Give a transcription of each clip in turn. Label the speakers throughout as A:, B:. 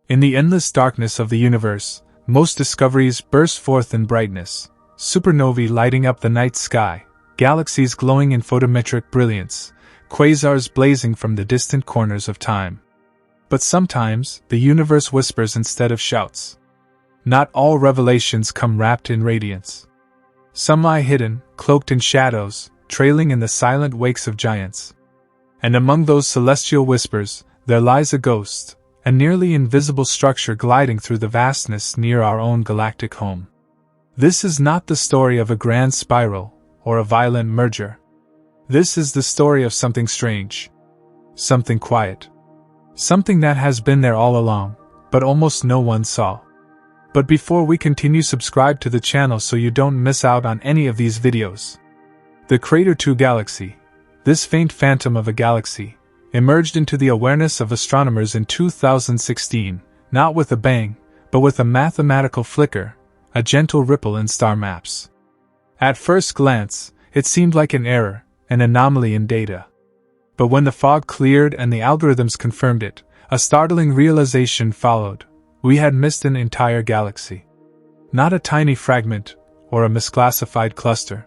A: In the endless darkness of the universe, most discoveries burst forth in brightness, supernovae lighting up the night sky, galaxies glowing in photometric brilliance, quasars blazing from the distant corners of time. But sometimes, the universe whispers instead of shouts. Not all revelations come wrapped in radiance. Some lie hidden, cloaked in shadows, trailing in the silent wakes of giants. And among those celestial whispers, there lies a ghost, a nearly invisible structure gliding through the vastness near our own galactic home. This is not the story of a grand spiral, or a violent merger. This is the story of something strange. Something quiet. Something that has been there all along, but almost no one saw. But before we continue, subscribe to the channel so you don't miss out on any of these videos. The Crater 2 galaxy, this faint phantom of a galaxy, emerged into the awareness of astronomers in 2016, not with a bang, but with a mathematical flicker, a gentle ripple in star maps. At first glance, it seemed like an error, an anomaly in data. But when the fog cleared and the algorithms confirmed it, a startling realization followed. We had missed an entire galaxy. Not a tiny fragment, or a misclassified cluster.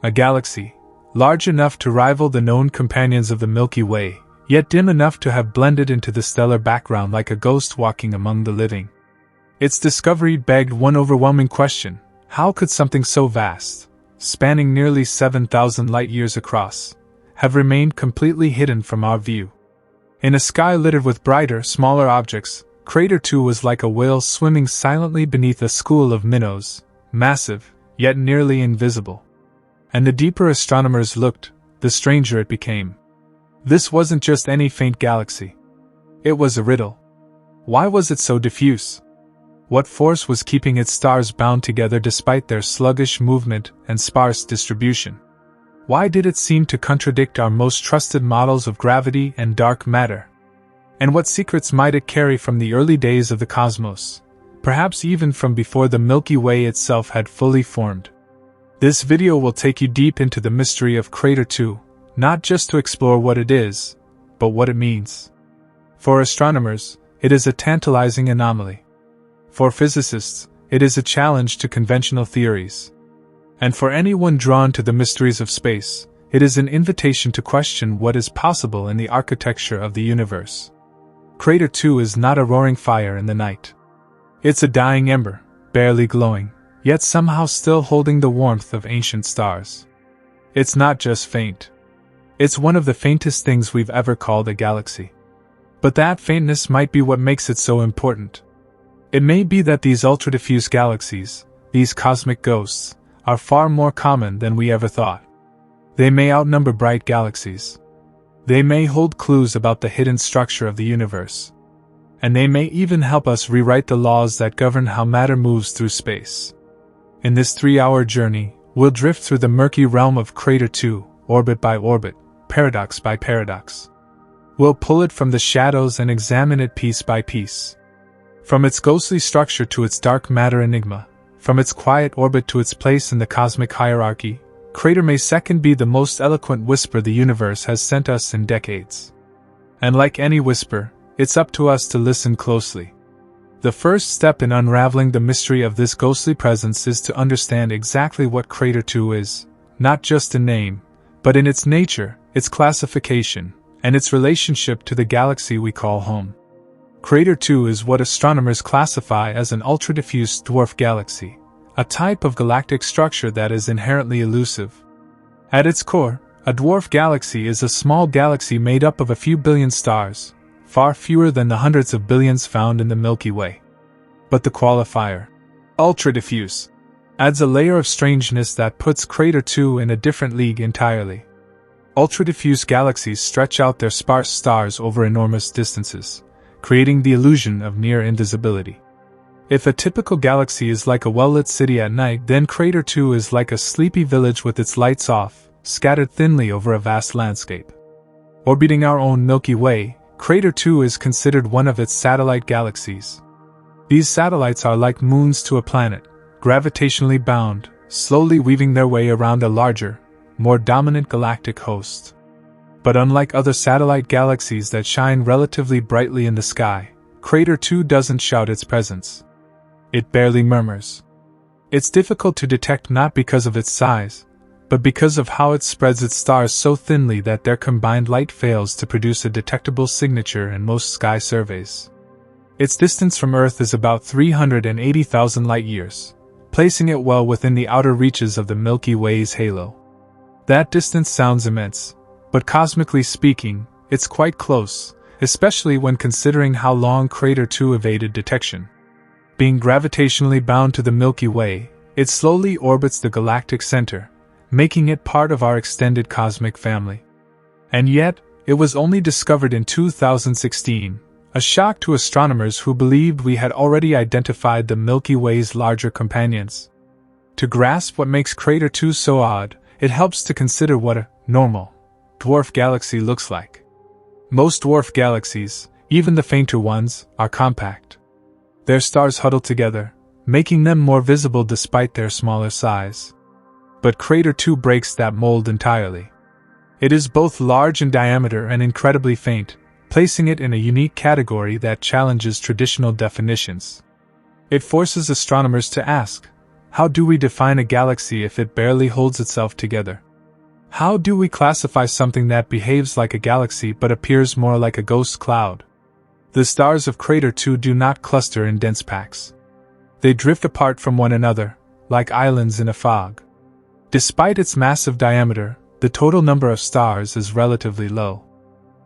A: A galaxy, large enough to rival the known companions of the Milky Way, yet dim enough to have blended into the stellar background like a ghost walking among the living. Its discovery begged one overwhelming question: how could something so vast, spanning nearly 7,000 light-years across, have remained completely hidden from our view? In a sky littered with brighter, smaller objects, Crater 2 was like a whale swimming silently beneath a school of minnows, massive, yet nearly invisible. And the deeper astronomers looked, the stranger it became. This wasn't just any faint galaxy. It was a riddle. Why was it so diffuse? What force was keeping its stars bound together despite their sluggish movement and sparse distribution? Why did it seem to contradict our most trusted models of gravity and dark matter? And what secrets might it carry from the early days of the cosmos, perhaps even from before the Milky Way itself had fully formed? This video will take you deep into the mystery of Crater 2, not just to explore what it is, but what it means. For astronomers, it is a tantalizing anomaly. For physicists, it is a challenge to conventional theories. And for anyone drawn to the mysteries of space, it is an invitation to question what is possible in the architecture of the universe. Crater 2 is not a roaring fire in the night. It's a dying ember, barely glowing, yet somehow still holding the warmth of ancient stars. It's not just faint. It's one of the faintest things we've ever called a galaxy. But that faintness might be what makes it so important. It may be that these ultra-diffuse galaxies, these cosmic ghosts, are far more common than we ever thought. They may outnumber bright galaxies. They may hold clues about the hidden structure of the universe. And they may even help us rewrite the laws that govern how matter moves through space. In this 3-hour journey, we'll drift through the murky realm of Crater 2, orbit by orbit, paradox by paradox. We'll pull it from the shadows and examine it piece by piece. From its ghostly structure to its dark matter enigma, from its quiet orbit to its place in the cosmic hierarchy, Crater may second be the most eloquent whisper the universe has sent us in decades. And like any whisper, it's up to us to listen closely. The first step in unraveling the mystery of this ghostly presence is to understand exactly what Crater 2 is, not just in name, but in its nature, its classification, and its relationship to the galaxy we call home. Crater 2 is what astronomers classify as an ultra-diffuse dwarf galaxy, a type of galactic structure that is inherently elusive. At its core, a dwarf galaxy is a small galaxy made up of a few billion stars, far fewer than the hundreds of billions found in the Milky Way. But the qualifier, ultra-diffuse, adds a layer of strangeness that puts Crater 2 in a different league entirely. Ultra-diffuse galaxies stretch out their sparse stars over enormous distances, creating the illusion of near invisibility. If a typical galaxy is like a well-lit city at night, then Crater 2 is like a sleepy village with its lights off, scattered thinly over a vast landscape. Orbiting our own Milky Way, Crater 2 is considered one of its satellite galaxies. These satellites are like moons to a planet, gravitationally bound, slowly weaving their way around a larger, more dominant galactic host. But unlike other satellite galaxies that shine relatively brightly in the sky, Crater 2 doesn't shout its presence. It barely murmurs. It's difficult to detect not because of its size, but because of how it spreads its stars so thinly that their combined light fails to produce a detectable signature in most sky surveys. Its distance from Earth is about 380,000 light-years, placing it well within the outer reaches of the Milky Way's halo. That distance sounds immense, but cosmically speaking, it's quite close, especially when considering how long Crater 2 evaded detection. Being gravitationally bound to the Milky Way, it slowly orbits the galactic center, making it part of our extended cosmic family. And yet, it was only discovered in 2016, a shock to astronomers who believed we had already identified the Milky Way's larger companions. To grasp what makes Crater 2 so odd, it helps to consider what a normal dwarf galaxy looks like. Most dwarf galaxies, even the fainter ones, are compact. Their stars huddle together, making them more visible despite their smaller size. But Crater 2 breaks that mold entirely. It is both large in diameter and incredibly faint, placing it in a unique category that challenges traditional definitions. It forces astronomers to ask, how do we define a galaxy if it barely holds itself together? How do we classify something that behaves like a galaxy but appears more like a ghost cloud? The stars of Crater 2 do not cluster in dense packs. They drift apart from one another, like islands in a fog. Despite its massive diameter, the total number of stars is relatively low.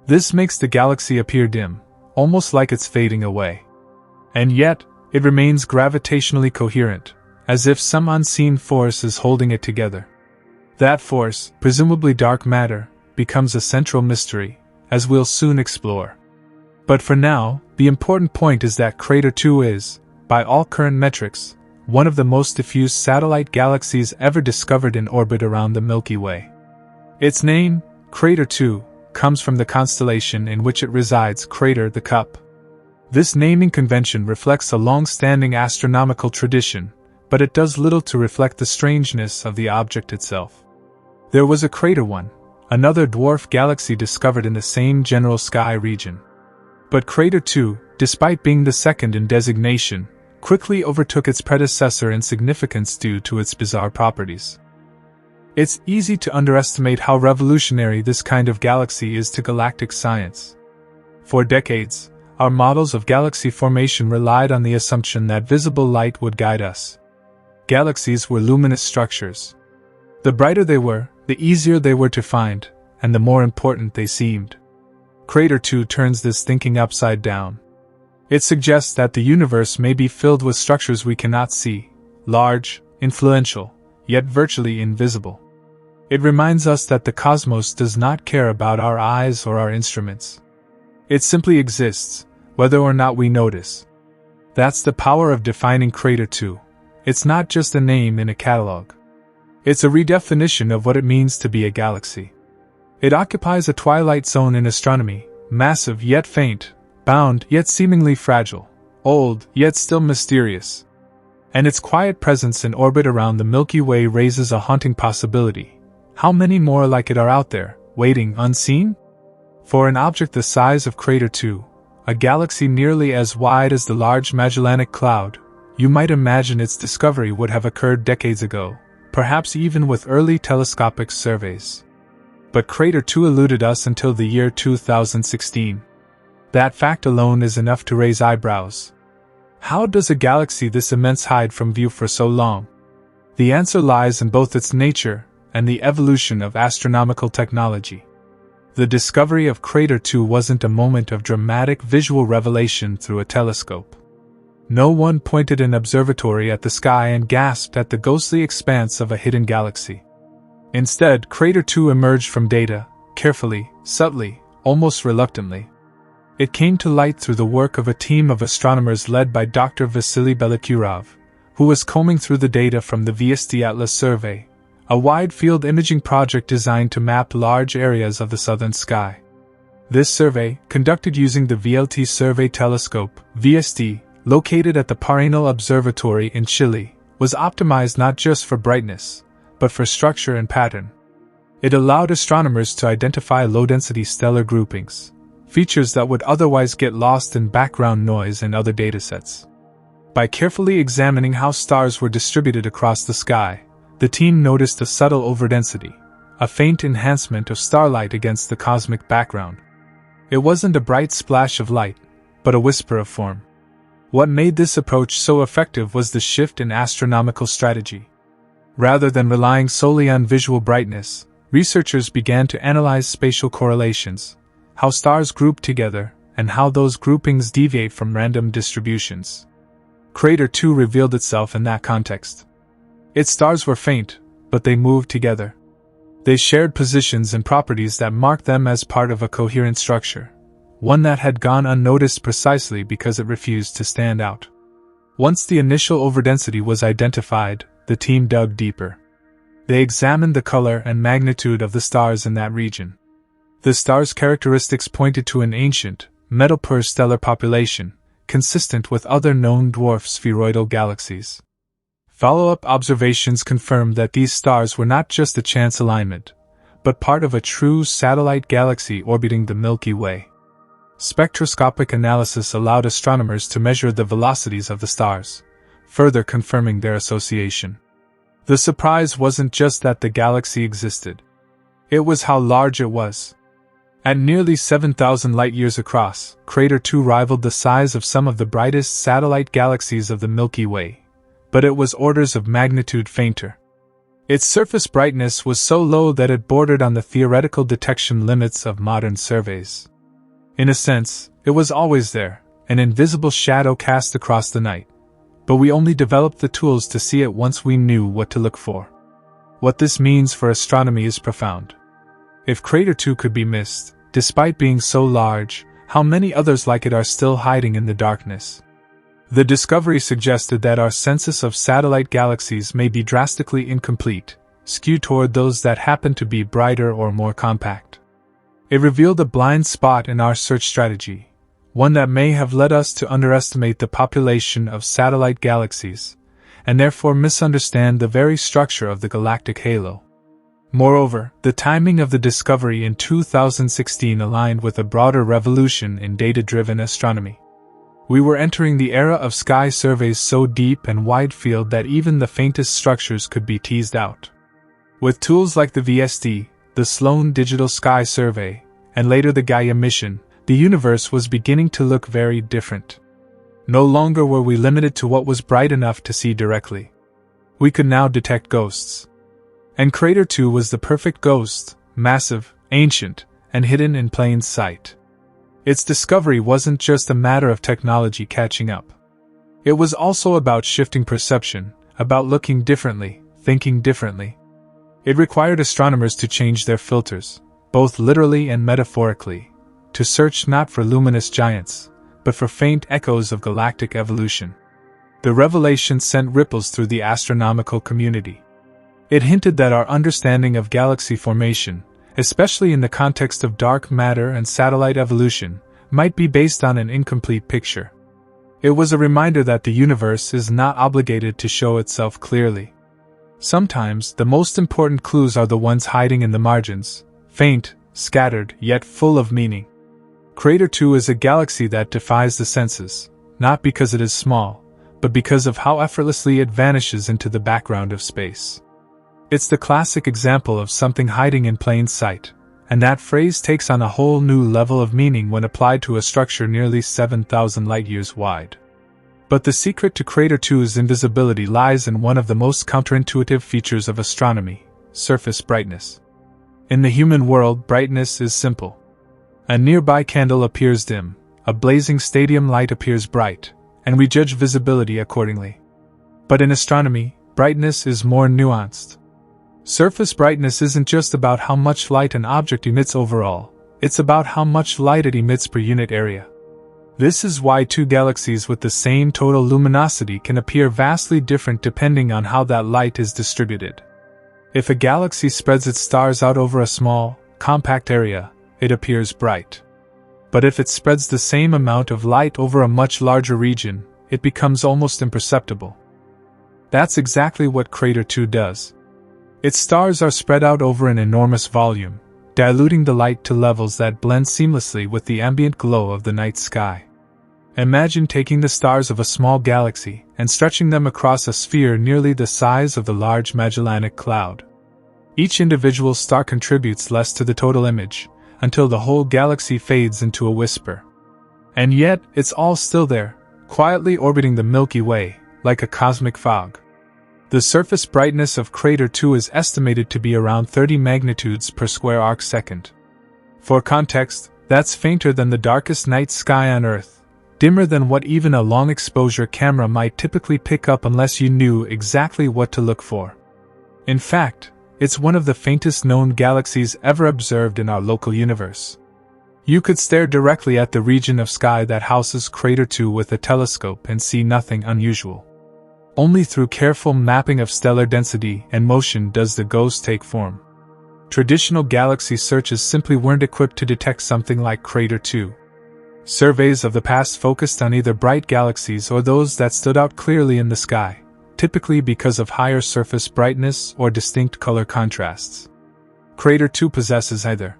A: This makes the galaxy appear dim, almost like it's fading away. And yet, it remains gravitationally coherent, as if some unseen force is holding it together. That force, presumably dark matter, becomes a central mystery, as we'll soon explore. But for now, the important point is that Crater 2 is, by all current metrics, one of the most diffuse satellite galaxies ever discovered in orbit around the Milky Way. Its name, Crater 2, comes from the constellation in which it resides, Crater the Cup. This naming convention reflects a long-standing astronomical tradition, but it does little to reflect the strangeness of the object itself. There was a Crater 1, another dwarf galaxy discovered in the same general sky region. But Crater 2, despite being the second in designation, quickly overtook its predecessor in significance due to its bizarre properties. It's easy to underestimate how revolutionary this kind of galaxy is to galactic science. For decades, our models of galaxy formation relied on the assumption that visible light would guide us. Galaxies were luminous structures. The brighter they were, the easier they were to find, and the more important they seemed. Crater 2 turns this thinking upside down. It suggests that the universe may be filled with structures we cannot see, large, influential, yet virtually invisible. It reminds us that the cosmos does not care about our eyes or our instruments. It simply exists, whether or not we notice. That's the power of defining Crater 2. It's not just a name in a catalog. It's a redefinition of what it means to be a galaxy. It occupies a twilight zone in astronomy, massive yet faint, bound yet seemingly fragile, old yet still mysterious. And its quiet presence in orbit around the Milky Way raises a haunting possibility. How many more like it are out there, waiting unseen? For an object the size of Crater 2, a galaxy nearly as wide as the Large Magellanic Cloud, you might imagine its discovery would have occurred decades ago, perhaps even with early telescopic surveys. But Crater 2 eluded us until the year 2016. That fact alone is enough to raise eyebrows. How does a galaxy this immense hide from view for so long? The answer lies in both its nature and the evolution of astronomical technology. The discovery of Crater 2 wasn't a moment of dramatic visual revelation through a telescope. No one pointed an observatory at the sky and gasped at the ghostly expanse of a hidden galaxy. Instead, Crater 2 emerged from data, carefully, subtly, almost reluctantly. It came to light through the work of a team of astronomers led by Dr. Vasily Belakurov, who was combing through the data from the VST Atlas survey, a wide-field imaging project designed to map large areas of the southern sky. This survey, conducted using the VLT Survey Telescope, VST, located at the Paranal Observatory in Chile, was optimized not just for brightness, but for structure and pattern. It allowed astronomers to identify low-density stellar groupings, features that would otherwise get lost in background noise and other datasets. By carefully examining how stars were distributed across the sky, the team noticed a subtle overdensity, a faint enhancement of starlight against the cosmic background. It wasn't a bright splash of light, but a whisper of form. What made this approach so effective was the shift in astronomical strategy. Rather than relying solely on visual brightness, researchers began to analyze spatial correlations, how stars group together, and how those groupings deviate from random distributions. Crater 2 revealed itself in that context. Its stars were faint, but they moved together. They shared positions and properties that marked them as part of a coherent structure, one that had gone unnoticed precisely because it refused to stand out. Once the initial overdensity was identified, the team dug deeper. They examined the color and magnitude of the stars in that region. The stars' characteristics pointed to an ancient, metal-poor stellar population, consistent with other known dwarf spheroidal galaxies. Follow-up observations confirmed that these stars were not just a chance alignment, but part of a true satellite galaxy orbiting the Milky Way. Spectroscopic analysis allowed astronomers to measure the velocities of the stars, further confirming their association. The surprise wasn't just that the galaxy existed. It was how large it was. At nearly 7,000 light-years across, Crater 2 rivaled the size of some of the brightest satellite galaxies of the Milky Way, but it was orders of magnitude fainter. Its surface brightness was so low that it bordered on the theoretical detection limits of modern surveys. In a sense, it was always there, an invisible shadow cast across the night, but we only developed the tools to see it once we knew what to look for. What this means for astronomy is profound. If Crater 2 could be missed, despite being so large, how many others like it are still hiding in the darkness? The discovery suggested that our census of satellite galaxies may be drastically incomplete, skewed toward those that happen to be brighter or more compact. It revealed a blind spot in our search strategy, one that may have led us to underestimate the population of satellite galaxies, and therefore misunderstand the very structure of the galactic halo. Moreover, the timing of the discovery in 2016 aligned with a broader revolution in data-driven astronomy. We were entering the era of sky surveys so deep and wide-field that even the faintest structures could be teased out. With tools like the VST, the Sloan Digital Sky Survey, and later the Gaia mission, the universe was beginning to look very different. No longer were we limited to what was bright enough to see directly. We could now detect ghosts. And Crater 2 was the perfect ghost, massive, ancient, and hidden in plain sight. Its discovery wasn't just a matter of technology catching up. It was also about shifting perception, about looking differently, thinking differently. It required astronomers to change their filters, both literally and metaphorically, to search not for luminous giants, but for faint echoes of galactic evolution. The revelation sent ripples through the astronomical community. It hinted that our understanding of galaxy formation, especially in the context of dark matter and satellite evolution, might be based on an incomplete picture. It was a reminder that the universe is not obligated to show itself clearly. Sometimes, the most important clues are the ones hiding in the margins, faint, scattered, yet full of meaning. Crater 2 is a galaxy that defies the senses, not because it is small, but because of how effortlessly it vanishes into the background of space. It's the classic example of something hiding in plain sight, and that phrase takes on a whole new level of meaning when applied to a structure nearly 7,000 light-years wide. But the secret to Crater 2's invisibility lies in one of the most counterintuitive features of astronomy: surface brightness. In the human world, brightness is simple. A nearby candle appears dim, a blazing stadium light appears bright, and we judge visibility accordingly. But in astronomy, brightness is more nuanced. Surface brightness isn't just about how much light an object emits overall, it's about how much light it emits per unit area. This is why two galaxies with the same total luminosity can appear vastly different depending on how that light is distributed. If a galaxy spreads its stars out over a small, compact area, it appears bright. But if it spreads the same amount of light over a much larger region, it becomes almost imperceptible. That's exactly what Crater 2 does. Its stars are spread out over an enormous volume, diluting the light to levels that blend seamlessly with the ambient glow of the night sky. Imagine taking the stars of a small galaxy and stretching them across a sphere nearly the size of the Large Magellanic Cloud. Each individual star contributes less to the total image, until the whole galaxy fades into a whisper. And yet, it's all still there, quietly orbiting the Milky Way, like a cosmic fog. The surface brightness of Crater 2 is estimated to be around 30 magnitudes per square arc-second. For context, that's fainter than the darkest night sky on Earth, dimmer than what even a long-exposure camera might typically pick up unless you knew exactly what to look for. In fact, it's one of the faintest known galaxies ever observed in our local universe. You could stare directly at the region of sky that houses Crater 2 with a telescope and see nothing unusual. Only through careful mapping of stellar density and motion does the ghost take form. Traditional galaxy searches simply weren't equipped to detect something like Crater 2. Surveys of the past focused on either bright galaxies or those that stood out clearly in the sky, typically because of higher surface brightness or distinct color contrasts. Crater 2 possesses either.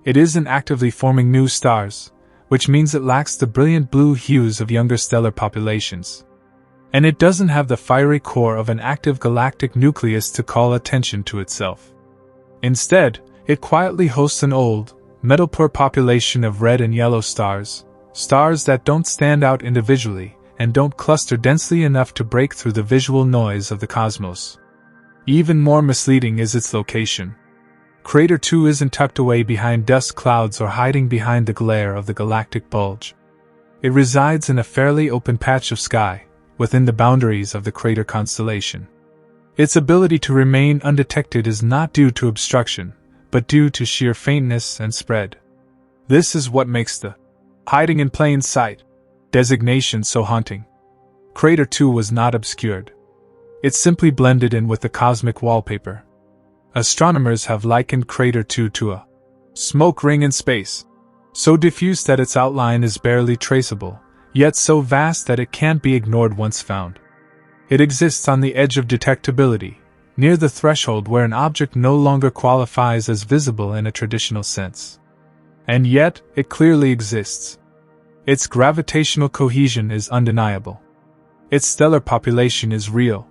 A: It isn't actively forming new stars, which means it lacks the brilliant blue hues of younger stellar populations. And it doesn't have the fiery core of an active galactic nucleus to call attention to itself. Instead, it quietly hosts an old, metal-poor population of red and yellow stars, stars that don't stand out individually, and don't cluster densely enough to break through the visual noise of the cosmos. Even more misleading is its location. Crater 2 isn't tucked away behind dust clouds or hiding behind the glare of the galactic bulge. It resides in a fairly open patch of sky, within the boundaries of the crater constellation. Its ability to remain undetected is not due to obstruction, but due to sheer faintness and spread. This is what makes the hiding in plain sight designation so haunting. Crater 2 was not obscured. It simply blended in with the cosmic wallpaper. Astronomers have likened Crater 2 to a smoke ring in space, so diffuse that its outline is barely traceable, yet so vast that it can't be ignored once found. It exists on the edge of detectability, near the threshold where an object no longer qualifies as visible in a traditional sense. And yet, it clearly exists. Its gravitational cohesion is undeniable. Its stellar population is real.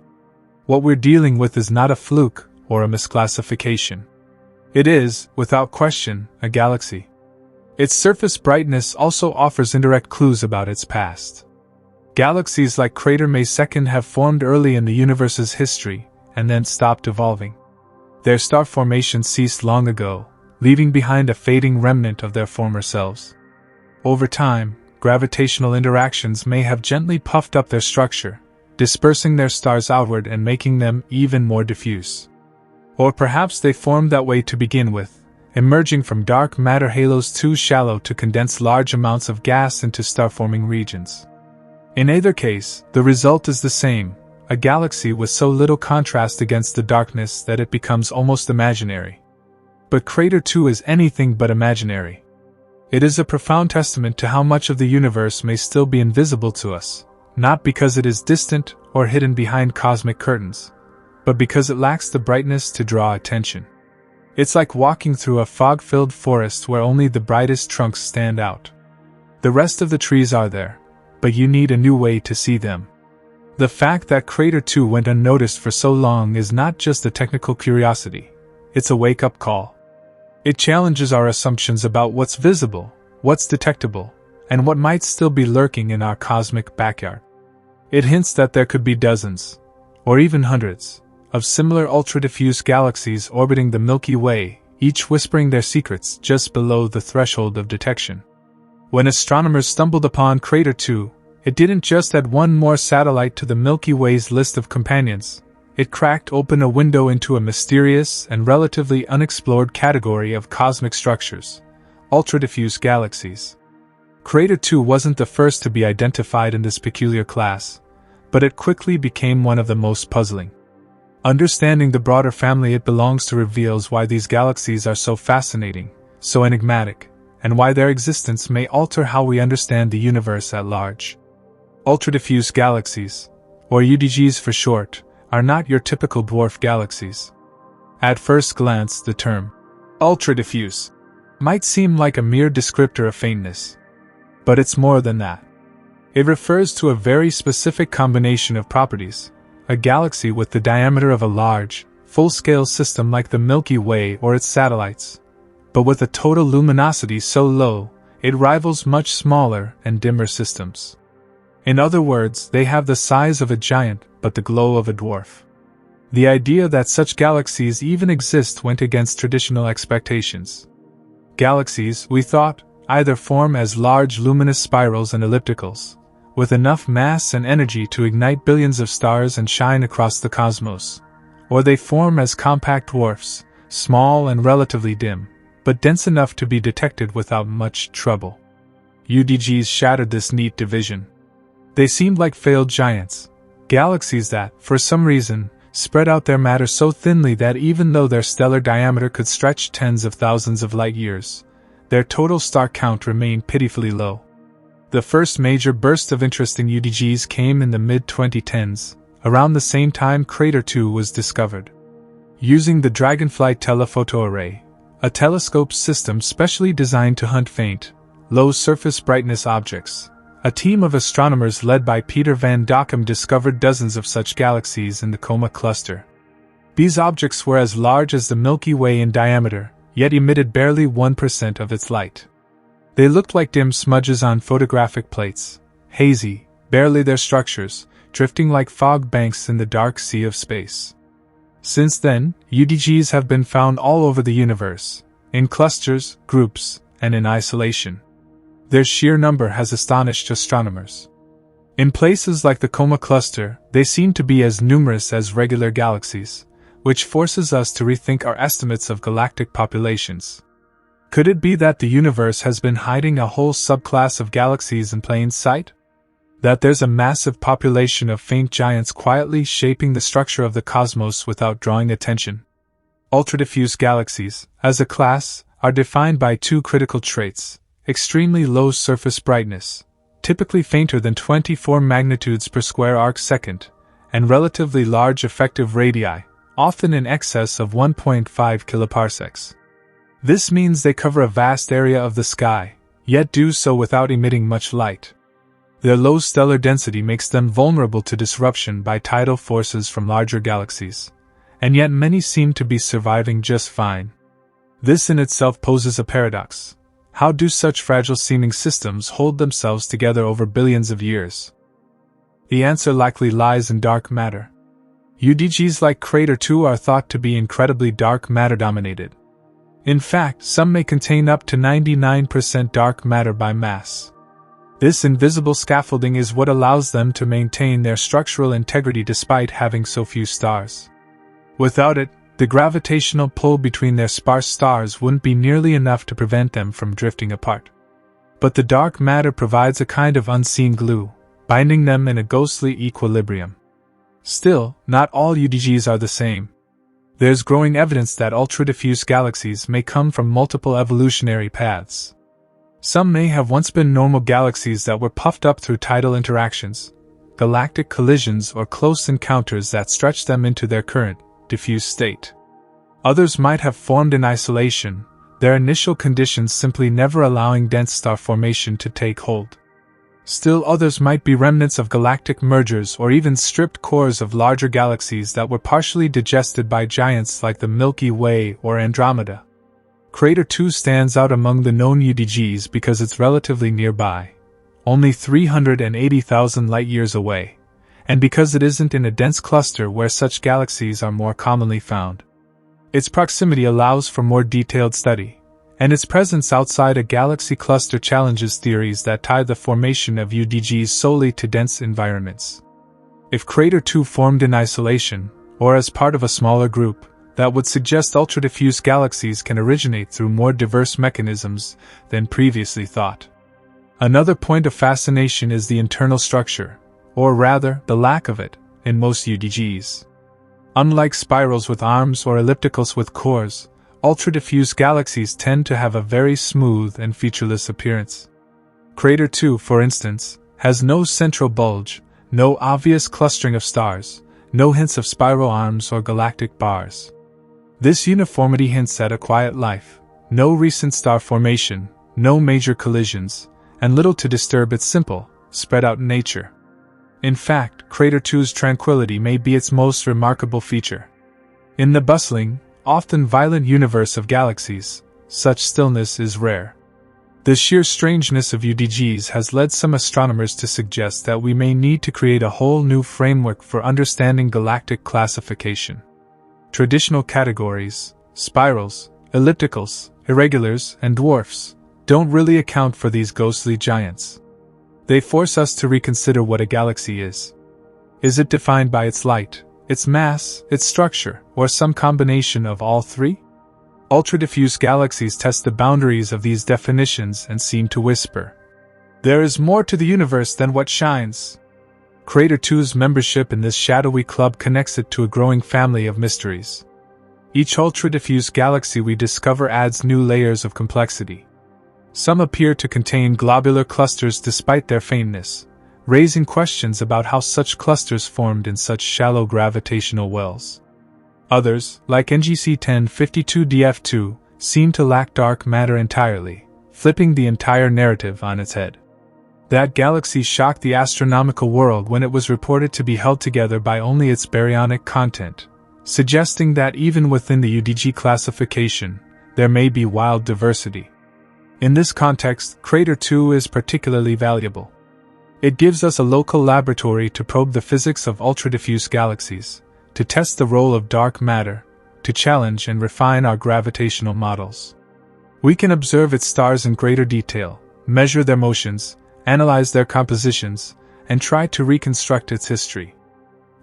A: What we're dealing with is not a fluke or a misclassification. It is, without question, a galaxy. Its surface brightness also offers indirect clues about its past. Galaxies like Crater May 2 have formed early in the universe's history, and then stopped evolving. Their star formation ceased long ago, leaving behind a fading remnant of their former selves. Over time, gravitational interactions may have gently puffed up their structure, dispersing their stars outward and making them even more diffuse. Or perhaps they formed that way to begin with, emerging from dark matter halos too shallow to condense large amounts of gas into star-forming regions. In either case, the result is the same, a galaxy with so little contrast against the darkness that it becomes almost imaginary. But Crater 2 is anything but imaginary. It is a profound testament to how much of the universe may still be invisible to us, not because it is distant or hidden behind cosmic curtains, but because it lacks the brightness to draw attention. It's like walking through a fog-filled forest where only the brightest trunks stand out. The rest of the trees are there, but you need a new way to see them. The fact that Crater 2 went unnoticed for so long is not just a technical curiosity, it's a wake-up call. It challenges our assumptions about what's visible, what's detectable, and what might still be lurking in our cosmic backyard. It hints that there could be dozens, or even hundreds, of similar ultra-diffuse galaxies orbiting the Milky Way, each whispering their secrets just below the threshold of detection. When astronomers stumbled upon Crater 2, it didn't just add one more satellite to the Milky Way's list of companions. It cracked open a window into a mysterious and relatively unexplored category of cosmic structures, ultra-diffuse galaxies. Crater 2 wasn't the first to be identified in this peculiar class, but it quickly became one of the most puzzling. Understanding the broader family it belongs to reveals why these galaxies are so fascinating, so enigmatic, and why their existence may alter how we understand the universe at large. Ultra-diffuse galaxies, or UDGs for short, are not your typical dwarf galaxies. At first glance, the term Ultra-diffuse might seem like a mere descriptor of faintness, but it's more than that. It refers to a very specific combination of properties, a galaxy with the diameter of a large, full-scale system like the Milky Way or its satellites, but with a total luminosity so low, it rivals much smaller and dimmer systems. In other words, they have the size of a giant but the glow of a dwarf. The idea that such galaxies even exist went against traditional expectations. Galaxies, we thought, either form as large luminous spirals and ellipticals, with enough mass and energy to ignite billions of stars and shine across the cosmos, or they form as compact dwarfs, small and relatively dim, but dense enough to be detected without much trouble. UDGs shattered this neat division. They seemed like failed giants, galaxies that, for some reason, spread out their matter so thinly that even though their stellar diameter could stretch tens of thousands of light-years, their total star count remained pitifully low. The first major burst of interest in UDGs came in the mid-2010s, around the same time Crater 2 was discovered. Using the Dragonfly telephoto array, a telescope system specially designed to hunt faint, low-surface brightness objects, a team of astronomers led by Peter van Dokkum discovered dozens of such galaxies in the Coma cluster. These objects were as large as the Milky Way in diameter, yet emitted barely 1% of its light. They looked like dim smudges on photographic plates, hazy, barely their structures, drifting like fog banks in the dark sea of space. Since then, UDGs have been found all over the universe, in clusters, groups, and in isolation. Their sheer number has astonished astronomers. In places like the Coma cluster, they seem to be as numerous as regular galaxies, which forces us to rethink our estimates of galactic populations. Could it be that the universe has been hiding a whole subclass of galaxies in plain sight? That there's a massive population of faint giants quietly shaping the structure of the cosmos without drawing attention? Ultra-diffuse galaxies, as a class, are defined by two critical traits: extremely low surface brightness, typically fainter than 24 magnitudes per square arc-second, and relatively large effective radii, often in excess of 1.5 kiloparsecs. This means they cover a vast area of the sky, yet do so without emitting much light. Their low stellar density makes them vulnerable to disruption by tidal forces from larger galaxies, and yet many seem to be surviving just fine. This in itself poses a paradox. How do such fragile-seeming systems hold themselves together over billions of years? The answer likely lies in dark matter. UDGs like Crater 2 are thought to be incredibly dark matter-dominated. In fact, some may contain up to 99% dark matter by mass. This invisible scaffolding is what allows them to maintain their structural integrity despite having so few stars. Without it, the gravitational pull between their sparse stars wouldn't be nearly enough to prevent them from drifting apart. But the dark matter provides a kind of unseen glue, binding them in a ghostly equilibrium. Still, not all UDGs are the same. There's growing evidence that ultra-diffuse galaxies may come from multiple evolutionary paths. Some may have once been normal galaxies that were puffed up through tidal interactions, galactic collisions, or close encounters that stretched them into their current, diffuse state. Others might have formed in isolation, their initial conditions simply never allowing dense star formation to take hold. Still others might be remnants of galactic mergers or even stripped cores of larger galaxies that were partially digested by giants like the Milky Way or Andromeda. Crater 2 stands out among the known UDGs because it's relatively nearby, only 380,000 light-years away, and because it isn't in a dense cluster where such galaxies are more commonly found. Its proximity allows for more detailed study, and its presence outside a galaxy cluster challenges theories that tie the formation of UDGs solely to dense environments. If Crater 2 formed in isolation, or as part of a smaller group, that would suggest ultra-diffuse galaxies can originate through more diverse mechanisms than previously thought. Another point of fascination is the internal structure, or rather, the lack of it, in most UDGs. Unlike spirals with arms or ellipticals with cores, ultra-diffuse galaxies tend to have a very smooth and featureless appearance. Crater 2, for instance, has no central bulge, no obvious clustering of stars, no hints of spiral arms or galactic bars. This uniformity hints at a quiet life, no recent star formation, no major collisions, and little to disturb its simple, spread-out nature. In fact, Crater 2's tranquility may be its most remarkable feature. In the bustling, often violent universe of galaxies, such stillness is rare. The sheer strangeness of UDGs has led some astronomers to suggest that we may need to create a whole new framework for understanding galactic classification. Traditional categories, spirals, ellipticals, irregulars, and dwarfs, don't really account for these ghostly giants. They force us to reconsider what a galaxy is. Is it defined by its light, its mass, its structure, or some combination of all three? Ultra-diffuse galaxies test the boundaries of these definitions and seem to whisper, "There is more to the universe than what shines." Crater 2's membership in this shadowy club connects it to a growing family of mysteries. Each ultra-diffuse galaxy we discover adds new layers of complexity. Some appear to contain globular clusters despite their faintness, raising questions about how such clusters formed in such shallow gravitational wells. Others, like NGC 1052DF2, seem to lack dark matter entirely, flipping the entire narrative on its head. That galaxy shocked the astronomical world when it was reported to be held together by only its baryonic content, suggesting that even within the UDG classification, there may be wild diversity. In this context, Crater 2 is particularly valuable. It gives us a local laboratory to probe the physics of ultra-diffuse galaxies, to test the role of dark matter, to challenge and refine our gravitational models. We can observe its stars in greater detail, measure their motions, analyze their compositions, and try to reconstruct its history.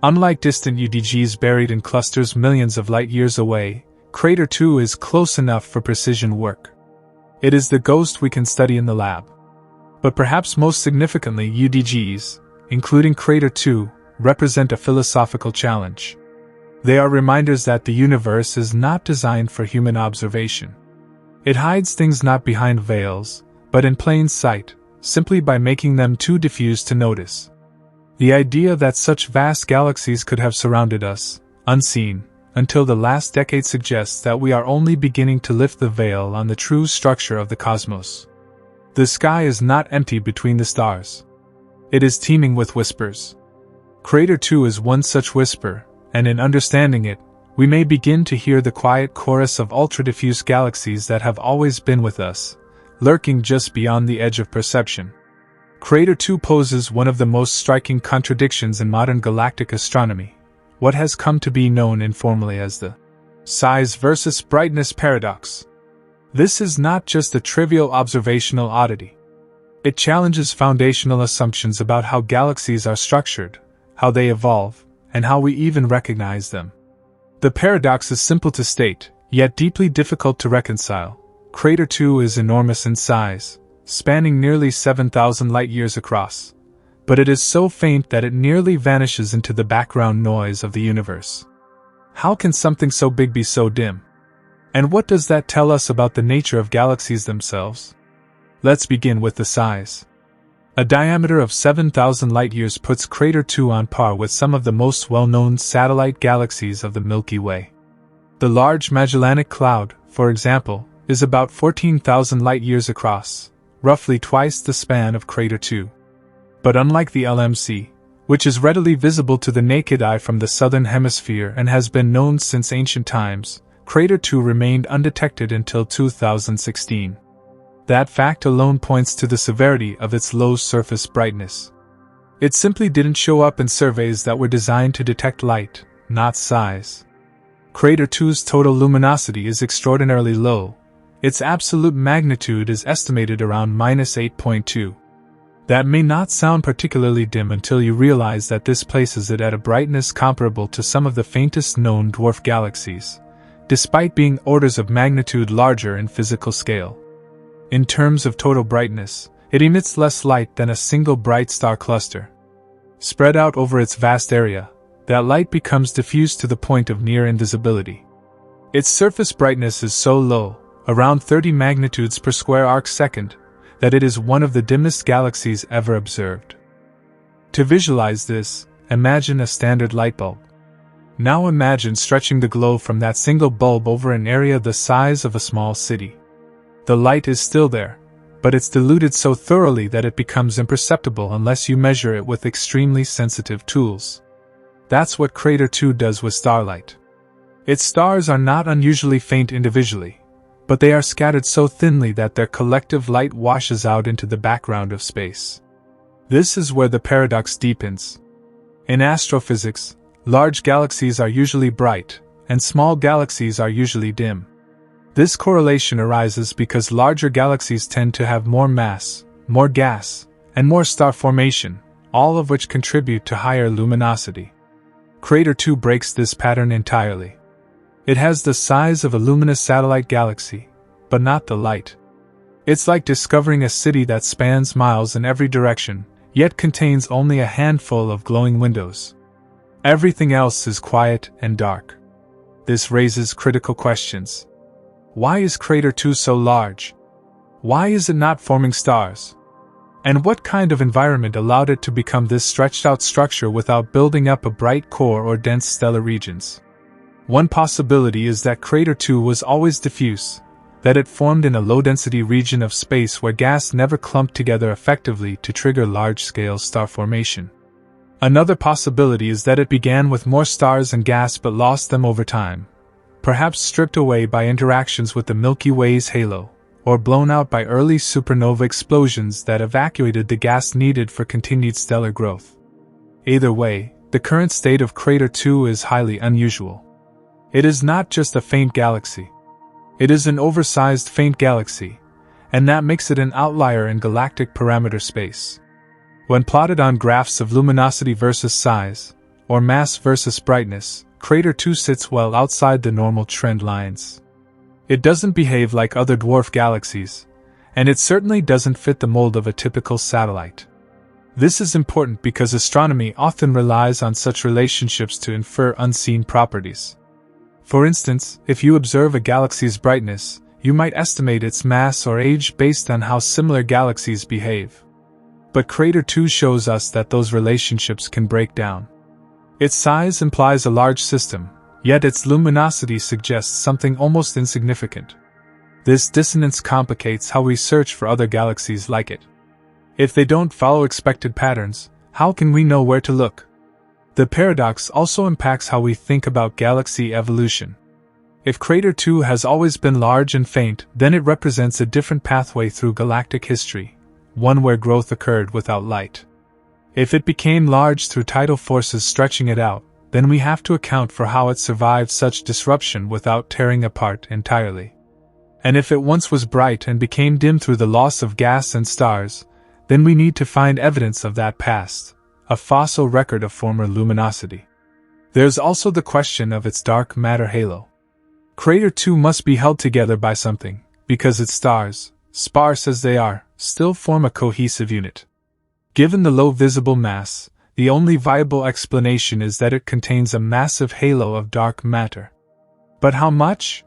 A: Unlike distant UDGs buried in clusters millions of light-years away, Crater 2 is close enough for precision work. It is the ghost we can study in the lab. But perhaps most significantly, UDGs, including Crater 2, represent a philosophical challenge. They are reminders that the universe is not designed for human observation. It hides things not behind veils, but in plain sight, simply by making them too diffuse to notice. The idea that such vast galaxies could have surrounded us, unseen, until the last decade suggests that we are only beginning to lift the veil on the true structure of the cosmos. The sky is not empty between the stars. It is teeming with whispers. Crater 2 is one such whisper, and in understanding it, we may begin to hear the quiet chorus of ultra-diffuse galaxies that have always been with us, lurking just beyond the edge of perception. Crater 2 poses one of the most striking contradictions in modern galactic astronomy, what has come to be known informally as the size versus brightness paradox. This is not just a trivial observational oddity. It challenges foundational assumptions about how galaxies are structured, how they evolve, and how we even recognize them. The paradox is simple to state, yet deeply difficult to reconcile. Crater 2 is enormous in size, spanning nearly 7,000 light-years across, but it is so faint that it nearly vanishes into the background noise of the universe. How can something so big be so dim? And what does that tell us about the nature of galaxies themselves? Let's begin with the size. A diameter of 7,000 light-years puts Crater 2 on par with some of the most well-known satellite galaxies of the Milky Way. The Large Magellanic Cloud, for example, is about 14,000 light-years across, roughly twice the span of Crater 2. But unlike the LMC, which is readily visible to the naked eye from the southern hemisphere and has been known since ancient times, Crater 2 remained undetected until 2016. That fact alone points to the severity of its low surface brightness. It simply didn't show up in surveys that were designed to detect light, not size. Crater 2's total luminosity is extraordinarily low. Its absolute magnitude is estimated around -8.2. That may not sound particularly dim until you realize that this places it at a brightness comparable to some of the faintest known dwarf galaxies, despite being orders of magnitude larger in physical scale. In terms of total brightness, it emits less light than a single bright star cluster. Spread out over its vast area, that light becomes diffused to the point of near invisibility. Its surface brightness is so low, around 30 magnitudes per square arc second, that it is one of the dimmest galaxies ever observed. To visualize this, imagine a standard light bulb. Now imagine stretching the glow from that single bulb over an area the size of a small city. The light is still there, but it's diluted so thoroughly that it becomes imperceptible unless you measure it with extremely sensitive tools. That's what Crater 2 does with starlight. Its stars are not unusually faint individually, but they are scattered so thinly that their collective light washes out into the background of space. This is where the paradox deepens. In astrophysics, large galaxies are usually bright, and small galaxies are usually dim. This correlation arises because larger galaxies tend to have more mass, more gas, and more star formation, all of which contribute to higher luminosity. Crater 2 breaks this pattern entirely. It has the size of a luminous satellite galaxy, but not the light. It's like discovering a city that spans miles in every direction, yet contains only a handful of glowing windows. Everything else is quiet and dark. This raises critical questions. Why is Crater 2 so large? Why is it not forming stars? And what kind of environment allowed it to become this stretched-out structure without building up a bright core or dense stellar regions? One possibility is that Crater 2 was always diffuse, that it formed in a low-density region of space where gas never clumped together effectively to trigger large-scale star formation. Another possibility is that it began with more stars and gas but lost them over time, perhaps stripped away by interactions with the Milky Way's halo, or blown out by early supernova explosions that evacuated the gas needed for continued stellar growth. Either way, the current state of Crater 2 is highly unusual. It is not just a faint galaxy. It is an oversized faint galaxy, and that makes it an outlier in galactic parameter space. When plotted on graphs of luminosity versus size, or mass versus brightness, Crater 2 sits well outside the normal trend lines. It doesn't behave like other dwarf galaxies, and it certainly doesn't fit the mold of a typical satellite. This is important because astronomy often relies on such relationships to infer unseen properties. For instance, if you observe a galaxy's brightness, you might estimate its mass or age based on how similar galaxies behave. But Crater 2 shows us that those relationships can break down. Its size implies a large system, yet its luminosity suggests something almost insignificant. This dissonance complicates how we search for other galaxies like it. If they don't follow expected patterns, how can we know where to look? The paradox also impacts how we think about galaxy evolution. If Crater 2 has always been large and faint, then it represents a different pathway through galactic history, one where growth occurred without light. If it became large through tidal forces stretching it out, then we have to account for how it survived such disruption without tearing apart entirely. And if it once was bright and became dim through the loss of gas and stars, then we need to find evidence of that past, a fossil record of former luminosity. There's also the question of its dark matter halo. Crater 2 must be held together by something, because its stars, sparse as they are, still form a cohesive unit. Given the low visible mass, the only viable explanation is that it contains a massive halo of dark matter. But how much?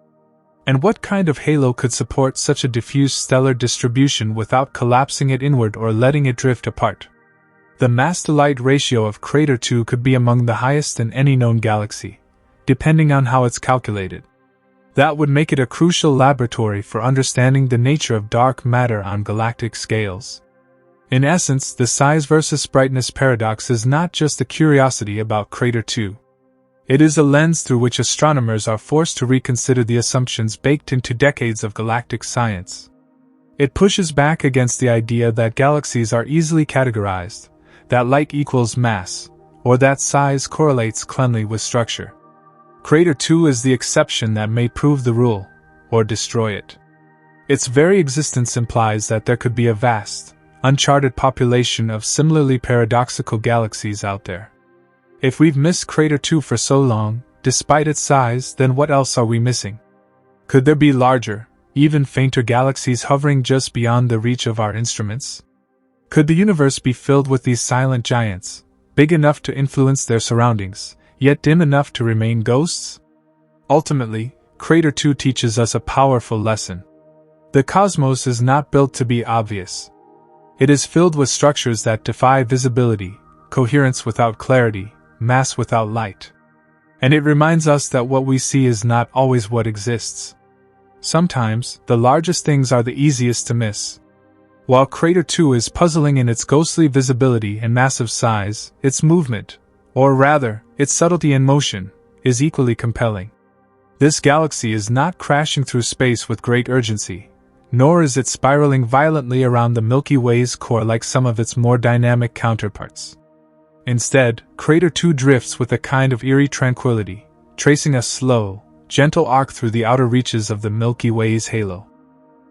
A: And what kind of halo could support such a diffuse stellar distribution without collapsing it inward or letting it drift apart? The mass-to-light ratio of Crater 2 could be among the highest in any known galaxy, depending on how it's calculated. That would make it a crucial laboratory for understanding the nature of dark matter on galactic scales. In essence, the size versus brightness paradox is not just a curiosity about Crater 2. It is a lens through which astronomers are forced to reconsider the assumptions baked into decades of galactic science. It pushes back against the idea that galaxies are easily categorized, that light equals mass, or that size correlates cleanly with structure. Crater 2 is the exception that may prove the rule, or destroy it. Its very existence implies that there could be a vast, uncharted population of similarly paradoxical galaxies out there. If we've missed Crater 2 for so long, despite its size, then what else are we missing? Could there be larger, even fainter galaxies hovering just beyond the reach of our instruments? Could the universe be filled with these silent giants, big enough to influence their surroundings, yet dim enough to remain ghosts? Ultimately, Crater 2 teaches us a powerful lesson. The cosmos is not built to be obvious. It is filled with structures that defy visibility, coherence without clarity, mass without light. And it reminds us that what we see is not always what exists. Sometimes, the largest things are the easiest to miss. While Crater 2 is puzzling in its ghostly visibility and massive size, its movement, or rather, its subtlety and motion, is equally compelling. This galaxy is not crashing through space with great urgency, nor is it spiraling violently around the Milky Way's core like some of its more dynamic counterparts. Instead, Crater 2 drifts with a kind of eerie tranquility, tracing a slow, gentle arc through the outer reaches of the Milky Way's halo.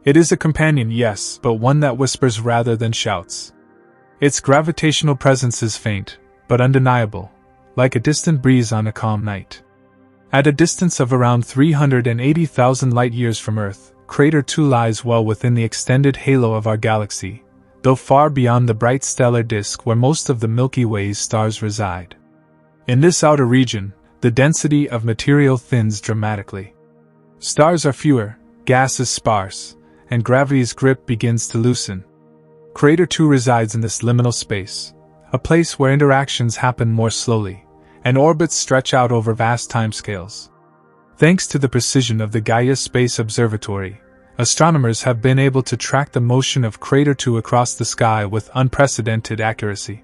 A: It is a companion, yes, but one that whispers rather than shouts. Its gravitational presence is faint, but undeniable, like a distant breeze on a calm night. At a distance of around 380,000 light-years from Earth, Crater 2 lies well within the extended halo of our galaxy, though far beyond the bright stellar disk where most of the Milky Way's stars reside. In this outer region, the density of material thins dramatically. Stars are fewer, gas is sparse, and gravity's grip begins to loosen. Crater 2 resides in this liminal space, a place where interactions happen more slowly, and orbits stretch out over vast timescales. Thanks to the precision of the Gaia Space Observatory, astronomers have been able to track the motion of Crater 2 across the sky with unprecedented accuracy.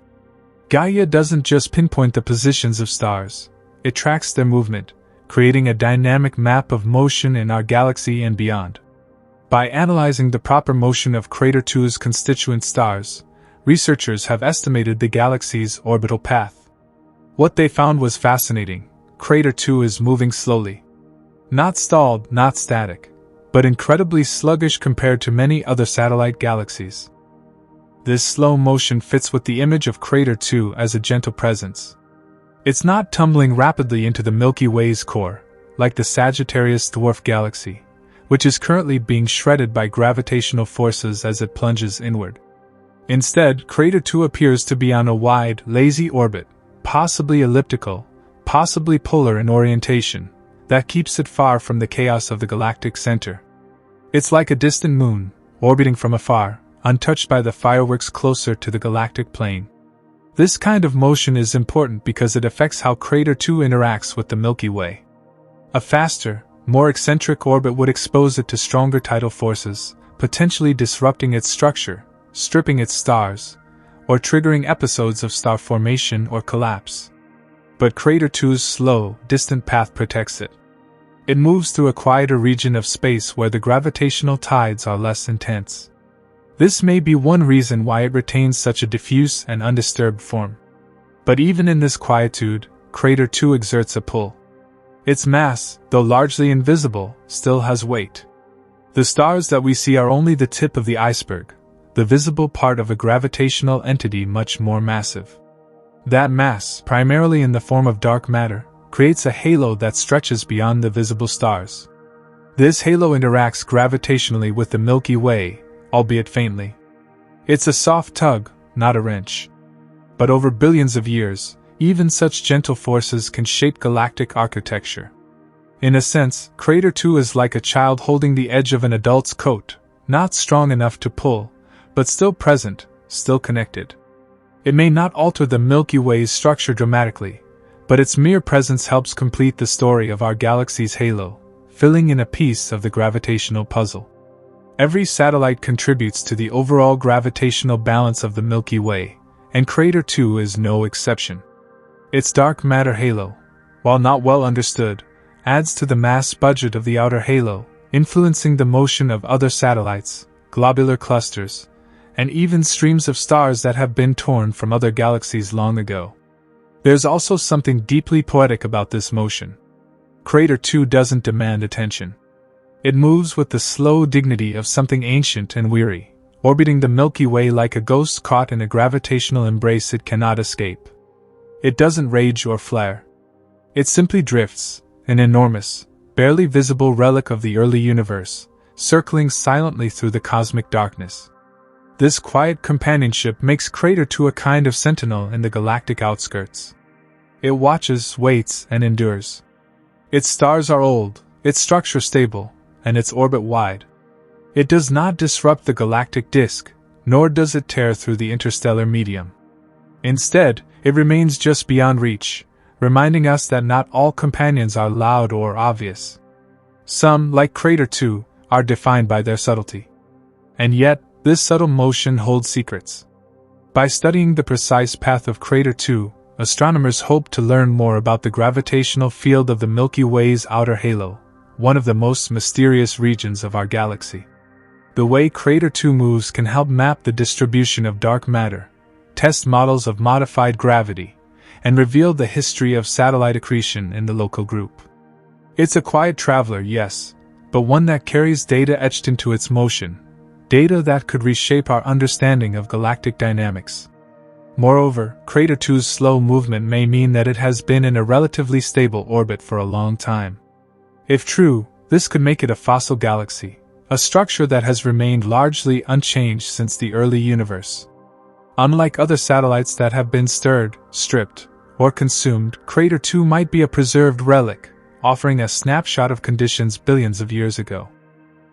A: Gaia doesn't just pinpoint the positions of stars, it tracks their movement, creating a dynamic map of motion in our galaxy and beyond. By analyzing the proper motion of Crater 2's constituent stars, researchers have estimated the galaxy's orbital path. What they found was fascinating. Crater 2 is moving slowly. Not stalled, not static, but incredibly sluggish compared to many other satellite galaxies. This slow motion fits with the image of Crater 2 as a gentle presence. It's not tumbling rapidly into the Milky Way's core, like the Sagittarius dwarf galaxy, which is currently being shredded by gravitational forces as it plunges inward. Instead, Crater 2 appears to be on a wide, lazy orbit, possibly elliptical, possibly polar in orientation, that keeps it far from the chaos of the galactic center. It's like a distant moon, orbiting from afar, untouched by the fireworks closer to the galactic plane. This kind of motion is important because it affects how Crater 2 interacts with the Milky Way. A faster, more eccentric orbit would expose it to stronger tidal forces, potentially disrupting its structure, stripping its stars, or triggering episodes of star formation or collapse. But Crater 2's slow, distant path protects it. It moves through a quieter region of space where the gravitational tides are less intense. This may be one reason why it retains such a diffuse and undisturbed form. But even in this quietude, Crater 2 exerts a pull. Its mass, though largely invisible, still has weight. The stars that we see are only the tip of the iceberg, the visible part of a gravitational entity much more massive. That mass, primarily in the form of dark matter, creates a halo that stretches beyond the visible stars. This halo interacts gravitationally with the Milky Way, albeit faintly. It's a soft tug, not a wrench. But over billions of years, even such gentle forces can shape galactic architecture. In a sense, Crater 2 is like a child holding the edge of an adult's coat, not strong enough to pull, but still present, still connected. It may not alter the Milky Way's structure dramatically, but its mere presence helps complete the story of our galaxy's halo, filling in a piece of the gravitational puzzle. Every satellite contributes to the overall gravitational balance of the Milky Way, and Crater 2 is no exception. Its dark matter halo, while not well understood, adds to the mass budget of the outer halo, influencing the motion of other satellites, globular clusters, and even streams of stars that have been torn from other galaxies long ago. There's also something deeply poetic about this motion. Crater 2 doesn't demand attention. It moves with the slow dignity of something ancient and weary, orbiting the Milky Way like a ghost caught in a gravitational embrace it cannot escape. It doesn't rage or flare. It simply drifts, an enormous, barely visible relic of the early universe, circling silently through the cosmic darkness. This quiet companionship makes Crater 2 a kind of sentinel in the galactic outskirts. It watches, waits, and endures. Its stars are old, its structure stable, and its orbit wide. It does not disrupt the galactic disk, nor does it tear through the interstellar medium. Instead, it remains just beyond reach, reminding us that not all companions are loud or obvious. Some, like Crater 2, are defined by their subtlety. And yet, this subtle motion holds secrets. By studying the precise path of Crater 2, astronomers hope to learn more about the gravitational field of the Milky Way's outer halo, one of the most mysterious regions of our galaxy. The way Crater 2 moves can help map the distribution of dark matter, test models of modified gravity, and reveal the history of satellite accretion in the local group. It's a quiet traveler, yes, but one that carries data etched into its motion, data that could reshape our understanding of galactic dynamics. Moreover, Crater 2's slow movement may mean that it has been in a relatively stable orbit for a long time. If true, this could make it a fossil galaxy, a structure that has remained largely unchanged since the early universe. Unlike other satellites that have been stirred, stripped, or consumed, Crater 2 might be a preserved relic, offering a snapshot of conditions billions of years ago.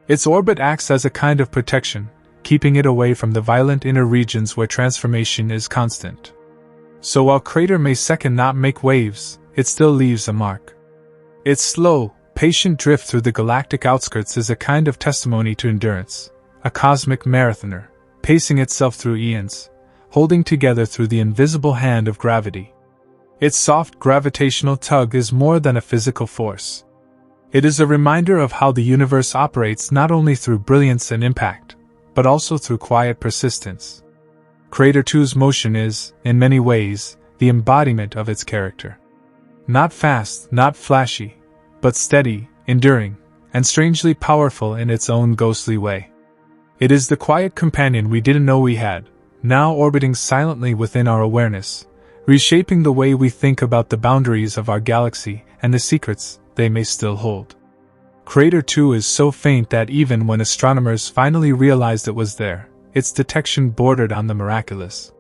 A: Its orbit acts as a kind of protection, keeping it away from the violent inner regions where transformation is constant. So while Crater may not make waves, it still leaves a mark. Its slow, patient drift through the galactic outskirts is a kind of testimony to endurance, a cosmic marathoner, pacing itself through eons, holding together through the invisible hand of gravity. Its soft gravitational tug is more than a physical force. It is a reminder of how the universe operates not only through brilliance and impact, but also through quiet persistence. Crater 2's motion is, in many ways, the embodiment of its character. Not fast, not flashy, but steady, enduring, and strangely powerful in its own ghostly way. It is the quiet companion we didn't know we had, now orbiting silently within our awareness, reshaping the way we think about the boundaries of our galaxy and the secrets they may still hold. Crater 2 is so faint that even when astronomers finally realized it was there, its detection bordered on the miraculous.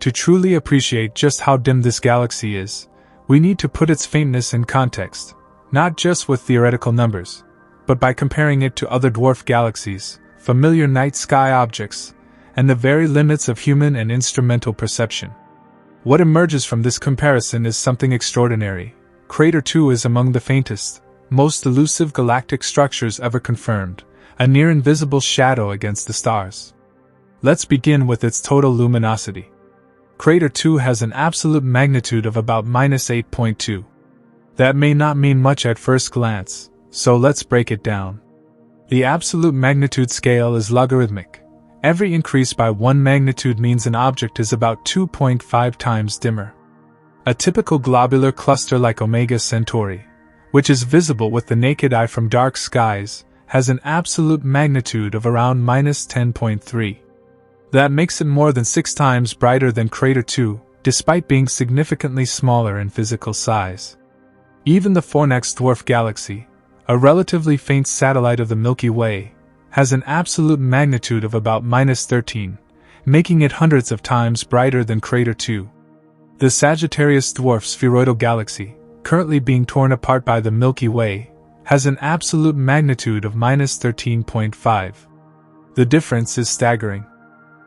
A: To truly appreciate just how dim this galaxy is, we need to put its faintness in context, not just with theoretical numbers, but by comparing it to other dwarf galaxies, familiar night sky objects, and the very limits of human and instrumental perception. What emerges from this comparison is something extraordinary. Crater 2 is among the faintest, most elusive galactic structures ever confirmed, a near-invisible shadow against the stars. Let's begin with its total luminosity. Crater 2 has an absolute magnitude of about -8.2. That may not mean much at first glance, so let's break it down. The absolute magnitude scale is logarithmic. Every increase by 1 magnitude means an object is about 2.5 times dimmer. A typical globular cluster like Omega Centauri, which is visible with the naked eye from dark skies, has an absolute magnitude of around -10.3. That makes it more than 6 times brighter than Crater 2, despite being significantly smaller in physical size. Even the Fornax dwarf galaxy, a relatively faint satellite of the Milky Way, has an absolute magnitude of about -13, making it hundreds of times brighter than Crater 2. The Sagittarius dwarf spheroidal galaxy, currently being torn apart by the Milky Way, has an absolute magnitude of -13.5. The difference is staggering.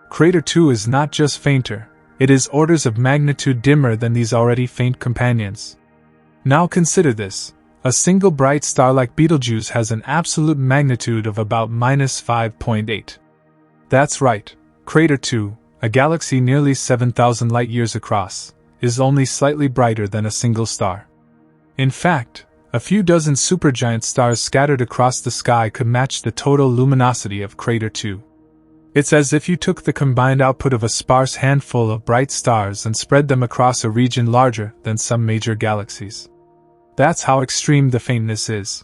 A: Crater 2 is not just fainter, it is orders of magnitude dimmer than these already faint companions. Now consider this. A single bright star like Betelgeuse has an absolute magnitude of about -5.8. That's right, Crater 2, a galaxy nearly 7,000 light-years across, is only slightly brighter than a single star. In fact, a few dozen supergiant stars scattered across the sky could match the total luminosity of Crater 2. It's as if you took the combined output of a sparse handful of bright stars and spread them across a region larger than some major galaxies. That's how extreme the faintness is.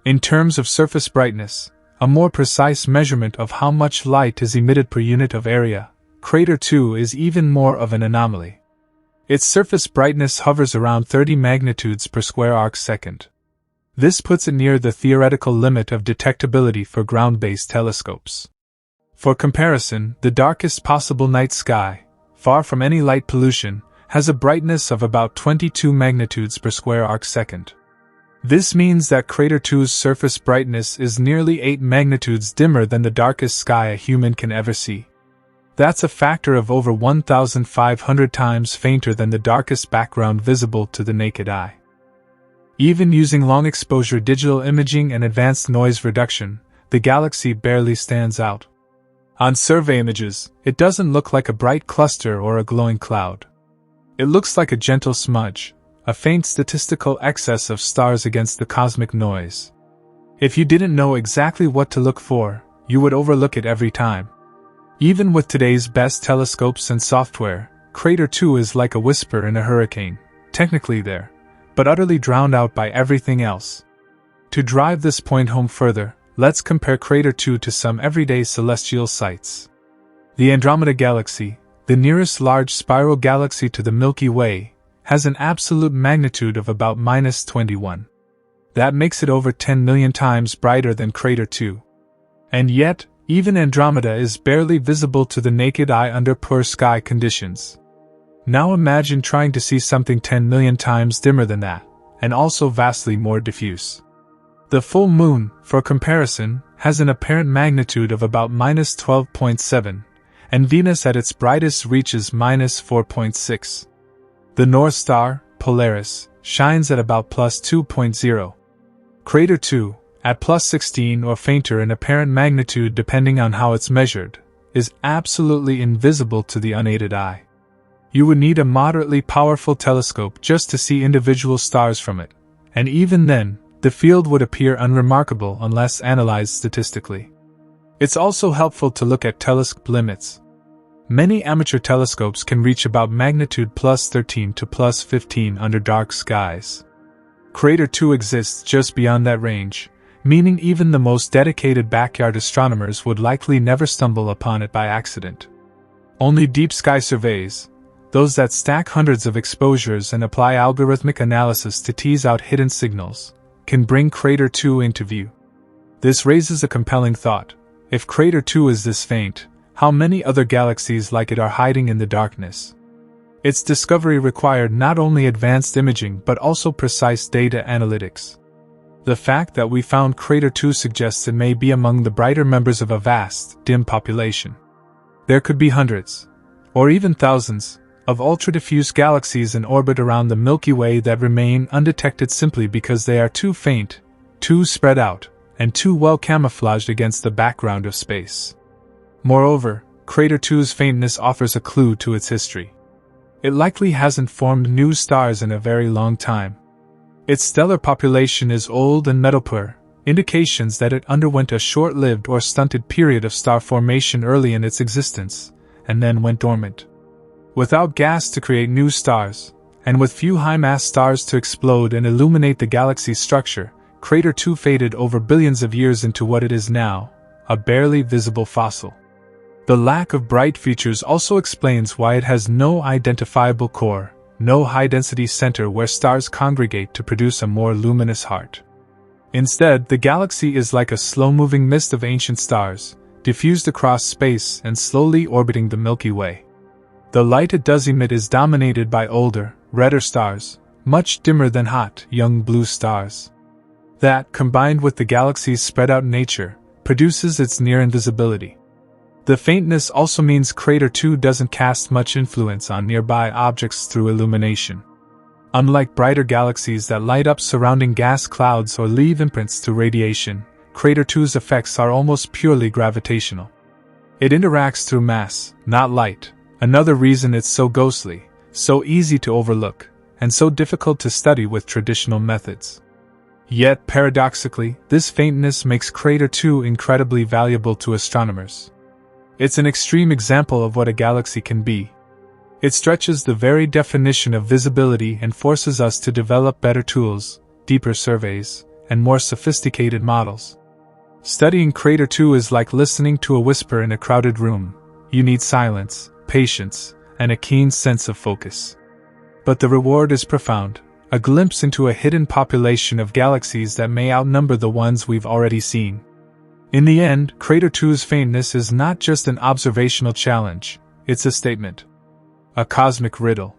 A: In terms of surface brightness, a more precise measurement of how much light is emitted per unit of area, Crater 2 is even more of an anomaly. Its surface brightness hovers around 30 magnitudes per square arc-second. This puts it near the theoretical limit of detectability for ground-based telescopes. For comparison, the darkest possible night sky, far from any light pollution, has a brightness of about 22 magnitudes per square arc-second. This means that Crater 2's surface brightness is nearly 8 magnitudes dimmer than the darkest sky a human can ever see. That's a factor of over 1,500 times fainter than the darkest background visible to the naked eye. Even using long-exposure digital imaging and advanced noise reduction, the galaxy barely stands out. On survey images, it doesn't look like a bright cluster or a glowing cloud. It looks like a gentle smudge, a faint statistical excess of stars against the cosmic noise. If you didn't know exactly what to look for, you would overlook it every time. Even with today's best telescopes and software, Crater 2 is like a whisper in a hurricane, technically there, but utterly drowned out by everything else. To drive this point home further, let's compare Crater 2 to some everyday celestial sights. The Andromeda Galaxy, the nearest large spiral galaxy to the Milky Way, has an absolute magnitude of about -21. That makes it over 10 million times brighter than Crater 2. And yet, even Andromeda is barely visible to the naked eye under poor sky conditions. Now imagine trying to see something 10 million times dimmer than that, and also vastly more diffuse. The full moon, for comparison, has an apparent magnitude of about -12.7, and Venus at its brightest reaches -4.6. The North Star, Polaris, shines at about +2.0. Crater 2, at +16 or fainter in apparent magnitude depending on how it's measured, is absolutely invisible to the unaided eye. You would need a moderately powerful telescope just to see individual stars from it, and even then, the field would appear unremarkable unless analyzed statistically. It's also helpful to look at telescope limits. Many amateur telescopes can reach about magnitude +13 to +15 under dark skies. Crater 2 exists just beyond that range, meaning even the most dedicated backyard astronomers would likely never stumble upon it by accident. Only deep sky surveys, those that stack hundreds of exposures and apply algorithmic analysis to tease out hidden signals, can bring Crater 2 into view. This raises a compelling thought. If Crater 2 is this faint, how many other galaxies like it are hiding in the darkness? Its discovery required not only advanced imaging but also precise data analytics. The fact that we found Crater 2 suggests it may be among the brighter members of a vast, dim population. There could be hundreds, or even thousands, of ultra-diffuse galaxies in orbit around the Milky Way that remain undetected simply because they are too faint, too spread out, and too well camouflaged against the background of space. Moreover, Crater 2's faintness offers a clue to its history. It likely hasn't formed new stars in a very long time. Its stellar population is old and metal-poor, indications that it underwent a short-lived or stunted period of star formation early in its existence, and then went dormant. Without gas to create new stars, and with few high-mass stars to explode and illuminate the galaxy's structure, Crater 2 faded over billions of years into what it is now, a barely visible fossil. The lack of bright features also explains why it has no identifiable core, no high-density center where stars congregate to produce a more luminous heart. Instead, the galaxy is like a slow-moving mist of ancient stars, diffused across space and slowly orbiting the Milky Way. The light it does emit is dominated by older, redder stars, much dimmer than hot, young blue stars. That, combined with the galaxy's spread-out nature, produces its near invisibility. The faintness also means Crater 2 doesn't cast much influence on nearby objects through illumination. Unlike brighter galaxies that light up surrounding gas clouds or leave imprints through radiation, Crater 2's effects are almost purely gravitational. It interacts through mass, not light, another reason it's so ghostly, so easy to overlook, and so difficult to study with traditional methods. Yet, paradoxically, this faintness makes Crater 2 incredibly valuable to astronomers. It's an extreme example of what a galaxy can be. It stretches the very definition of visibility and forces us to develop better tools, deeper surveys, and more sophisticated models. Studying Crater 2 is like listening to a whisper in a crowded room. You need silence, patience, and a keen sense of focus. But the reward is profound, a glimpse into a hidden population of galaxies that may outnumber the ones we've already seen. In the end, Crater 2's faintness is not just an observational challenge, it's a statement. A cosmic riddle.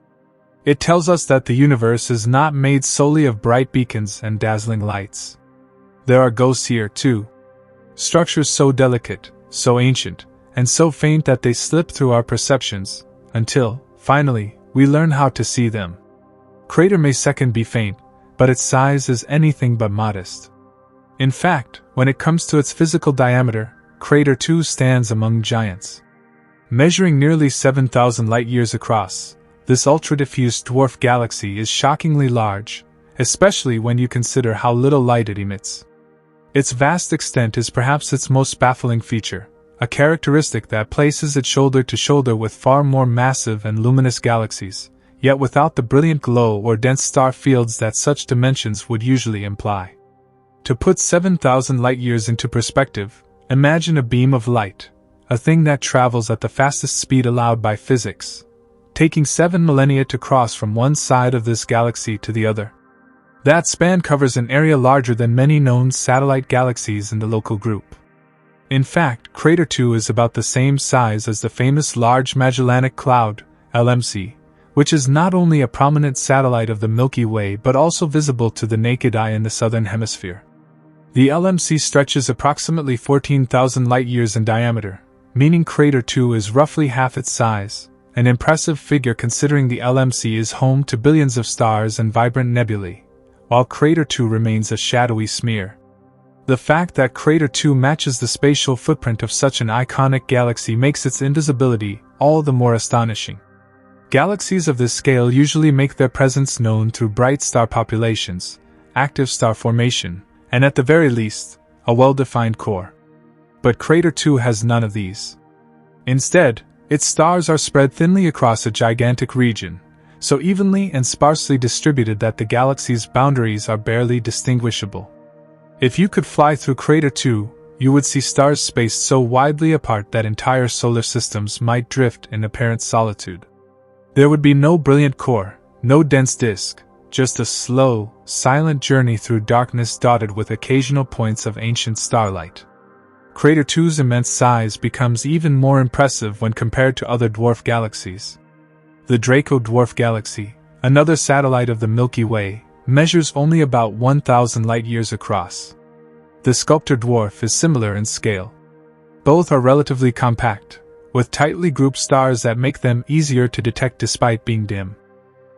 A: It tells us that the universe is not made solely of bright beacons and dazzling lights. There are ghosts here too. Structures so delicate, so ancient, and so faint that they slip through our perceptions, until, finally, we learn how to see them. Crater may second be faint, but its size is anything but modest. In fact, when it comes to its physical diameter, Crater 2 stands among giants. Measuring nearly 7,000 light-years across, this ultra-diffuse dwarf galaxy is shockingly large, especially when you consider how little light it emits. Its vast extent is perhaps its most baffling feature, a characteristic that places it shoulder to shoulder with far more massive and luminous galaxies, yet without the brilliant glow or dense star fields that such dimensions would usually imply. To put 7,000 light-years into perspective, imagine a beam of light, a thing that travels at the fastest speed allowed by physics, taking 7 millennia to cross from one side of this galaxy to the other. That span covers an area larger than many known satellite galaxies in the local group. In fact, Crater 2 is about the same size as the famous Large Magellanic Cloud, LMC, which is not only a prominent satellite of the Milky Way but also visible to the naked eye in the southern hemisphere. The LMC stretches approximately 14,000 light-years in diameter, meaning Crater 2 is roughly half its size, an impressive figure considering the LMC is home to billions of stars and vibrant nebulae, while Crater 2 remains a shadowy smear. The fact that Crater 2 matches the spatial footprint of such an iconic galaxy makes its invisibility all the more astonishing. Galaxies of this scale usually make their presence known through bright star populations, active star formation, and at the very least, a well-defined core. But Crater 2 has none of these. Instead, its stars are spread thinly across a gigantic region, so evenly and sparsely distributed that the galaxy's boundaries are barely distinguishable. If you could fly through Crater 2, you would see stars spaced so widely apart that entire solar systems might drift in apparent solitude. There would be no brilliant core, no dense disk, just a slow, silent journey through darkness dotted with occasional points of ancient starlight. Crater 2's immense size becomes even more impressive when compared to other dwarf galaxies. The Draco dwarf galaxy, another satellite of the Milky Way, measures only about 1,000 light-years across. The Sculptor dwarf is similar in scale. Both are relatively compact, with tightly grouped stars that make them easier to detect despite being dim.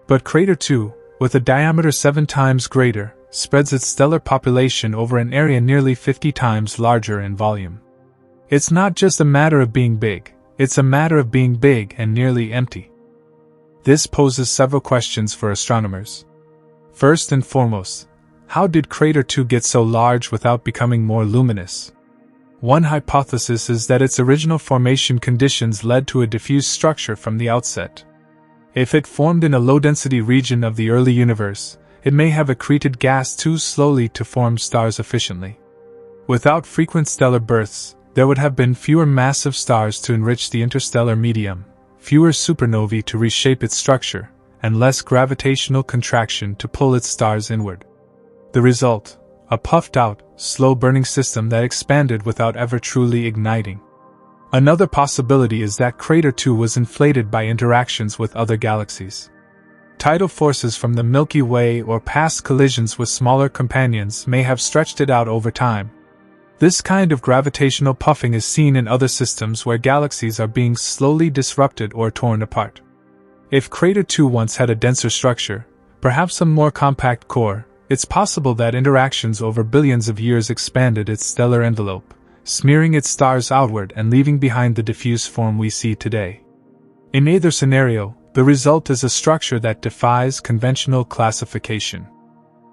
A: But Crater 2, with a diameter 7 times greater, spreads its stellar population over an area nearly 50 times larger in volume. It's not just a matter of being big, it's a matter of being big and nearly empty. This poses several questions for astronomers. First and foremost, how did Crater 2 get so large without becoming more luminous? One hypothesis is that its original formation conditions led to a diffuse structure from the outset. If it formed in a low-density region of the early universe, it may have accreted gas too slowly to form stars efficiently. Without frequent stellar bursts, there would have been fewer massive stars to enrich the interstellar medium, fewer supernovae to reshape its structure, and less gravitational contraction to pull its stars inward. The result: a puffed-out, slow-burning system that expanded without ever truly igniting. Another possibility is that Crater 2 was inflated by interactions with other galaxies. Tidal forces from the Milky Way or past collisions with smaller companions may have stretched it out over time. This kind of gravitational puffing is seen in other systems where galaxies are being slowly disrupted or torn apart. If Crater 2 once had a denser structure, perhaps a more compact core, it's possible that interactions over billions of years expanded its stellar envelope, smearing its stars outward and leaving behind the diffuse form we see today. In either scenario, the result is a structure that defies conventional classification.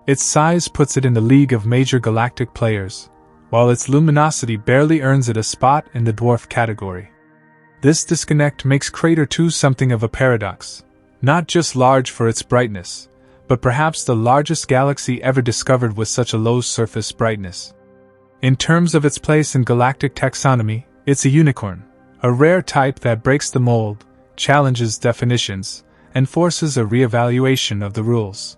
A: Its size puts it in the league of major galactic players, while its luminosity barely earns it a spot in the dwarf category. This disconnect makes Crater 2 something of a paradox, not just large for its brightness, but perhaps the largest galaxy ever discovered with such a low surface brightness. In terms of its place in galactic taxonomy, it's a unicorn, a rare type that breaks the mold, challenges definitions, and forces a re-evaluation of the rules.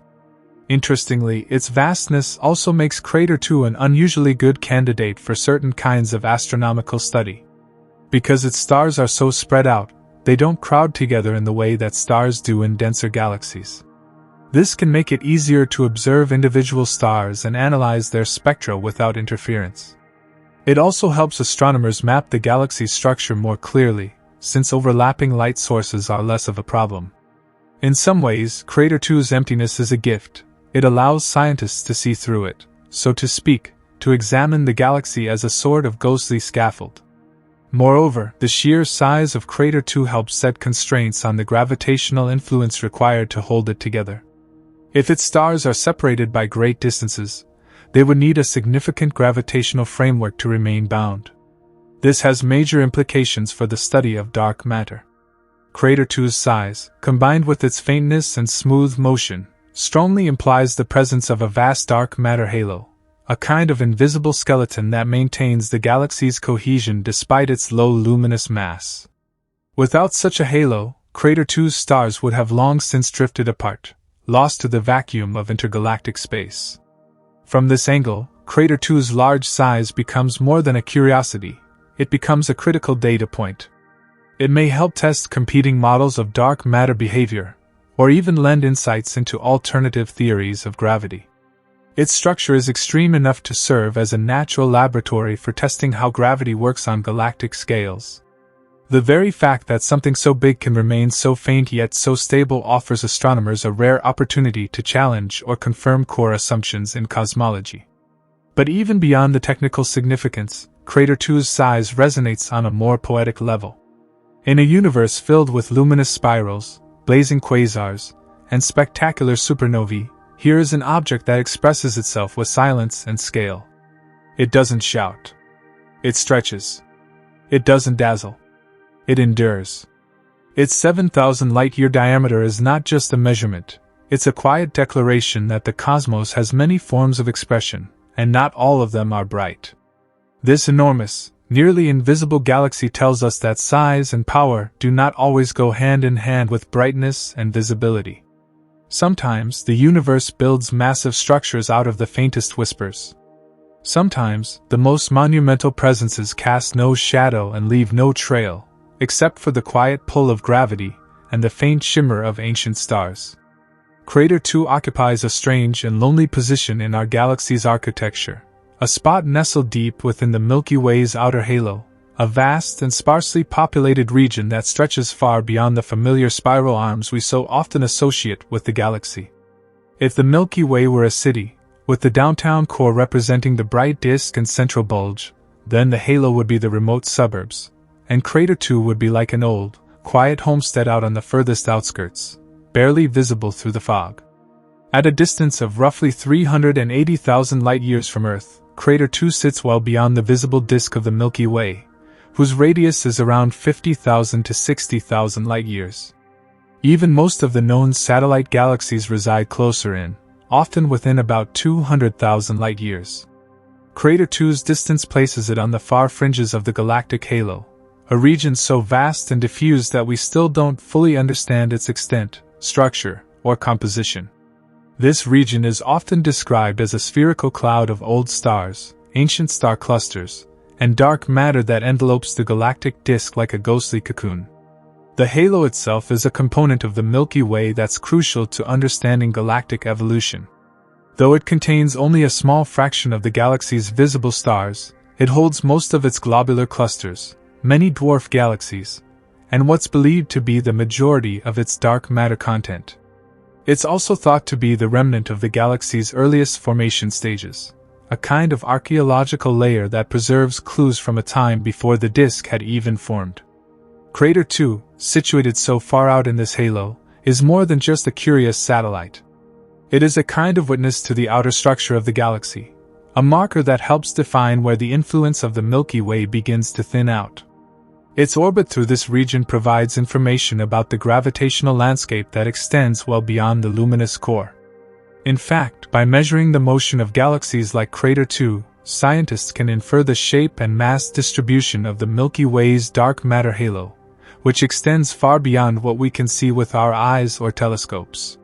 A: Interestingly, its vastness also makes Crater 2 an unusually good candidate for certain kinds of astronomical study. Because its stars are so spread out, they don't crowd together in the way that stars do in denser galaxies. This can make it easier to observe individual stars and analyze their spectra without interference. It also helps astronomers map the galaxy's structure more clearly, since overlapping light sources are less of a problem. In some ways, Crater 2's emptiness is a gift. It allows scientists to see through it, so to speak, to examine the galaxy as a sort of ghostly scaffold. Moreover, the sheer size of Crater 2 helps set constraints on the gravitational influence required to hold it together. If its stars are separated by great distances, they would need a significant gravitational framework to remain bound. This has major implications for the study of dark matter. Crater 2's size, combined with its faintness and smooth motion, strongly implies the presence of a vast dark matter halo, a kind of invisible skeleton that maintains the galaxy's cohesion despite its low luminous mass. Without such a halo, Crater 2's stars would have long since drifted apart, lost to the vacuum of intergalactic space. From this angle, Crater 2's large size becomes more than a curiosity, it becomes a critical data point. It may help test competing models of dark matter behavior, or even lend insights into alternative theories of gravity. Its structure is extreme enough to serve as a natural laboratory for testing how gravity works on galactic scales. The very fact that something so big can remain so faint yet so stable offers astronomers a rare opportunity to challenge or confirm core assumptions in cosmology. But even beyond the technical significance, Crater 2's size resonates on a more poetic level. In a universe filled with luminous spirals, blazing quasars, and spectacular supernovae, here is an object that expresses itself with silence and scale. It doesn't shout. It stretches. It doesn't dazzle. It endures. Its 7,000 light-year diameter is not just a measurement, it's a quiet declaration that the cosmos has many forms of expression, and not all of them are bright. This enormous, nearly invisible galaxy tells us that size and power do not always go hand in hand with brightness and visibility. Sometimes the universe builds massive structures out of the faintest whispers. Sometimes the most monumental presences cast no shadow and leave no trail, except for the quiet pull of gravity and the faint shimmer of ancient stars. Crater 2 occupies a strange and lonely position in our galaxy's architecture, a spot nestled deep within the Milky Way's outer halo, a vast and sparsely populated region that stretches far beyond the familiar spiral arms we so often associate with the galaxy. If the Milky Way were a city, with the downtown core representing the bright disk and central bulge, then the halo would be the remote suburbs, and Crater 2 would be like an old, quiet homestead out on the furthest outskirts, barely visible through the fog. At a distance of roughly 380,000 light-years from Earth, Crater 2 sits well beyond the visible disk of the Milky Way, whose radius is around 50,000 to 60,000 light-years. Even most of the known satellite galaxies reside closer in, often within about 200,000 light-years. Crater 2's distance places it on the far fringes of the galactic halo, a region so vast and diffuse that we still don't fully understand its extent, structure, or composition. This region is often described as a spherical cloud of old stars, ancient star clusters, and dark matter that envelopes the galactic disk like a ghostly cocoon. The halo itself is a component of the Milky Way that's crucial to understanding galactic evolution. Though it contains only a small fraction of the galaxy's visible stars, it holds most of its globular clusters, many dwarf galaxies, and what's believed to be the majority of its dark matter content. It's also thought to be the remnant of the galaxy's earliest formation stages, a kind of archaeological layer that preserves clues from a time before the disk had even formed. Crater 2, situated so far out in this halo, is more than just a curious satellite. It is a kind of witness to the outer structure of the galaxy, a marker that helps define where the influence of the Milky Way begins to thin out. Its orbit through this region provides information about the gravitational landscape that extends well beyond the luminous core. In fact, by measuring the motion of galaxies like Crater 2, scientists can infer the shape and mass distribution of the Milky Way's dark matter halo, which extends far beyond what we can see with our eyes or telescopes.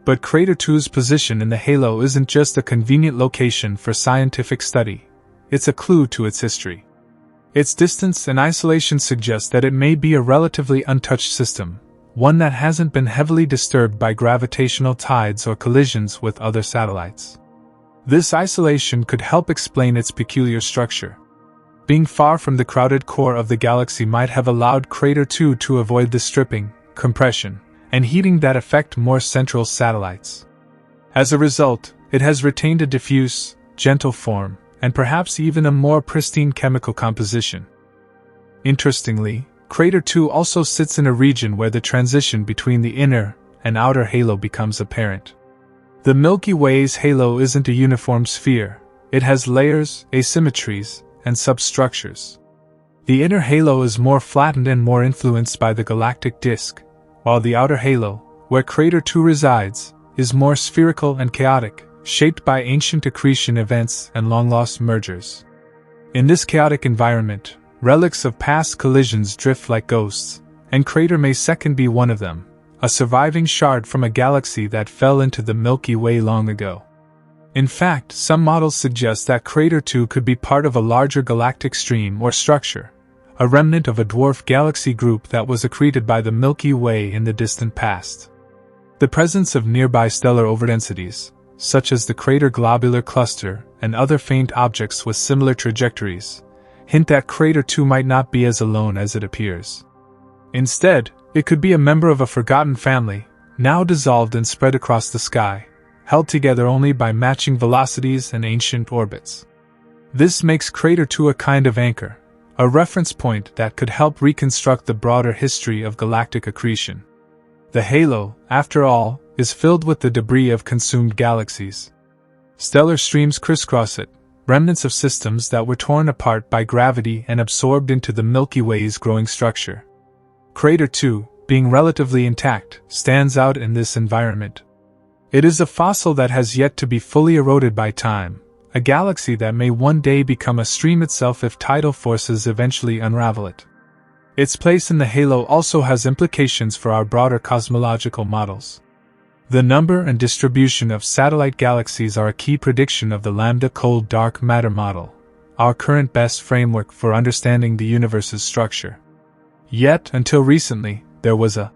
A: But Crater 2's position in the halo isn't just a convenient location for scientific study, it's a clue to its history. Its distance and isolation suggest that it may be a relatively untouched system, one that hasn't been heavily disturbed by gravitational tides or collisions with other satellites. This isolation could help explain its peculiar structure. being far from the crowded core of the galaxy might have allowed Crater 2 to avoid the stripping, compression, and heating that affect more central satellites. As a result, it has retained a diffuse, gentle form, and perhaps even a more pristine chemical composition. Interestingly, Crater 2 also sits in a region where the transition between the inner and outer halo becomes apparent. The Milky Way's halo isn't a uniform sphere, it has layers, asymmetries, and substructures. The inner halo is more flattened and more influenced by the galactic disk, while the outer halo, where Crater 2 resides, is more spherical and chaotic, shaped by ancient accretion events and long-lost mergers. In this chaotic environment, relics of past collisions drift like ghosts, and Crater May 2 be one of them, a surviving shard from a galaxy that fell into the Milky Way long ago. In fact, some models suggest that Crater 2 could be part of a larger galactic stream or structure, a remnant of a dwarf galaxy group that was accreted by the Milky Way in the distant past. The presence of nearby stellar overdensities, such as the Crater Globular Cluster and other faint objects with similar trajectories, hint that Crater 2 might not be as alone as it appears. Instead, it could be a member of a forgotten family, now dissolved and spread across the sky, held together only by matching velocities and ancient orbits. This makes Crater 2 a kind of anchor, a reference point that could help reconstruct the broader history of galactic accretion. The halo, after all, is filled with the debris of consumed galaxies. Stellar streams crisscross it, remnants of systems that were torn apart by gravity and absorbed into the Milky Way's growing structure. Crater 2, being relatively intact, stands out in this environment. It is a fossil that has yet to be fully eroded by time, a galaxy that may one day become a stream itself if tidal forces eventually unravel it. Its place in the halo also has implications for our broader cosmological models. The number and distribution of satellite galaxies are a key prediction of the lambda cold dark matter model, our current best framework for understanding the universe's structure. Yet, until recently, there was a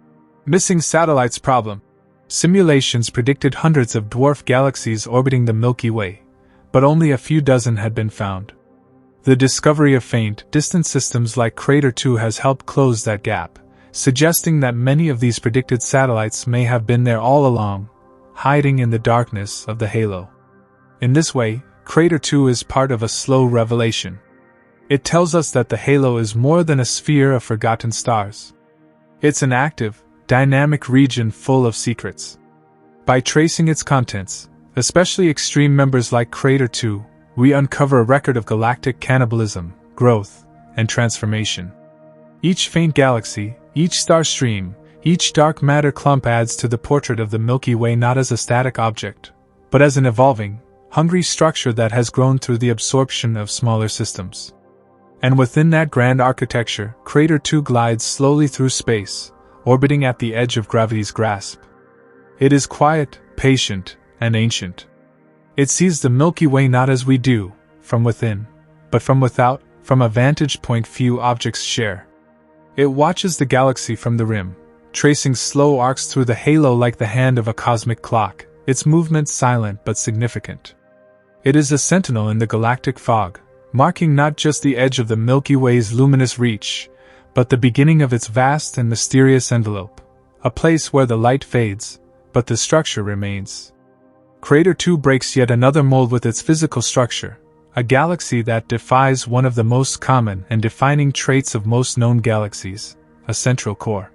A: missing satellites problem. Simulations predicted hundreds of dwarf galaxies orbiting the Milky Way, but only a few dozen had been found. The discovery of faint, distant systems like Crater 2 has helped close that gap, suggesting that many of these predicted satellites may have been there all along, hiding in the darkness of the halo. In this way, Crater 2 is part of a slow revelation. It tells us that the halo is more than a sphere of forgotten stars. It's an active, dynamic region full of secrets. By tracing its contents, especially extreme members like Crater 2, we uncover a record of galactic cannibalism, growth, and transformation. Each faint galaxy, each star stream, each dark matter clump adds to the portrait of the Milky Way not as a static object, but as an evolving, hungry structure that has grown through the absorption of smaller systems. And within that grand architecture, Crater 2 glides slowly through space, orbiting at the edge of gravity's grasp. It is quiet, patient, and ancient. It sees the Milky Way not as we do, from within, but from without, from a vantage point few objects share. It watches the galaxy from the rim, tracing slow arcs through the halo like the hand of a cosmic clock, its movement silent but significant. It is a sentinel in the galactic fog, marking not just the edge of the Milky Way's luminous reach, but the beginning of its vast and mysterious envelope, a place where the light fades, but the structure remains. Crater 2 breaks yet another mold with its physical structure, a galaxy that defies one of the most common and defining traits of most known galaxies, a central core.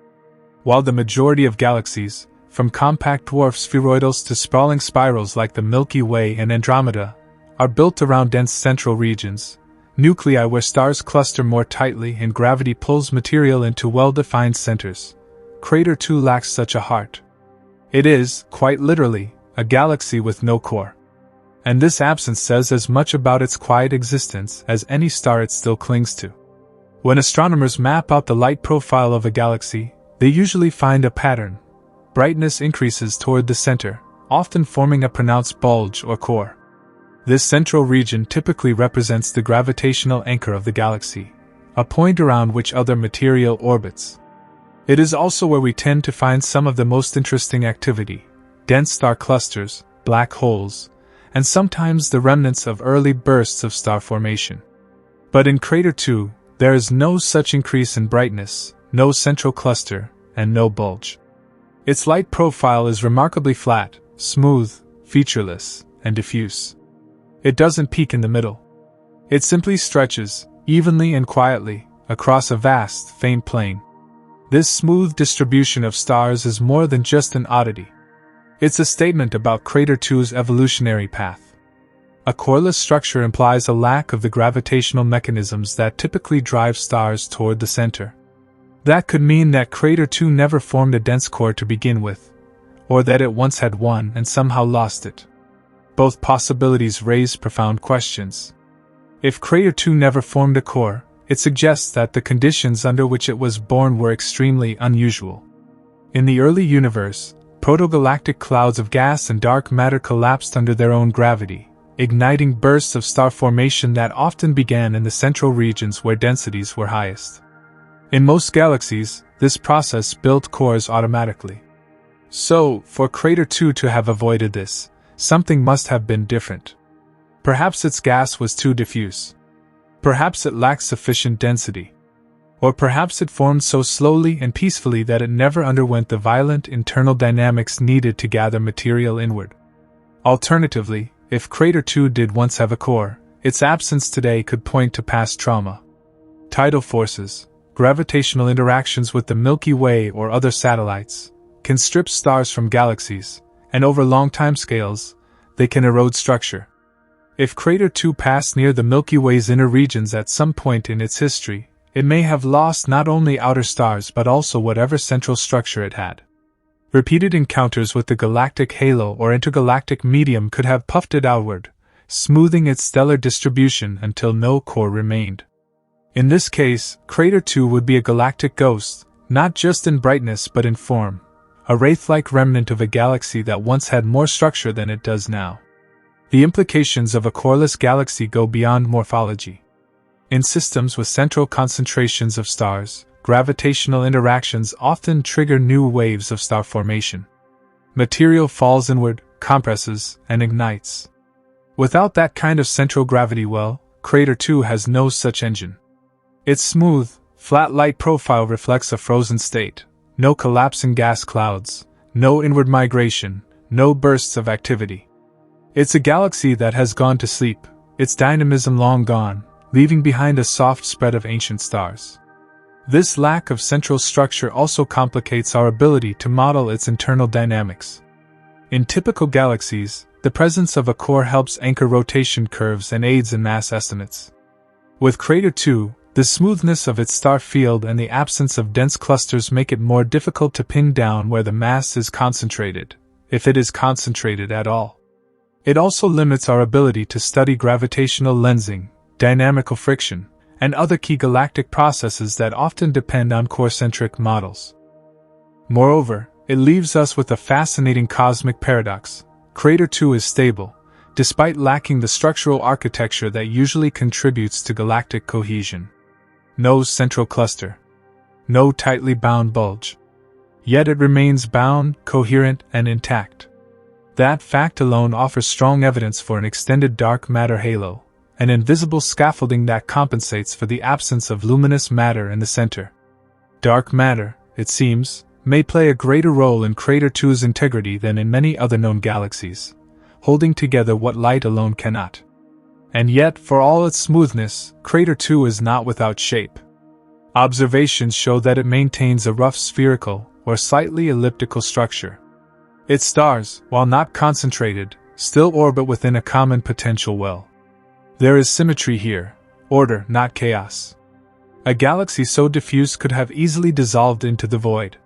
A: While the majority of galaxies, from compact dwarf spheroidals to sprawling spirals like the Milky Way and Andromeda, are built around dense central regions, nuclei where stars cluster more tightly and gravity pulls material into well-defined centers, Crater 2 lacks such a heart. It is, quite literally, a galaxy with no core. And this absence says as much about its quiet existence as any star it still clings to. When astronomers map out the light profile of a galaxy, they usually find a pattern. Brightness increases toward the center, often forming a pronounced bulge or core. This central region typically represents the gravitational anchor of the galaxy, a point around which other material orbits. It is also where we tend to find some of the most interesting activity: dense star clusters, black holes, and sometimes the remnants of early bursts of star formation. But in Crater 2, there is no such increase in brightness, no central cluster, and no bulge. Its light profile is remarkably flat, smooth, featureless, and diffuse. It doesn't peak in the middle. It simply stretches, evenly and quietly, across a vast, faint plain. This smooth distribution of stars is more than just an oddity. It's a statement about Crater 2's evolutionary path. A coreless structure implies a lack of the gravitational mechanisms that typically drive stars toward the center. That could mean that Crater 2 never formed a dense core to begin with, or that it once had one and somehow lost it. Both possibilities raise profound questions. If Crater 2 never formed a core, it suggests that the conditions under which it was born were extremely unusual. In the early universe, protogalactic clouds of gas and dark matter collapsed under their own gravity, igniting bursts of star formation that often began in the central regions where densities were highest. In most galaxies, this process built cores automatically. So, for Crater 2 to have avoided this, something must have been different. Perhaps its gas was too diffuse. Perhaps it lacked sufficient density. Or perhaps it formed so slowly and peacefully that it never underwent the violent internal dynamics needed to gather material inward. Alternatively, if Crater 2 did once have a core, its absence today could point to past trauma. Tidal forces, gravitational interactions with the Milky Way or other satellites, can strip stars from galaxies, and over long timescales, they can erode structure. If Crater 2 passed near the Milky Way's inner regions at some point in its history, it may have lost not only outer stars but also whatever central structure it had. Repeated encounters with the galactic halo or intergalactic medium could have puffed it outward, smoothing its stellar distribution until no core remained. In this case, Crater 2 would be a galactic ghost, not just in brightness but in form, a wraith-like remnant of a galaxy that once had more structure than it does now. The implications of a coreless galaxy go beyond morphology. In systems with central concentrations of stars, gravitational interactions often trigger new waves of star formation. Material falls inward, compresses, and ignites. Without that kind of central gravity well, Crater 2 has no such engine. Its smooth, flat light profile reflects a frozen state, no collapsing gas clouds, no inward migration, no bursts of activity. It's a galaxy that has gone to sleep, its dynamism long gone, leaving behind a soft spread of ancient stars. This lack of central structure also complicates our ability to model its internal dynamics. In typical galaxies, the presence of a core helps anchor rotation curves and aids in mass estimates. With Crater 2, the smoothness of its star field and the absence of dense clusters make it more difficult to pin down where the mass is concentrated, if it is concentrated at all. It also limits our ability to study gravitational lensing, dynamical friction, and other key galactic processes that often depend on core-centric models. Moreover, it leaves us with a fascinating cosmic paradox. Crater 2 is stable, despite lacking the structural architecture that usually contributes to galactic cohesion. No central cluster. No tightly bound bulge. Yet it remains bound, coherent, and intact. That fact alone offers strong evidence for an extended dark matter halo, an invisible scaffolding that compensates for the absence of luminous matter in the center. Dark matter, it seems, may play a greater role in Crater 2's integrity than in many other known galaxies, holding together what light alone cannot. And yet, for all its smoothness, Crater 2 is not without shape. Observations show that it maintains a rough spherical or slightly elliptical structure. Its stars, while not concentrated, still orbit within a common potential well. There is symmetry here, order, not chaos. A galaxy so diffuse could have easily dissolved into the void.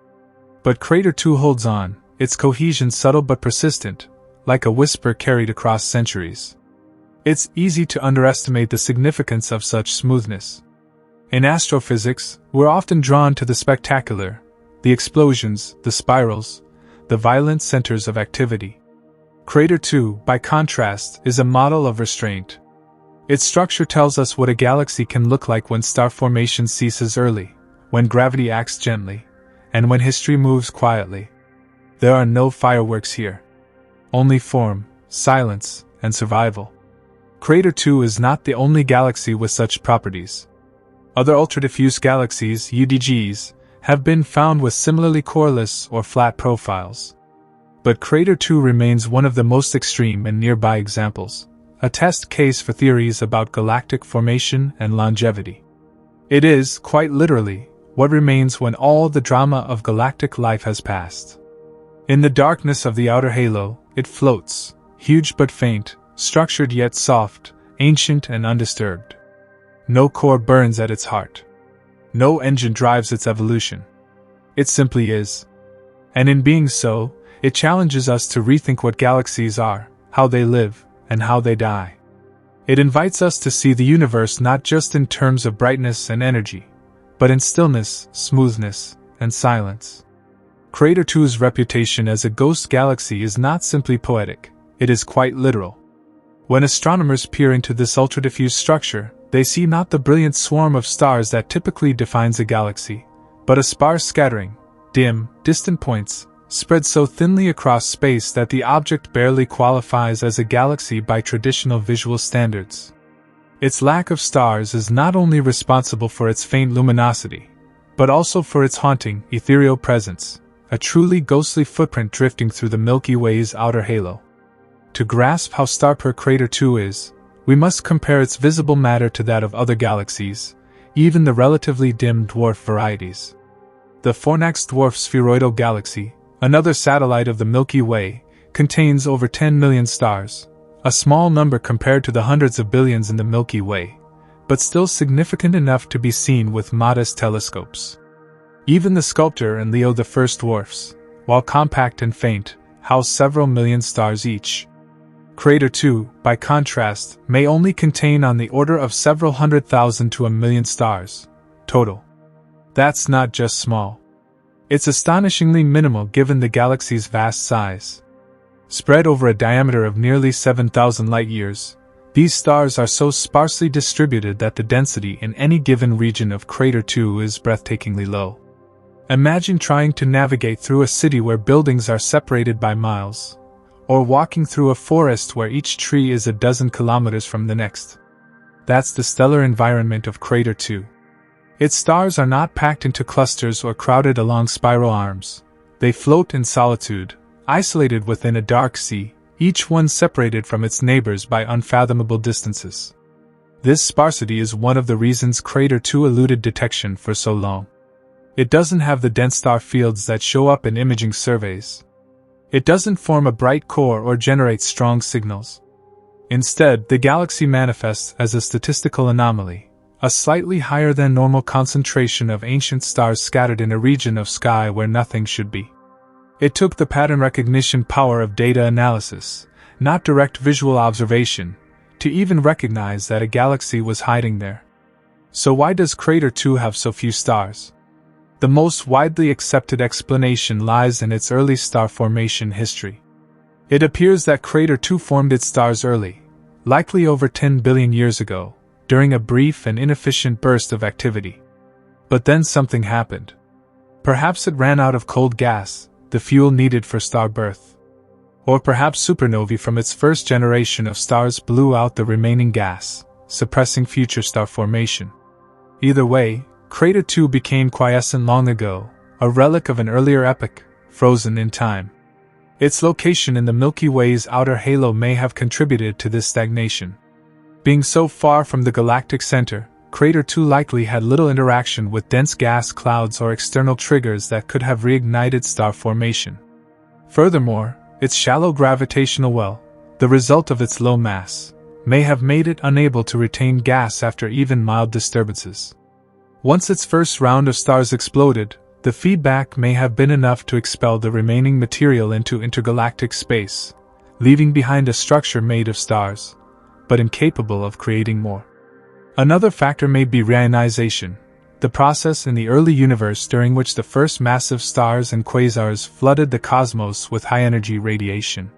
A: But Crater 2 holds on, its cohesion subtle but persistent, like a whisper carried across centuries. It's easy to underestimate the significance of such smoothness. In astrophysics, we're often drawn to the spectacular, the explosions, the spirals, the violent centers of activity. Crater 2, by contrast, is a model of restraint. Its structure tells us what a galaxy can look like when star formation ceases early, when gravity acts gently, and when history moves quietly. There are no fireworks here. Only form, silence, and survival. Crater 2 is not the only galaxy with such properties. Other ultra-diffuse galaxies, UDGs, have been found with similarly coreless or flat profiles. But Crater 2 remains one of the most extreme and nearby examples, a test case for theories about galactic formation and longevity. It is, quite literally, what remains when all the drama of galactic life has passed. In the darkness of the outer halo, it floats, huge but faint, structured yet soft, ancient and undisturbed. No core burns at its heart. No engine drives its evolution. It simply is. And in being so, it challenges us to rethink what galaxies are, how they live, and how they die. It invites us to see the universe not just in terms of brightness and energy, but in stillness, smoothness, and silence. Crater 2's reputation as a ghost galaxy is not simply poetic, it is quite literal. When astronomers peer into this ultra-diffuse structure, they see not the brilliant swarm of stars that typically defines a galaxy, but a sparse scattering, dim, distant points, spread so thinly across space that the object barely qualifies as a galaxy by traditional visual standards. Its lack of stars is not only responsible for its faint luminosity, but also for its haunting, ethereal presence, a truly ghostly footprint drifting through the Milky Way's outer halo. To grasp how star-poor Crater 2 is, we must compare its visible matter to that of other galaxies, even the relatively dim dwarf varieties. The Fornax dwarf spheroidal galaxy, another satellite of the Milky Way, contains over 10 million stars, a small number compared to the hundreds of billions in the Milky Way, but still significant enough to be seen with modest telescopes. Even the Sculptor and Leo the First dwarfs, while compact and faint, house several million stars each. Crater 2, by contrast, may only contain on the order of several 100,000 to 1,000,000 stars, total. That's not just small. It's astonishingly minimal given the galaxy's vast size. Spread over a diameter of nearly 7,000 light-years, these stars are so sparsely distributed that the density in any given region of Crater 2 is breathtakingly low. Imagine trying to navigate through a city where buildings are separated by miles, or walking through a forest where each tree is a dozen kilometers from the next. That's the stellar environment of Crater 2. Its stars are not packed into clusters or crowded along spiral arms. They float in solitude, isolated within a dark sea, each one separated from its neighbors by unfathomable distances. This sparsity is one of the reasons Crater 2 eluded detection for so long. It doesn't have the dense star fields that show up in imaging surveys. It doesn't form a bright core or generate strong signals. Instead, the galaxy manifests as a statistical anomaly, a slightly higher than normal concentration of ancient stars scattered in a region of sky where nothing should be. It took the pattern recognition power of data analysis, not direct visual observation, to even recognize that a galaxy was hiding there. So why does Crater 2 have so few stars? The most widely accepted explanation lies in its early star formation history. It appears that Crater 2 formed its stars early, likely over 10 billion years ago, during a brief and inefficient burst of activity. But then something happened. Perhaps it ran out of cold gas, the fuel needed for star birth. Or perhaps supernovae from its first generation of stars blew out the remaining gas, suppressing future star formation. Either way, Crater 2 became quiescent long ago, a relic of an earlier epoch, frozen in time. Its location in the Milky Way's outer halo may have contributed to this stagnation. Being so far from the galactic center, Crater 2 likely had little interaction with dense gas clouds or external triggers that could have reignited star formation. Furthermore, its shallow gravitational well, the result of its low mass, may have made it unable to retain gas after even mild disturbances. Once its first round of stars exploded, the feedback may have been enough to expel the remaining material into intergalactic space, leaving behind a structure made of stars, but incapable of creating more. Another factor may be reionization, the process in the early universe during which the first massive stars and quasars flooded the cosmos with high-energy radiation.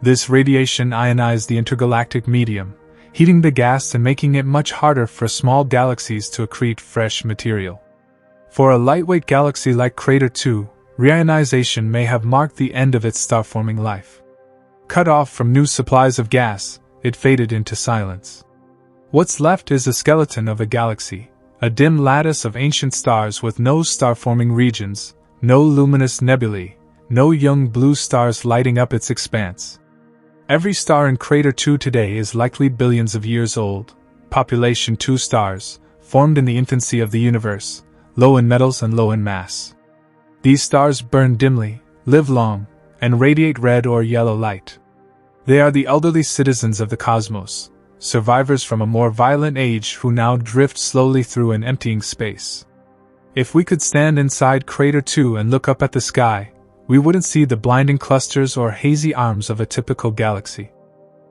A: This radiation ionized the intergalactic medium, heating the gas and making it much harder for small galaxies to accrete fresh material. For a lightweight galaxy like Crater 2, reionization may have marked the end of its star-forming life. Cut off from new supplies of gas, it faded into silence. What's left is a skeleton of a galaxy, a dim lattice of ancient stars with no star-forming regions, no luminous nebulae, no young blue stars lighting up its expanse. Every star in Crater 2 today is likely billions of years old, population 2 stars, formed in the infancy of the universe, low in metals and low in mass. These stars burn dimly, live long, and radiate red or yellow light. They are the elderly citizens of the cosmos, survivors from a more violent age who now drift slowly through an emptying space. If we could stand inside Crater 2 and look up at the sky, we wouldn't see the blinding clusters or hazy arms of a typical galaxy.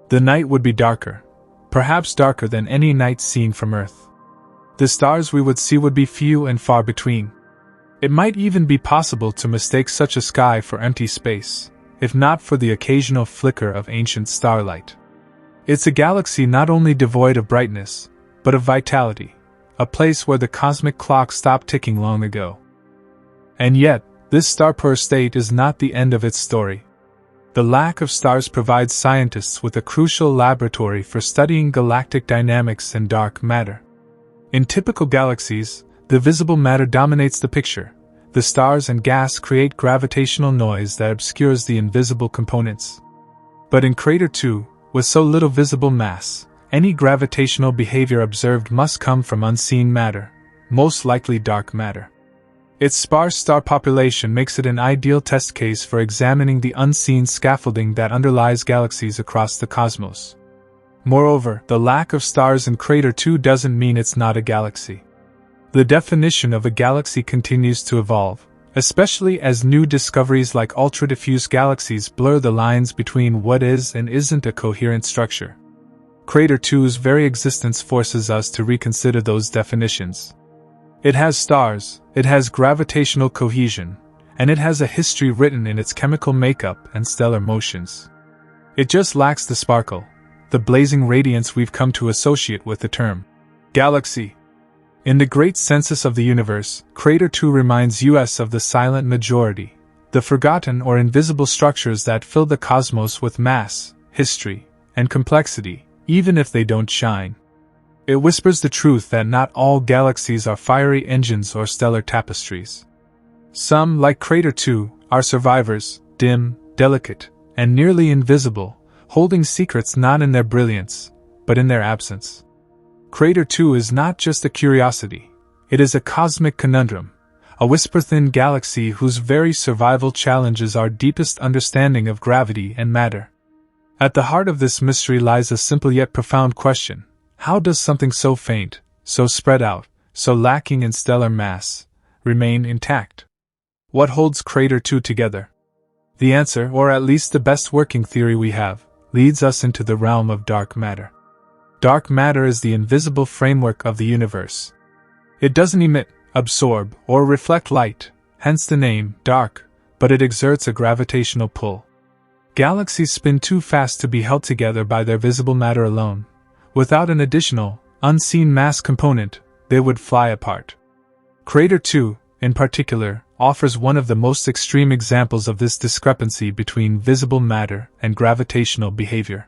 A: The night would be darker, perhaps darker than any night seen from Earth. The stars we would see would be few and far between. It might even be possible to mistake such a sky for empty space, if not for the occasional flicker of ancient starlight. It's a galaxy not only devoid of brightness, but of vitality, a place where the cosmic clock stopped ticking long ago. And yet, this star-poor state is not the end of its story. The lack of stars provides scientists with a crucial laboratory for studying galactic dynamics and dark matter. In typical galaxies, the visible matter dominates the picture. The stars and gas create gravitational noise that obscures the invisible components. But in Crater 2, with so little visible mass, any gravitational behavior observed must come from unseen matter, most likely dark matter. Its sparse star population makes it an ideal test case for examining the unseen scaffolding that underlies galaxies across the cosmos. Moreover, the lack of stars in Crater 2 doesn't mean it's not a galaxy. The definition of a galaxy continues to evolve, especially as new discoveries like ultra-diffuse galaxies blur the lines between what is and isn't a coherent structure. Crater 2's very existence forces us to reconsider those definitions. It has stars, it has gravitational cohesion, and it has a history written in its chemical makeup and stellar motions. It just lacks the sparkle, the blazing radiance we've come to associate with the term galaxy. In the great census of the universe, Crater 2 reminds us of the silent majority, the forgotten or invisible structures that fill the cosmos with mass, history, and complexity, even if they don't shine. It whispers the truth that not all galaxies are fiery engines or stellar tapestries. Some, like Crater 2, are survivors, dim, delicate, and nearly invisible, holding secrets not in their brilliance, but in their absence. Crater 2 is not just a curiosity, it is a cosmic conundrum, a whisper-thin galaxy whose very survival challenges our deepest understanding of gravity and matter. At the heart of this mystery lies a simple yet profound question: how does something so faint, so spread out, so lacking in stellar mass, remain intact? What holds Crater 2 together? The answer, or at least the best working theory we have, leads us into the realm of dark matter. Dark matter is the invisible framework of the universe. It doesn't emit, absorb, or reflect light, hence the name, dark, but it exerts a gravitational pull. Galaxies spin too fast to be held together by their visible matter alone. Without an additional, unseen mass component, they would fly apart. Crater 2, in particular, offers one of the most extreme examples of this discrepancy between visible matter and gravitational behavior.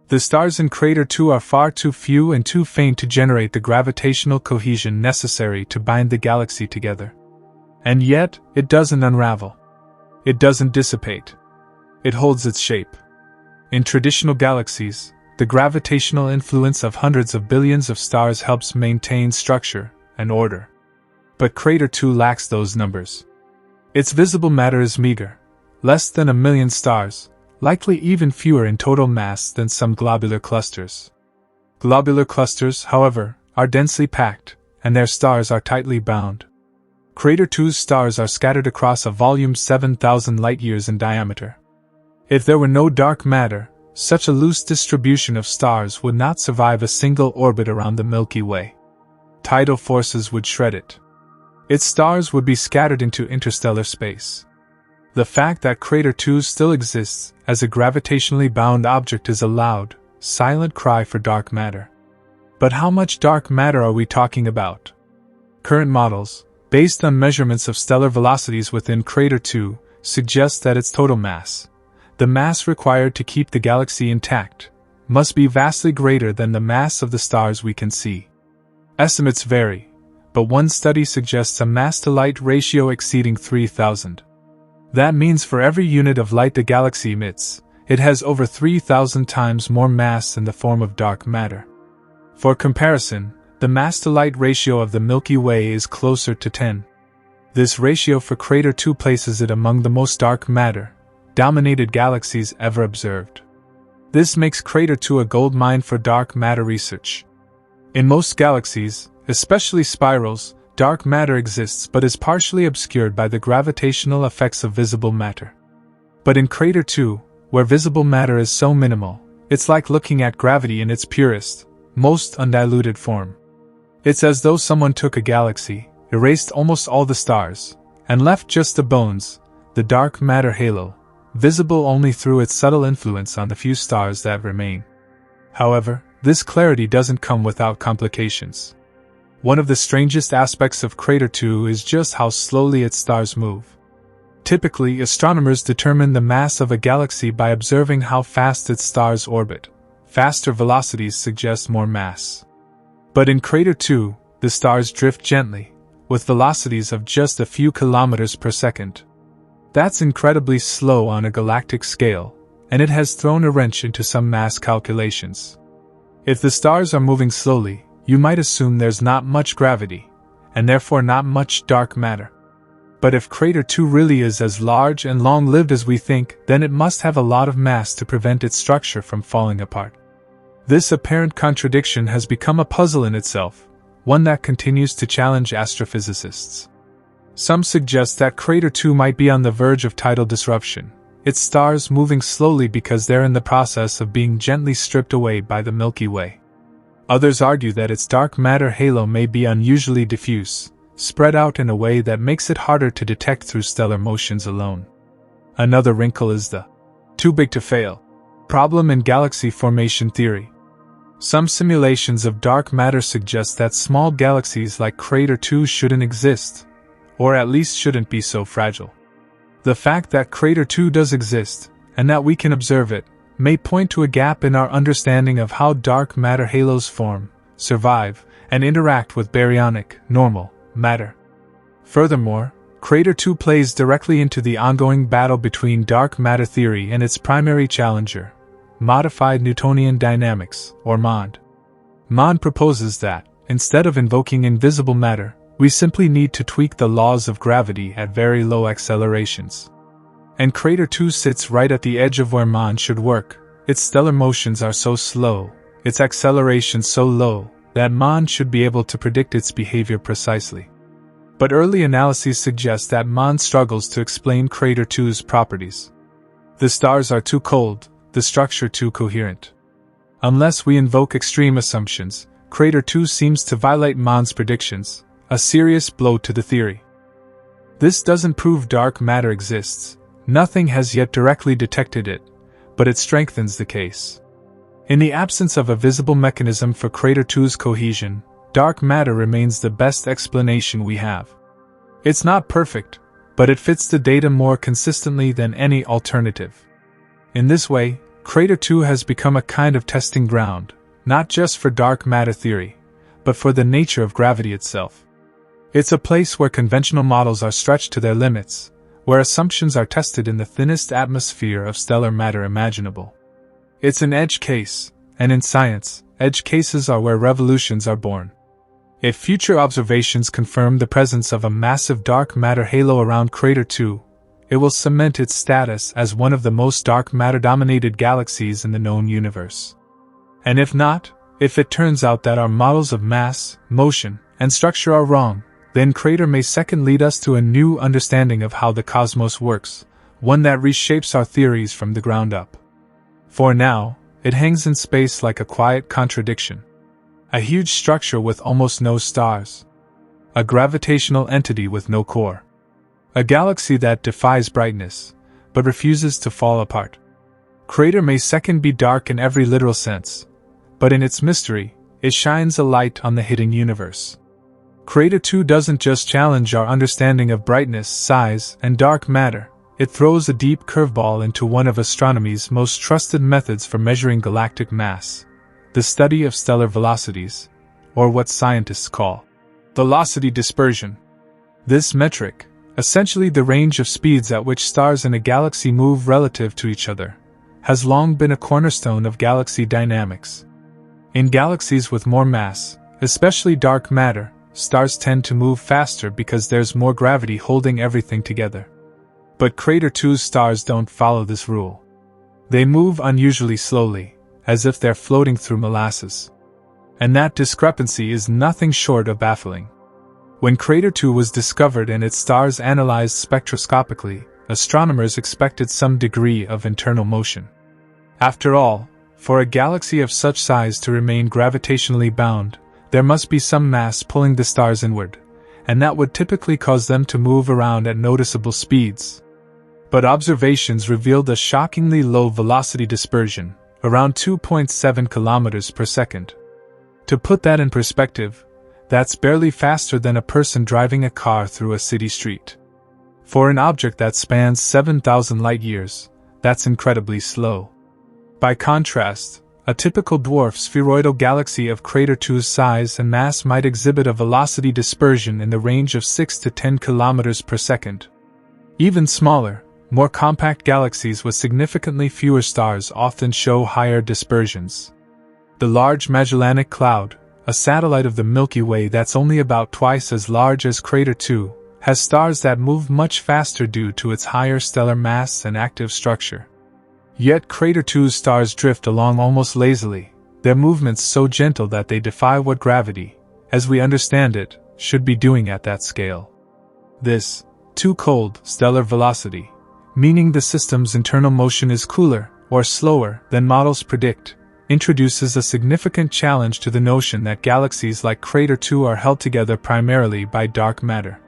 A: The stars in Crater 2 are far too few and too faint to generate the gravitational cohesion necessary to bind the galaxy together. And yet, it doesn't unravel. It doesn't dissipate. It holds its shape. In traditional galaxies, the gravitational influence of hundreds of billions of stars helps maintain structure and order. But Crater 2 lacks those numbers. Its visible matter is meager, less than 1 million stars, likely even fewer in total mass than some globular clusters. Globular clusters, however, are densely packed, and their stars are tightly bound. Crater 2's stars are scattered across a volume 7,000 light-years in diameter. If there were no dark matter, such a loose distribution of stars would not survive a single orbit around the Milky Way. Tidal forces would shred it. Its stars would be scattered into interstellar space. The fact that Crater 2 still exists as a gravitationally bound object is a loud, silent cry for dark matter. But how much dark matter are we talking about? Current models, based on measurements of stellar velocities within Crater 2, suggest that its total mass, the mass required to keep the galaxy intact, must be vastly greater than the mass of the stars we can see. Estimates vary, but one study suggests a mass-to-light ratio exceeding 3,000. That means for every unit of light the galaxy emits, it has over 3,000 times more mass in the form of dark matter. For comparison, the mass-to-light ratio of the Milky Way is closer to 10. This ratio for Crater 2 places it among the most dark matter-dominated galaxies ever observed. This makes Crater 2 a goldmine for dark matter research. In most galaxies, especially spirals, dark matter exists but is partially obscured by the gravitational effects of visible matter. But in Crater 2, where visible matter is so minimal, it's like looking at gravity in its purest, most undiluted form. It's as though someone took a galaxy, erased almost all the stars, and left just the bones, the dark matter halo, visible only through its subtle influence on the few stars that remain. However, this clarity doesn't come without complications. One of the strangest aspects of Crater 2 is just how slowly its stars move. Typically, astronomers determine the mass of a galaxy by observing how fast its stars orbit. Faster velocities suggest more mass. But in Crater 2, the stars drift gently, with velocities of just a few kilometers per second. That's incredibly slow on a galactic scale, and it has thrown a wrench into some mass calculations. If the stars are moving slowly, you might assume there's not much gravity, and therefore not much dark matter. But if Crater 2 really is as large and long-lived as we think, then it must have a lot of mass to prevent its structure from falling apart. This apparent contradiction has become a puzzle in itself, one that continues to challenge astrophysicists. Some suggest that Crater 2 might be on the verge of tidal disruption, its stars moving slowly because they're in the process of being gently stripped away by the Milky Way. Others argue that its dark matter halo may be unusually diffuse, spread out in a way that makes it harder to detect through stellar motions alone. Another wrinkle is the too big to fail problem in galaxy formation theory. Some simulations of dark matter suggest that small galaxies like Crater 2 shouldn't exist, or at least shouldn't be so fragile. The fact that Crater 2 does exist, and that we can observe it, may point to a gap in our understanding of how dark matter halos form, survive, and interact with baryonic, normal, matter. Furthermore, Crater 2 plays directly into the ongoing battle between dark matter theory and its primary challenger, modified Newtonian dynamics, or MOND. MOND proposes that, instead of invoking invisible matter, we simply need to tweak the laws of gravity at very low accelerations. And Crater 2 sits right at the edge of where MOND should work. Its stellar motions are so slow, its acceleration so low, that MOND should be able to predict its behavior precisely. But early analyses suggest that MOND struggles to explain Crater 2's properties. The stars are too cold, the structure too coherent. Unless we invoke extreme assumptions, Crater 2 seems to violate MOND's predictions, a serious blow to the theory. This doesn't prove dark matter exists. Nothing has yet directly detected it, but it strengthens the case. In the absence of a visible mechanism for Crater 2's cohesion, dark matter remains the best explanation we have. It's not perfect, but it fits the data more consistently than any alternative. In this way, Crater 2 has become a kind of testing ground, not just for dark matter theory, but for the nature of gravity itself. It's a place where conventional models are stretched to their limits, where assumptions are tested in the thinnest atmosphere of stellar matter imaginable. It's an edge case, and in science, edge cases are where revolutions are born. If future observations confirm the presence of a massive dark matter halo around Crater 2, it will cement its status as one of the most dark matter-dominated galaxies in the known universe. And if not, if it turns out that our models of mass, motion, and structure are wrong, then Crater may second lead us to a new understanding of how the cosmos works, one that reshapes our theories from the ground up. For now, it hangs in space like a quiet contradiction. A huge structure with almost no stars. A gravitational entity with no core. A galaxy that defies brightness, but refuses to fall apart. Crater may second be dark in every literal sense, but in its mystery, it shines a light on the hidden universe. Crater 2 doesn't just challenge our understanding of brightness, size, and dark matter, It throws a deep curveball into one of astronomy's most trusted methods for measuring galactic mass, the study of stellar velocities, or what scientists call velocity dispersion. This metric, essentially the range of speeds at which stars in a galaxy move relative to each other, has long been a cornerstone of galaxy dynamics. In galaxies with more mass, especially dark matter, stars tend to move faster because there's more gravity holding everything together. But Crater 2's stars don't follow this rule. They move unusually slowly, as if they're floating through molasses. And that discrepancy is nothing short of baffling. When Crater 2 was discovered and its stars analyzed spectroscopically, astronomers expected some degree of internal motion. After all, for a galaxy of such size to remain gravitationally bound, there must be some mass pulling the stars inward, and that would typically cause them to move around at noticeable speeds. But observations revealed a shockingly low velocity dispersion, around 2.7 kilometers per second. To put that in perspective, that's barely faster than a person driving a car through a city street. For an object that spans 7,000 light-years, that's incredibly slow. By contrast, a typical dwarf spheroidal galaxy of Crater 2's size and mass might exhibit a velocity dispersion in the range of 6 to 10 kilometers per second. Even smaller, more compact galaxies with significantly fewer stars often show higher dispersions. The Large Magellanic Cloud, a satellite of the Milky Way that's only about twice as large as Crater 2, has stars that move much faster due to its higher stellar mass and active structure. Yet Crater 2's stars drift along almost lazily, their movements so gentle that they defy what gravity, as we understand it, should be doing at that scale. This, too cold, stellar velocity, meaning the system's internal motion is cooler, or slower, than models predict, introduces a significant challenge to the notion that galaxies like Crater 2 are held together primarily by dark matter.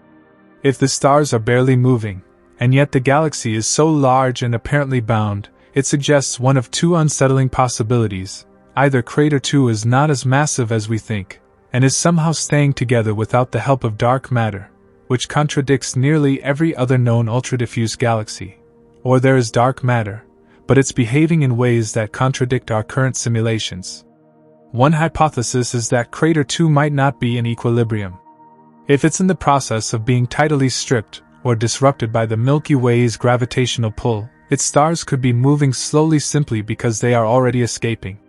A: If the stars are barely moving, and yet the galaxy is so large and apparently bound, it suggests one of two unsettling possibilities. Either Crater 2 is not as massive as we think, and is somehow staying together without the help of dark matter, which contradicts nearly every other known ultra-diffuse galaxy, or there is dark matter, but it's behaving in ways that contradict our current simulations. One hypothesis is that Crater 2 might not be in equilibrium. If it's in the process of being tidally stripped, or disrupted by the Milky Way's gravitational pull, its stars could be moving slowly simply because they are already escaping.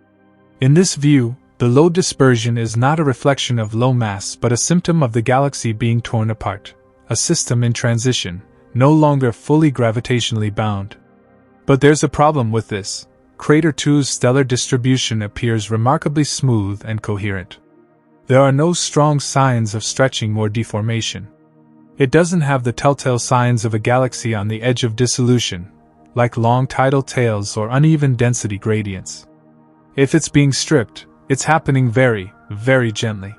A: In this view, the low dispersion is not a reflection of low mass but a symptom of the galaxy being torn apart, a system in transition, no longer fully gravitationally bound. But there's a problem with this. Crater 2's stellar distribution appears remarkably smooth and coherent. There are no strong signs of stretching or deformation. It doesn't have the telltale signs of a galaxy on the edge of dissolution, like long tidal tails or uneven density gradients. If it's being stripped, it's happening very, very gently.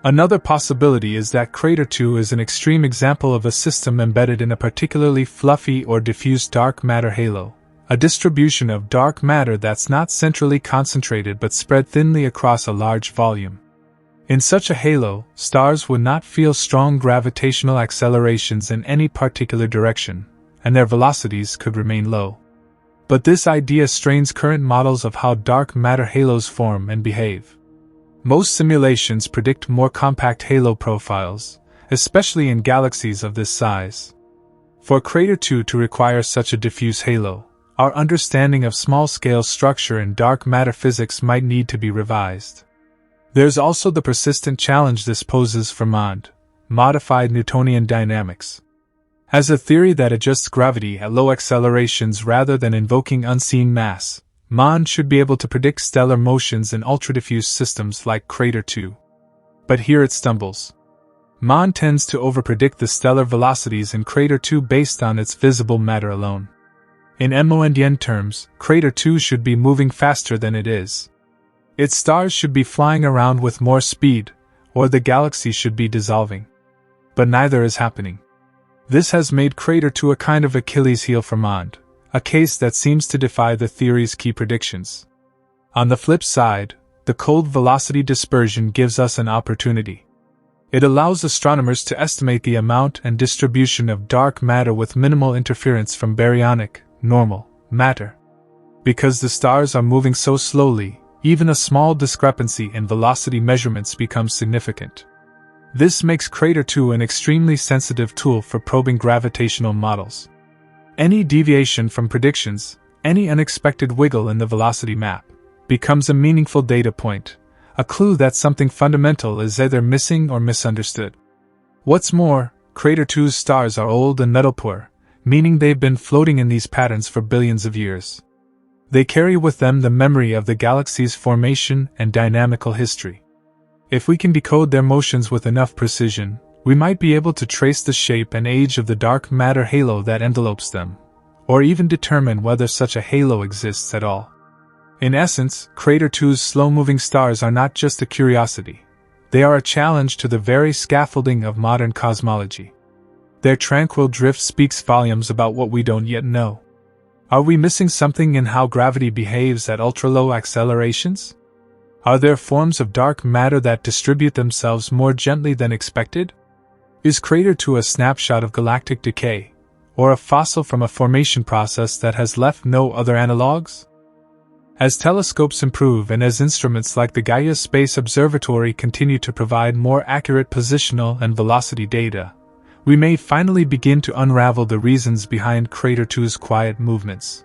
A: Another possibility is that Crater 2 is an extreme example of a system embedded in a particularly fluffy or diffuse dark matter halo, a distribution of dark matter that's not centrally concentrated but spread thinly across a large volume. In such a halo, stars would not feel strong gravitational accelerations in any particular direction, and their velocities could remain low. But this idea strains current models of how dark matter halos form and behave. Most simulations predict more compact halo profiles, especially in galaxies of this size. For Crater 2 to require such a diffuse halo, our understanding of small-scale structure and dark matter physics might need to be revised. There's also the persistent challenge this poses for modified Newtonian dynamics. As a theory that adjusts gravity at low accelerations rather than invoking unseen mass, MOND should be able to predict stellar motions in ultra-diffuse systems like Crater 2. But here it stumbles. MOND tends to overpredict the stellar velocities in Crater 2 based on its visible matter alone. In MONDN terms, Crater 2 should be moving faster than it is. Its stars should be flying around with more speed, or the galaxy should be dissolving. But neither is happening. This has made Crater 2 a kind of Achilles heel for MOND, a case that seems to defy the theory's key predictions. On the flip side, the cold velocity dispersion gives us an opportunity. It allows astronomers to estimate the amount and distribution of dark matter with minimal interference from baryonic, normal, matter. Because the stars are moving so slowly, even a small discrepancy in velocity measurements becomes significant. This makes Crater 2 an extremely sensitive tool for probing gravitational models. Any deviation from predictions, any unexpected wiggle in the velocity map, becomes a meaningful data point, a clue that something fundamental is either missing or misunderstood. What's more, Crater 2's stars are old and metal poor, meaning they've been floating in these patterns for billions of years. They carry with them the memory of the galaxy's formation and dynamical history. If we can decode their motions with enough precision, we might be able to trace the shape and age of the dark matter halo that envelopes them, or even determine whether such a halo exists at all. In essence, Crater 2's slow-moving stars are not just a curiosity. They are a challenge to the very scaffolding of modern cosmology. Their tranquil drift speaks volumes about what we don't yet know. Are we missing something in how gravity behaves at ultra-low accelerations? Are there forms of dark matter that distribute themselves more gently than expected? Is Crater 2 a snapshot of galactic decay, or a fossil from a formation process that has left no other analogues? As telescopes improve and as instruments like the Gaia Space Observatory continue to provide more accurate positional and velocity data, we may finally begin to unravel the reasons behind Crater 2's quiet movements.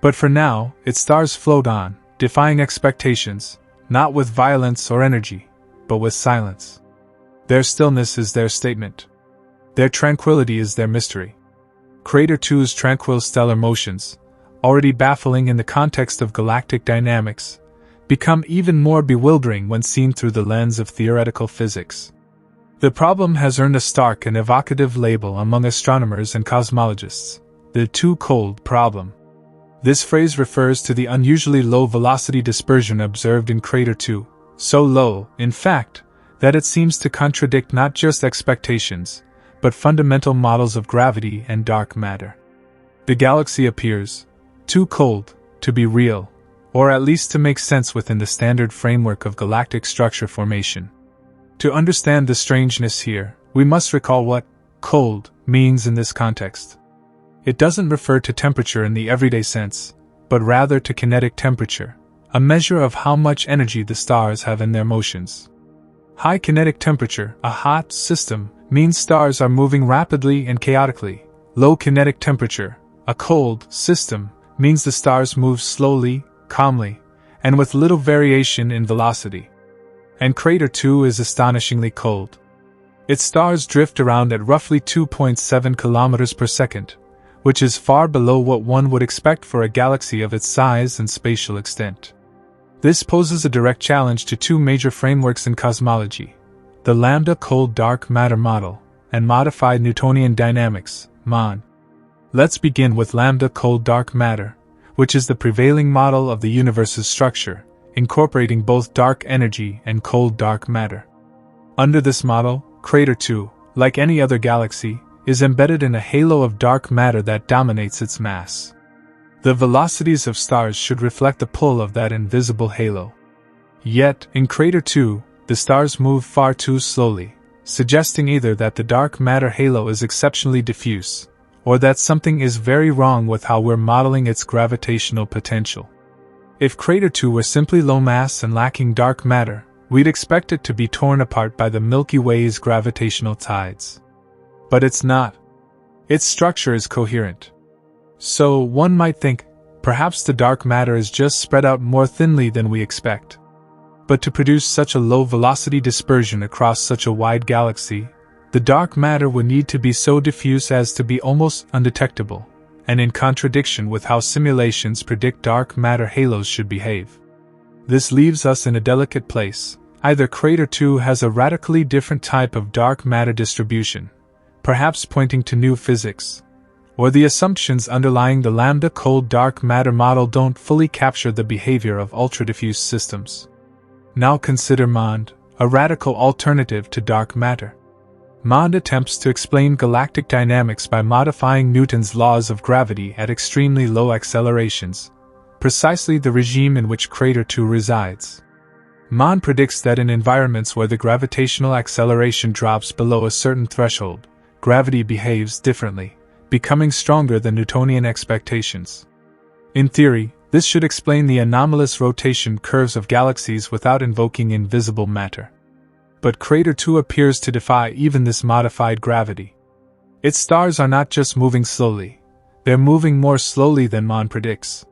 A: But for now, its stars float on, defying expectations, not with violence or energy, but with silence. Their stillness is their statement. Their tranquility is their mystery. Crater 2's tranquil stellar motions, already baffling in the context of galactic dynamics, become even more bewildering when seen through the lens of theoretical physics. The problem has earned a stark and evocative label among astronomers and cosmologists: the too cold problem. This phrase refers to the unusually low velocity dispersion observed in Crater 2, so low, in fact, that it seems to contradict not just expectations, but fundamental models of gravity and dark matter. The galaxy appears too cold to be real, or at least to make sense within the standard framework of galactic structure formation. To understand the strangeness here, we must recall what cold means in this context. It doesn't refer to temperature in the everyday sense, but rather to kinetic temperature, a measure of how much energy the stars have in their motions. High kinetic temperature, a hot system, means stars are moving rapidly and chaotically. Low kinetic temperature, a cold system, means the stars move slowly, calmly, and with little variation in velocity. And Crater 2 is astonishingly cold. Its stars drift around at roughly 2.7 kilometers per second, which is far below what one would expect for a galaxy of its size and spatial extent. This poses a direct challenge to two major frameworks in cosmology: the lambda cold dark matter model and modified Newtonian dynamics, MON. Let's begin with lambda cold dark matter, which is the prevailing model of the universe's structure, incorporating both dark energy and cold dark matter. Under this model, Crater 2, like any other galaxy, is embedded in a halo of dark matter that dominates its mass. The velocities of stars should reflect the pull of that invisible halo. Yet, in Crater 2, the stars move far too slowly, suggesting either that the dark matter halo is exceptionally diffuse, or that something is very wrong with how we're modeling its gravitational potential. If Crater 2 were simply low mass and lacking dark matter, we'd expect it to be torn apart by the Milky Way's gravitational tides. But it's not. Its structure is coherent. So one might think, perhaps the dark matter is just spread out more thinly than we expect. But to produce such a low velocity dispersion across such a wide galaxy, the dark matter would need to be so diffuse as to be almost undetectable, and in contradiction with how simulations predict dark matter halos should behave. This leaves us in a delicate place. Either Crater 2 has a radically different type of dark matter distribution, perhaps pointing to new physics, or the assumptions underlying the lambda cold dark matter model don't fully capture the behavior of ultra-diffuse systems. Now consider MOND, a radical alternative to dark matter. MOND attempts to explain galactic dynamics by modifying Newton's laws of gravity at extremely low accelerations, precisely the regime in which Crater 2 resides. Mon predicts that in environments where the gravitational acceleration drops below a certain threshold, gravity behaves differently, becoming stronger than Newtonian expectations. In theory, this should explain the anomalous rotation curves of galaxies without invoking invisible matter. But Crater 2 appears to defy even this modified gravity. Its stars are not just moving slowly, they're moving more slowly than Mon predicts.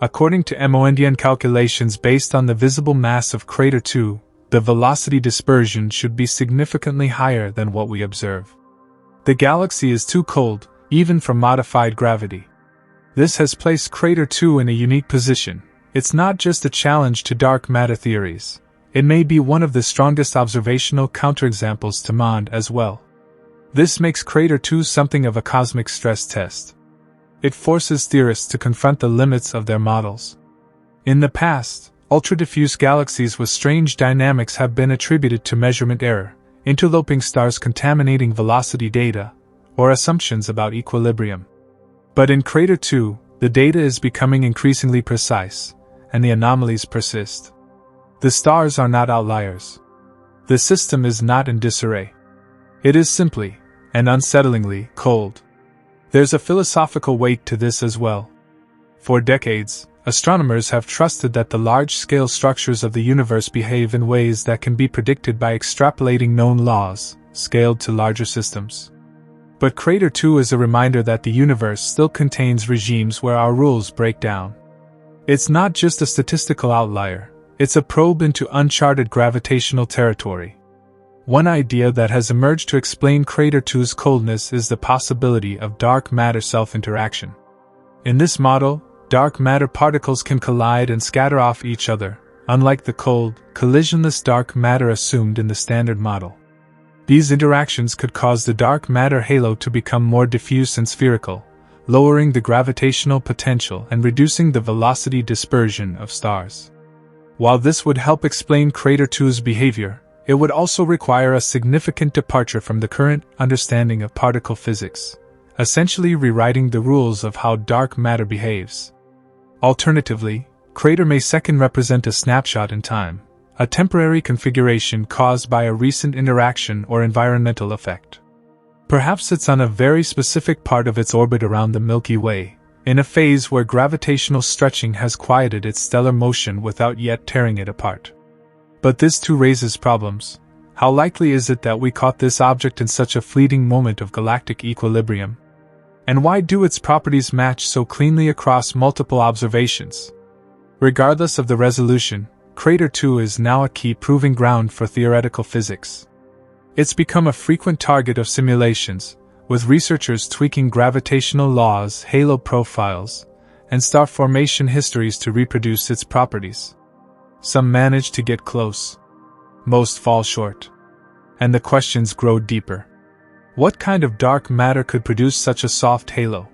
A: According to Mondian calculations based on the visible mass of Crater 2, the velocity dispersion should be significantly higher than what we observe. The galaxy is too cold, even for modified gravity. This has placed Crater 2 in a unique position. It's not just a challenge to dark matter theories. It may be one of the strongest observational counterexamples to Mond as well. This makes Crater 2 something of a cosmic stress test. It forces theorists to confront the limits of their models. In the past, ultra-diffuse galaxies with strange dynamics have been attributed to measurement error, interloping stars contaminating velocity data, or assumptions about equilibrium. But in Crater 2, the data is becoming increasingly precise, and the anomalies persist. The stars are not outliers. The system is not in disarray. It is simply, and unsettlingly, cold. There's a philosophical weight to this as well. For decades, astronomers have trusted that the large-scale structures of the universe behave in ways that can be predicted by extrapolating known laws, scaled to larger systems. But Crater 2 is a reminder that the universe still contains regimes where our rules break down. It's not just a statistical outlier, it's a probe into uncharted gravitational territory. One idea that has emerged to explain Crater 2's coldness is the possibility of dark matter self-interaction. In this model, dark matter particles can collide and scatter off each other, unlike the cold, collisionless dark matter assumed in the standard model. These interactions could cause the dark matter halo to become more diffuse and spherical, lowering the gravitational potential and reducing the velocity dispersion of stars. While this would help explain Crater 2's behavior, it would also require a significant departure from the current understanding of particle physics, essentially rewriting the rules of how dark matter behaves. Alternatively, Crater may second represent a snapshot in time, a temporary configuration caused by a recent interaction or environmental effect. Perhaps it's on a very specific part of its orbit around the Milky Way, in a phase where gravitational stretching has quieted its stellar motion without yet tearing it apart. But this too raises problems. How likely is it that we caught this object in such a fleeting moment of galactic equilibrium? And why do its properties match so cleanly across multiple observations? Regardless of the resolution, Crater 2 is now a key proving ground for theoretical physics. It's become a frequent target of simulations, with researchers tweaking gravitational laws, halo profiles, and star formation histories to reproduce its properties. Some manage to get close. Most fall short. And the questions grow deeper. What kind of dark matter could produce such a soft halo?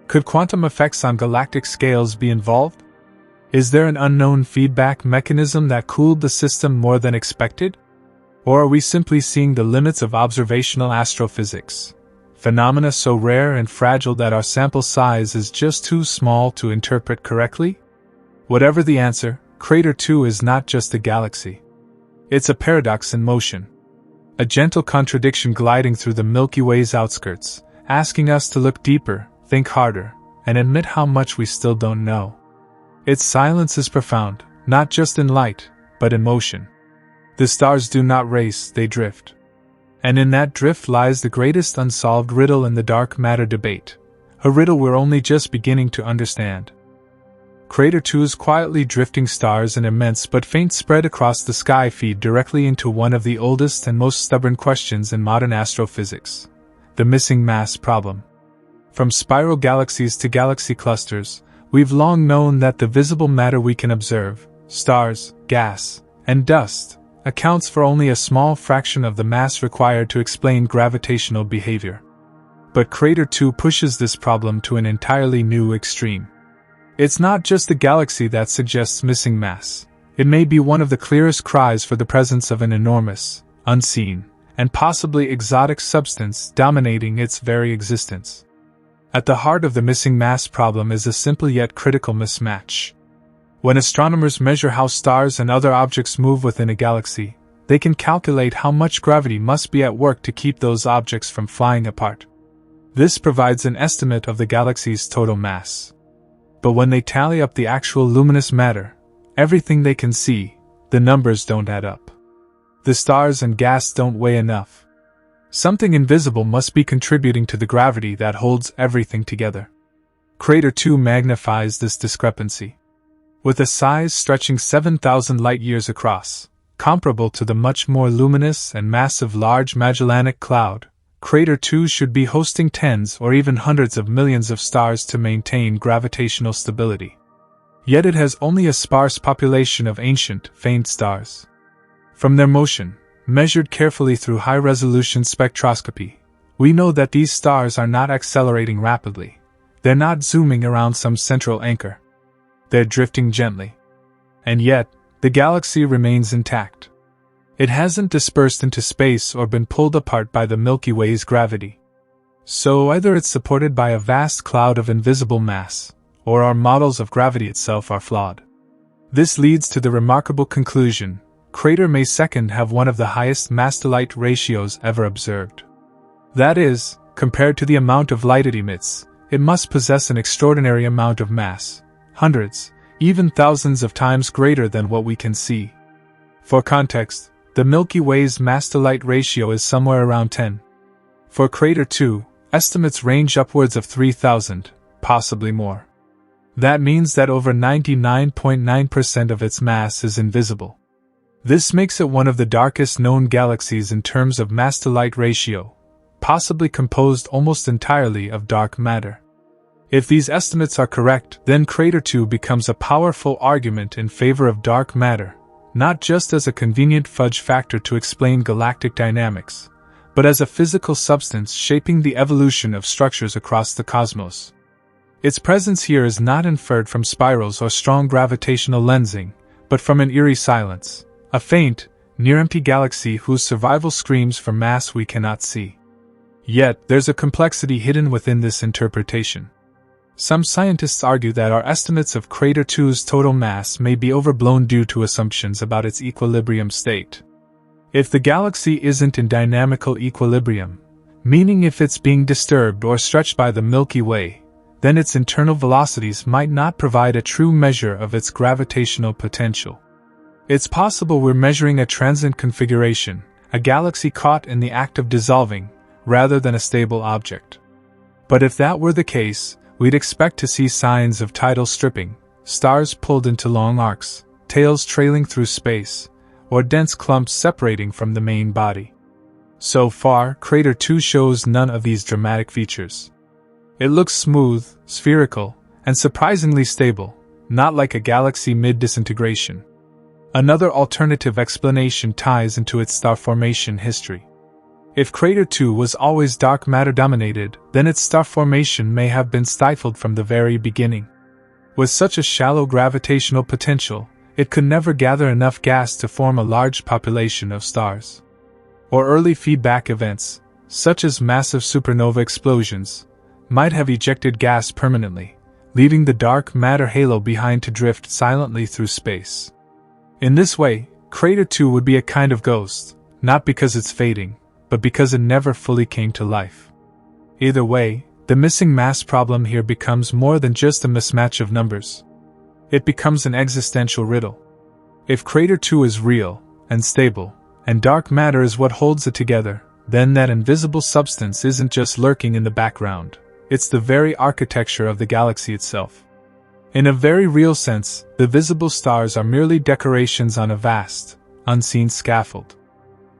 A: Could quantum effects on galactic scales be involved? Is there an unknown feedback mechanism that cooled the system more than expected? Or are we simply seeing the limits of observational astrophysics? Phenomena so rare and fragile that our sample size is just too small to interpret correctly? Whatever the answer, Crater 2 is not just a galaxy. It's a paradox in motion. A gentle contradiction gliding through the Milky Way's outskirts, asking us to look deeper, think harder, and admit how much we still don't know. Its silence is profound, not just in light, but in motion. The stars do not race, they drift. And in that drift lies the greatest unsolved riddle in the dark matter debate, a riddle we're only just beginning to understand. Crater 2's quietly drifting stars and immense but faint spread across the sky feed directly into one of the oldest and most stubborn questions in modern astrophysics: the missing mass problem. From spiral galaxies to galaxy clusters, we've long known that the visible matter we can observe, stars, gas, and dust, accounts for only a small fraction of the mass required to explain gravitational behavior. But Crater 2 pushes this problem to an entirely new extreme. It's not just the galaxy that suggests missing mass. It may be one of the clearest cries for the presence of an enormous, unseen, and possibly exotic substance dominating its very existence. At the heart of the missing mass problem is a simple yet critical mismatch. When astronomers measure how stars and other objects move within a galaxy, they can calculate how much gravity must be at work to keep those objects from flying apart. This provides an estimate of the galaxy's total mass. But when they tally up the actual luminous matter, everything they can see, the numbers don't add up. The stars and gas don't weigh enough. Something invisible must be contributing to the gravity that holds everything together. Crater 2 magnifies this discrepancy. With a size stretching 7,000 light-years across, comparable to the much more luminous and massive Large Magellanic Cloud, Crater 2 should be hosting tens or even hundreds of millions of stars to maintain gravitational stability. Yet it has only a sparse population of ancient, faint stars. From their motion, measured carefully through high-resolution spectroscopy, we know that these stars are not accelerating rapidly. They're not zooming around some central anchor. They're drifting gently. And yet, the galaxy remains intact. It hasn't dispersed into space or been pulled apart by the Milky Way's gravity. So either it's supported by a vast cloud of invisible mass, or our models of gravity itself are flawed. This leads to the remarkable conclusion: Crater May 2 have one of the highest mass-to-light ratios ever observed. That is, compared to the amount of light it emits, it must possess an extraordinary amount of mass, hundreds, even thousands of times greater than what we can see. For context, the Milky Way's mass-to-light ratio is somewhere around 10. For Crater 2, estimates range upwards of 3,000, possibly more. That means that over 99.9% of its mass is invisible. This makes it one of the darkest known galaxies in terms of mass-to-light ratio, possibly composed almost entirely of dark matter. If these estimates are correct, then Crater 2 becomes a powerful argument in favor of dark matter, not just as a convenient fudge factor to explain galactic dynamics, but as a physical substance shaping the evolution of structures across the cosmos. Its presence here is not inferred from spirals or strong gravitational lensing, but from an eerie silence, a faint, near-empty galaxy whose survival screams for mass we cannot see. Yet, there's a complexity hidden within this interpretation. Some scientists argue that our estimates of Crater 2's total mass may be overblown due to assumptions about its equilibrium state. If the galaxy isn't in dynamical equilibrium, meaning if it's being disturbed or stretched by the Milky Way, then its internal velocities might not provide a true measure of its gravitational potential. It's possible we're measuring a transient configuration, a galaxy caught in the act of dissolving, rather than a stable object. But if that were the case, we'd expect to see signs of tidal stripping, stars pulled into long arcs, tails trailing through space, or dense clumps separating from the main body. So far, Crater 2 shows none of these dramatic features. It looks smooth, spherical, and surprisingly stable, not like a galaxy mid-disintegration. Another alternative explanation ties into its star formation history. If Crater 2 was always dark matter dominated, then its star formation may have been stifled from the very beginning. With such a shallow gravitational potential, it could never gather enough gas to form a large population of stars. Or early feedback events, such as massive supernova explosions, might have ejected gas permanently, leaving the dark matter halo behind to drift silently through space. In this way, Crater 2 would be a kind of ghost, not because it's fading, but because it never fully came to life. Either way, the missing mass problem here becomes more than just a mismatch of numbers. It becomes an existential riddle. If Crater 2 is real, and stable, and dark matter is what holds it together, then that invisible substance isn't just lurking in the background, it's the very architecture of the galaxy itself. In a very real sense, the visible stars are merely decorations on a vast, unseen scaffold.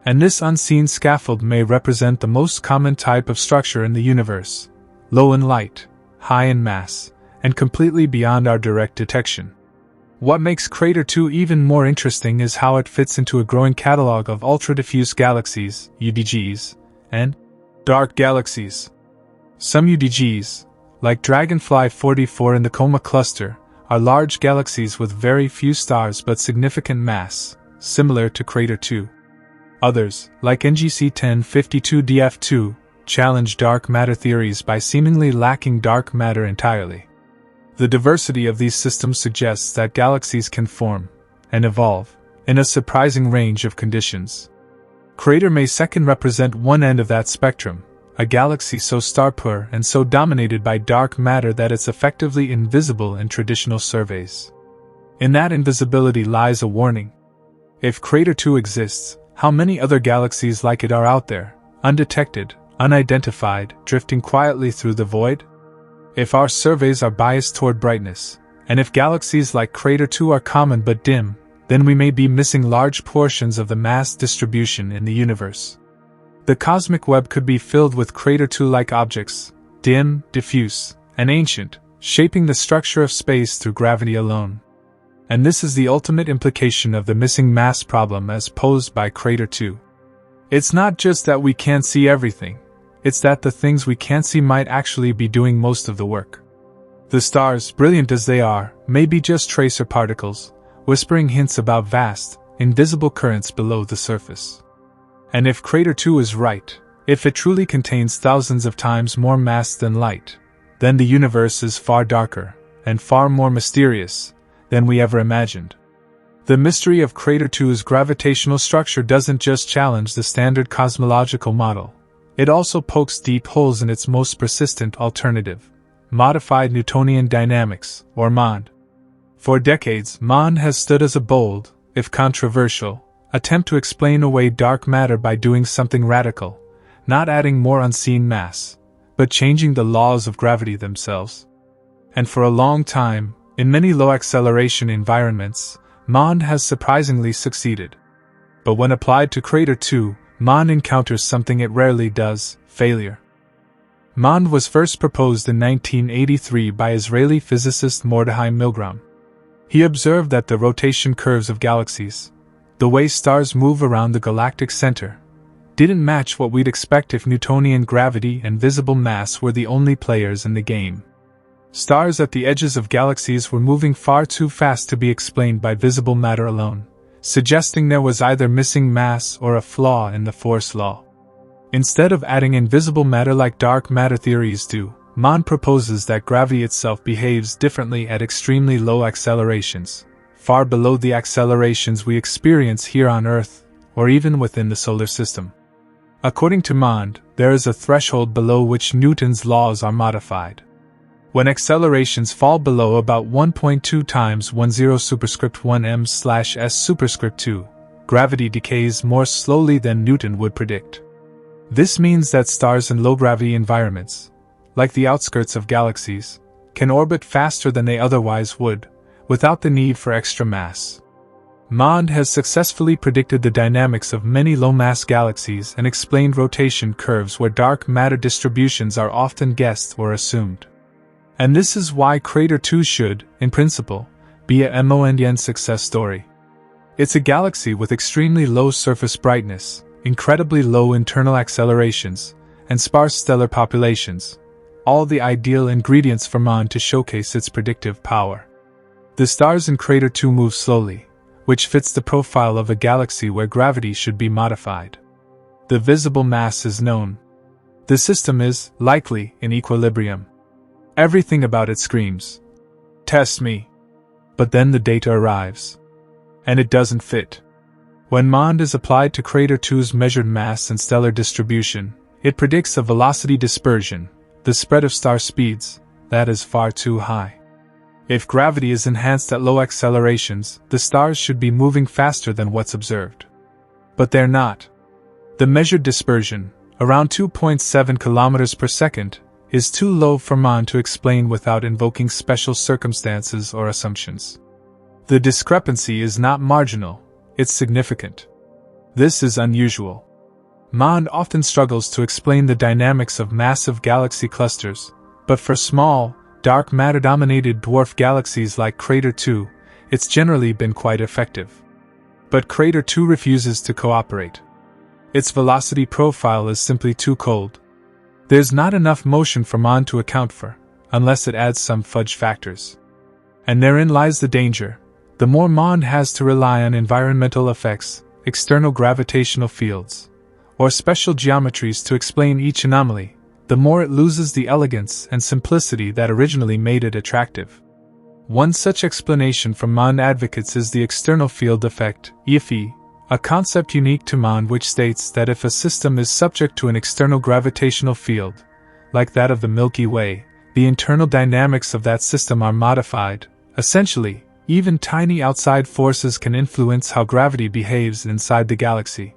A: And this unseen scaffold may represent the most common type of structure in the universe, low in light, high in mass, and completely beyond our direct detection. What makes Crater 2 even more interesting is how it fits into a growing catalog of ultra-diffuse galaxies, UDGs, and dark galaxies. Some UDGs, like Dragonfly 44 in the Coma cluster, are large galaxies with very few stars but significant mass, similar to Crater 2. Others, like NGC 1052 DF2, challenge dark matter theories by seemingly lacking dark matter entirely. The diversity of these systems suggests that galaxies can form and evolve in a surprising range of conditions. Crater may second represent one end of that spectrum, a galaxy so star-poor and so dominated by dark matter that it's effectively invisible in traditional surveys. In that invisibility lies a warning. If Crater 2 exists, how many other galaxies like it are out there, undetected, unidentified, drifting quietly through the void? If our surveys are biased toward brightness, and if galaxies like Crater 2 are common but dim, then we may be missing large portions of the mass distribution in the universe. The cosmic web could be filled with Crater 2-like objects, dim, diffuse, and ancient, shaping the structure of space through gravity alone. And this is the ultimate implication of the missing mass problem as posed by Crater 2. It's not just that we can't see everything, it's that the things we can't see might actually be doing most of the work. The stars, brilliant as they are, may be just tracer particles, whispering hints about vast, invisible currents below the surface. And if Crater 2 is right, if it truly contains thousands of times more mass than light, then the universe is far darker, and far more mysterious, than we ever imagined. The mystery of Crater 2's gravitational structure doesn't just challenge the standard cosmological model, it also pokes deep holes in its most persistent alternative, modified Newtonian dynamics, or MOND. For decades, MOND has stood as a bold, if controversial, attempt to explain away dark matter by doing something radical, not adding more unseen mass, but changing the laws of gravity themselves. And for a long time, in many low-acceleration environments, MOND has surprisingly succeeded. But when applied to Crater 2, MOND encounters something it rarely does: failure. MOND was first proposed in 1983 by Israeli physicist Mordechai Milgram. He observed that the rotation curves of galaxies, the way stars move around the galactic center, didn't match what we'd expect if Newtonian gravity and visible mass were the only players in the game. Stars at the edges of galaxies were moving far too fast to be explained by visible matter alone, suggesting there was either missing mass or a flaw in the force law. Instead of adding invisible matter like dark matter theories do, MOND proposes that gravity itself behaves differently at extremely low accelerations, far below the accelerations we experience here on Earth, or even within the solar system. According to MOND, there is a threshold below which Newton's laws are modified. When accelerations fall below about 1.2 times 10 superscript 1 m/s superscript 2, gravity decays more slowly than Newton would predict. This means that stars in low-gravity environments, like the outskirts of galaxies, can orbit faster than they otherwise would, without the need for extra mass. MOND has successfully predicted the dynamics of many low-mass galaxies and explained rotation curves where dark matter distributions are often guessed or assumed. And this is why Crater 2 should, in principle, be a MOND success story. It's a galaxy with extremely low surface brightness, incredibly low internal accelerations, and sparse stellar populations, all the ideal ingredients for MOND to showcase its predictive power. The stars in Crater 2 move slowly, which fits the profile of a galaxy where gravity should be modified. The visible mass is known. The system is, likely, in equilibrium. Everything about it screams, "Test me." But then the data arrives. And it doesn't fit. When MOND is applied to Crater 2's measured mass and stellar distribution, it predicts a velocity dispersion, the spread of star speeds, that is far too high. If gravity is enhanced at low accelerations, the stars should be moving faster than what's observed. But they're not. The measured dispersion, around 2.7 kilometers per second, is too low for MOND to explain without invoking special circumstances or assumptions. The discrepancy is not marginal, it's significant. This is unusual. MOND often struggles to explain the dynamics of massive galaxy clusters, but for small, dark matter-dominated dwarf galaxies like Crater 2, it's generally been quite effective. But Crater 2 refuses to cooperate. Its velocity profile is simply too cold. There's not enough motion for MOND to account for, unless it adds some fudge factors. And therein lies the danger. The more MOND has to rely on environmental effects, external gravitational fields, or special geometries to explain each anomaly, the more it loses the elegance and simplicity that originally made it attractive. One such explanation from MOND advocates is the external field effect, EFE, a concept unique to MOND which states that if a system is subject to an external gravitational field, like that of the Milky Way, the internal dynamics of that system are modified. Essentially, even tiny outside forces can influence how gravity behaves inside the galaxy.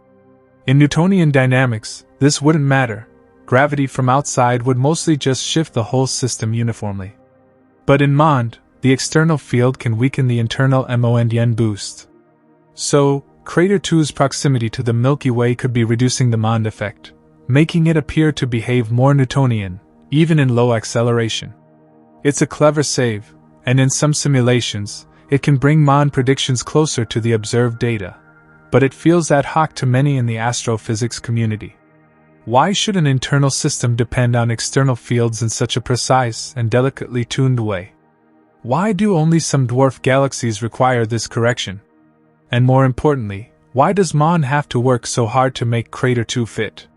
A: In Newtonian dynamics, this wouldn't matter. Gravity from outside would mostly just shift the whole system uniformly. But in MOND, the external field can weaken the internal MOND boost. So, Crater 2's proximity to the Milky Way could be reducing the MOND effect, making it appear to behave more Newtonian, even in low acceleration. It's a clever save, and in some simulations, it can bring MOND predictions closer to the observed data, but it feels ad hoc to many in the astrophysics community. Why should an internal system depend on external fields in such a precise and delicately tuned way? Why do only some dwarf galaxies require this correction? And more importantly, why does MOND have to work so hard to make Crater 2 fit?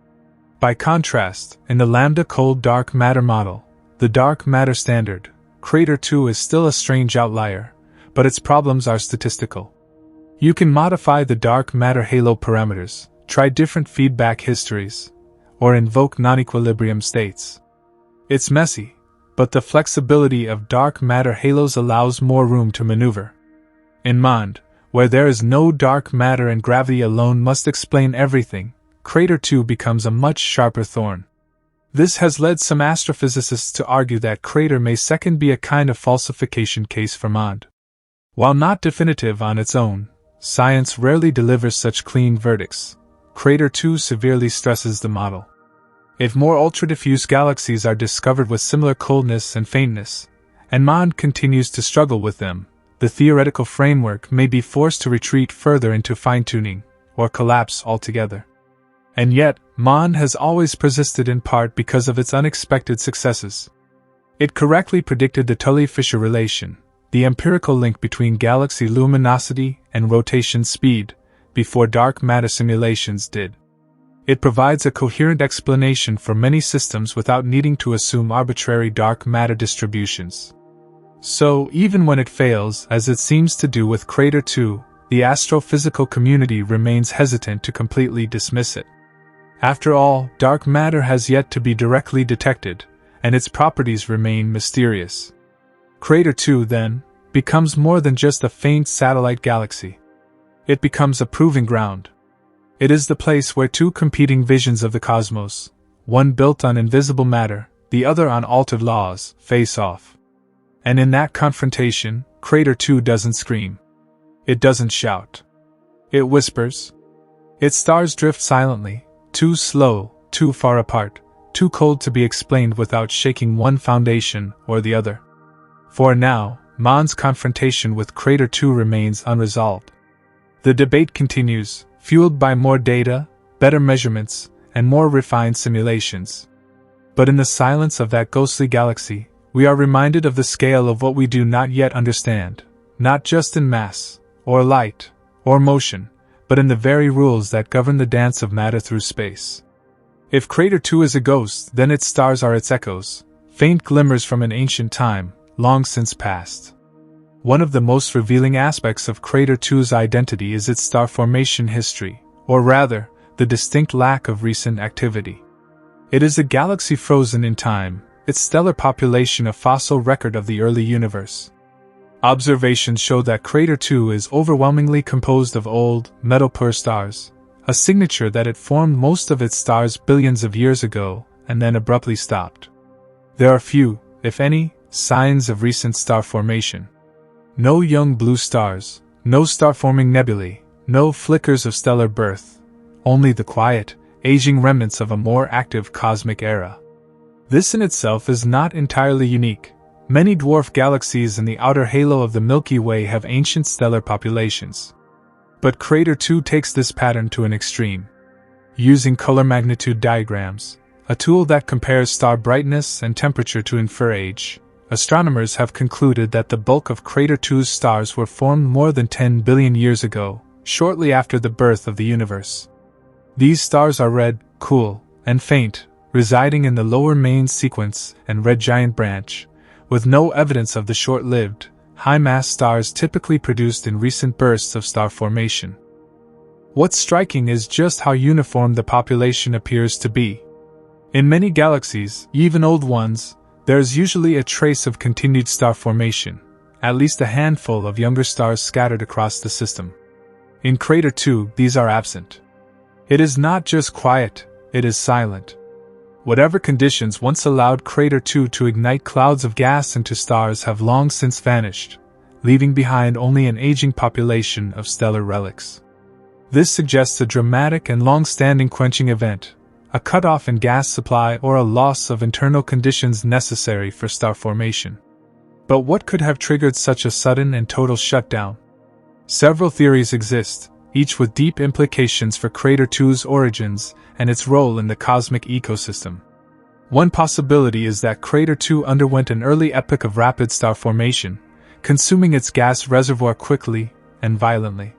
A: By contrast, in the lambda cold dark matter model, the dark matter standard, Crater 2 is still a strange outlier, but its problems are statistical. You can modify the dark matter halo parameters, try different feedback histories, or invoke non-equilibrium states. It's messy, but the flexibility of dark matter halos allows more room to maneuver. In MOND, where there is no dark matter and gravity alone must explain everything, Crater 2 becomes a much sharper thorn. This has led some astrophysicists to argue that Crater may second be a kind of falsification case for MOND. While not definitive on its own, science rarely delivers such clean verdicts. Crater 2 severely stresses the model. If more ultra-diffuse galaxies are discovered with similar coldness and faintness, and MOND continues to struggle with them, the theoretical framework may be forced to retreat further into fine-tuning, or collapse altogether. And yet, MOND has always persisted in part because of its unexpected successes. It correctly predicted the Tully-Fisher relation, the empirical link between galaxy luminosity and rotation speed, before dark matter simulations did. It provides a coherent explanation for many systems without needing to assume arbitrary dark matter distributions. So, even when it fails, as it seems to do with Crater 2, the astrophysical community remains hesitant to completely dismiss it. After all, dark matter has yet to be directly detected, and its properties remain mysterious. Crater 2, then, becomes more than just a faint satellite galaxy. It becomes a proving ground. It is the place where two competing visions of the cosmos, one built on invisible matter, the other on altered laws, face off. And in that confrontation, Crater 2 doesn't scream. It doesn't shout. It whispers. Its stars drift silently, too slow, too far apart, too cold to be explained without shaking one foundation or the other. For now, MOND's confrontation with Crater 2 remains unresolved. The debate continues, fueled by more data, better measurements, and more refined simulations. But in the silence of that ghostly galaxy, we are reminded of the scale of what we do not yet understand, not just in mass, or light, or motion, but in the very rules that govern the dance of matter through space. If Crater 2 is a ghost, then its stars are its echoes, faint glimmers from an ancient time, long since past. One of the most revealing aspects of Crater 2's identity is its star formation history, or rather, the distinct lack of recent activity. It is a galaxy frozen in time, its stellar population a fossil record of the early universe. Observations show that Crater 2 is overwhelmingly composed of old, metal-poor stars, a signature that it formed most of its stars billions of years ago, and then abruptly stopped. There are few, if any, signs of recent star formation. No young blue stars, no star-forming nebulae, no flickers of stellar birth, only the quiet, aging remnants of a more active cosmic era. This in itself is not entirely unique. Many dwarf galaxies in the outer halo of the Milky Way have ancient stellar populations. But Crater 2 takes this pattern to an extreme. Using color magnitude diagrams, a tool that compares star brightness and temperature to infer age, astronomers have concluded that the bulk of Crater 2's stars were formed more than 10 billion years ago, shortly after the birth of the universe. These stars are red, cool, and faint, residing in the lower main sequence and red giant branch, with no evidence of the short-lived, high-mass stars typically produced in recent bursts of star formation. What's striking is just how uniform the population appears to be. In many galaxies, even old ones, there is usually a trace of continued star formation, at least a handful of younger stars scattered across the system. In Crater 2, these are absent. It is not just quiet, it is silent. Whatever conditions once allowed Crater 2 to ignite clouds of gas into stars have long since vanished, leaving behind only an aging population of stellar relics. This suggests a dramatic and long-standing quenching event, a cutoff in gas supply or a loss of internal conditions necessary for star formation. But what could have triggered such a sudden and total shutdown? Several theories exist, each with deep implications for Crater 2's origins and its role in the cosmic ecosystem. One possibility is that Crater 2 underwent an early epoch of rapid star formation, consuming its gas reservoir quickly and violently.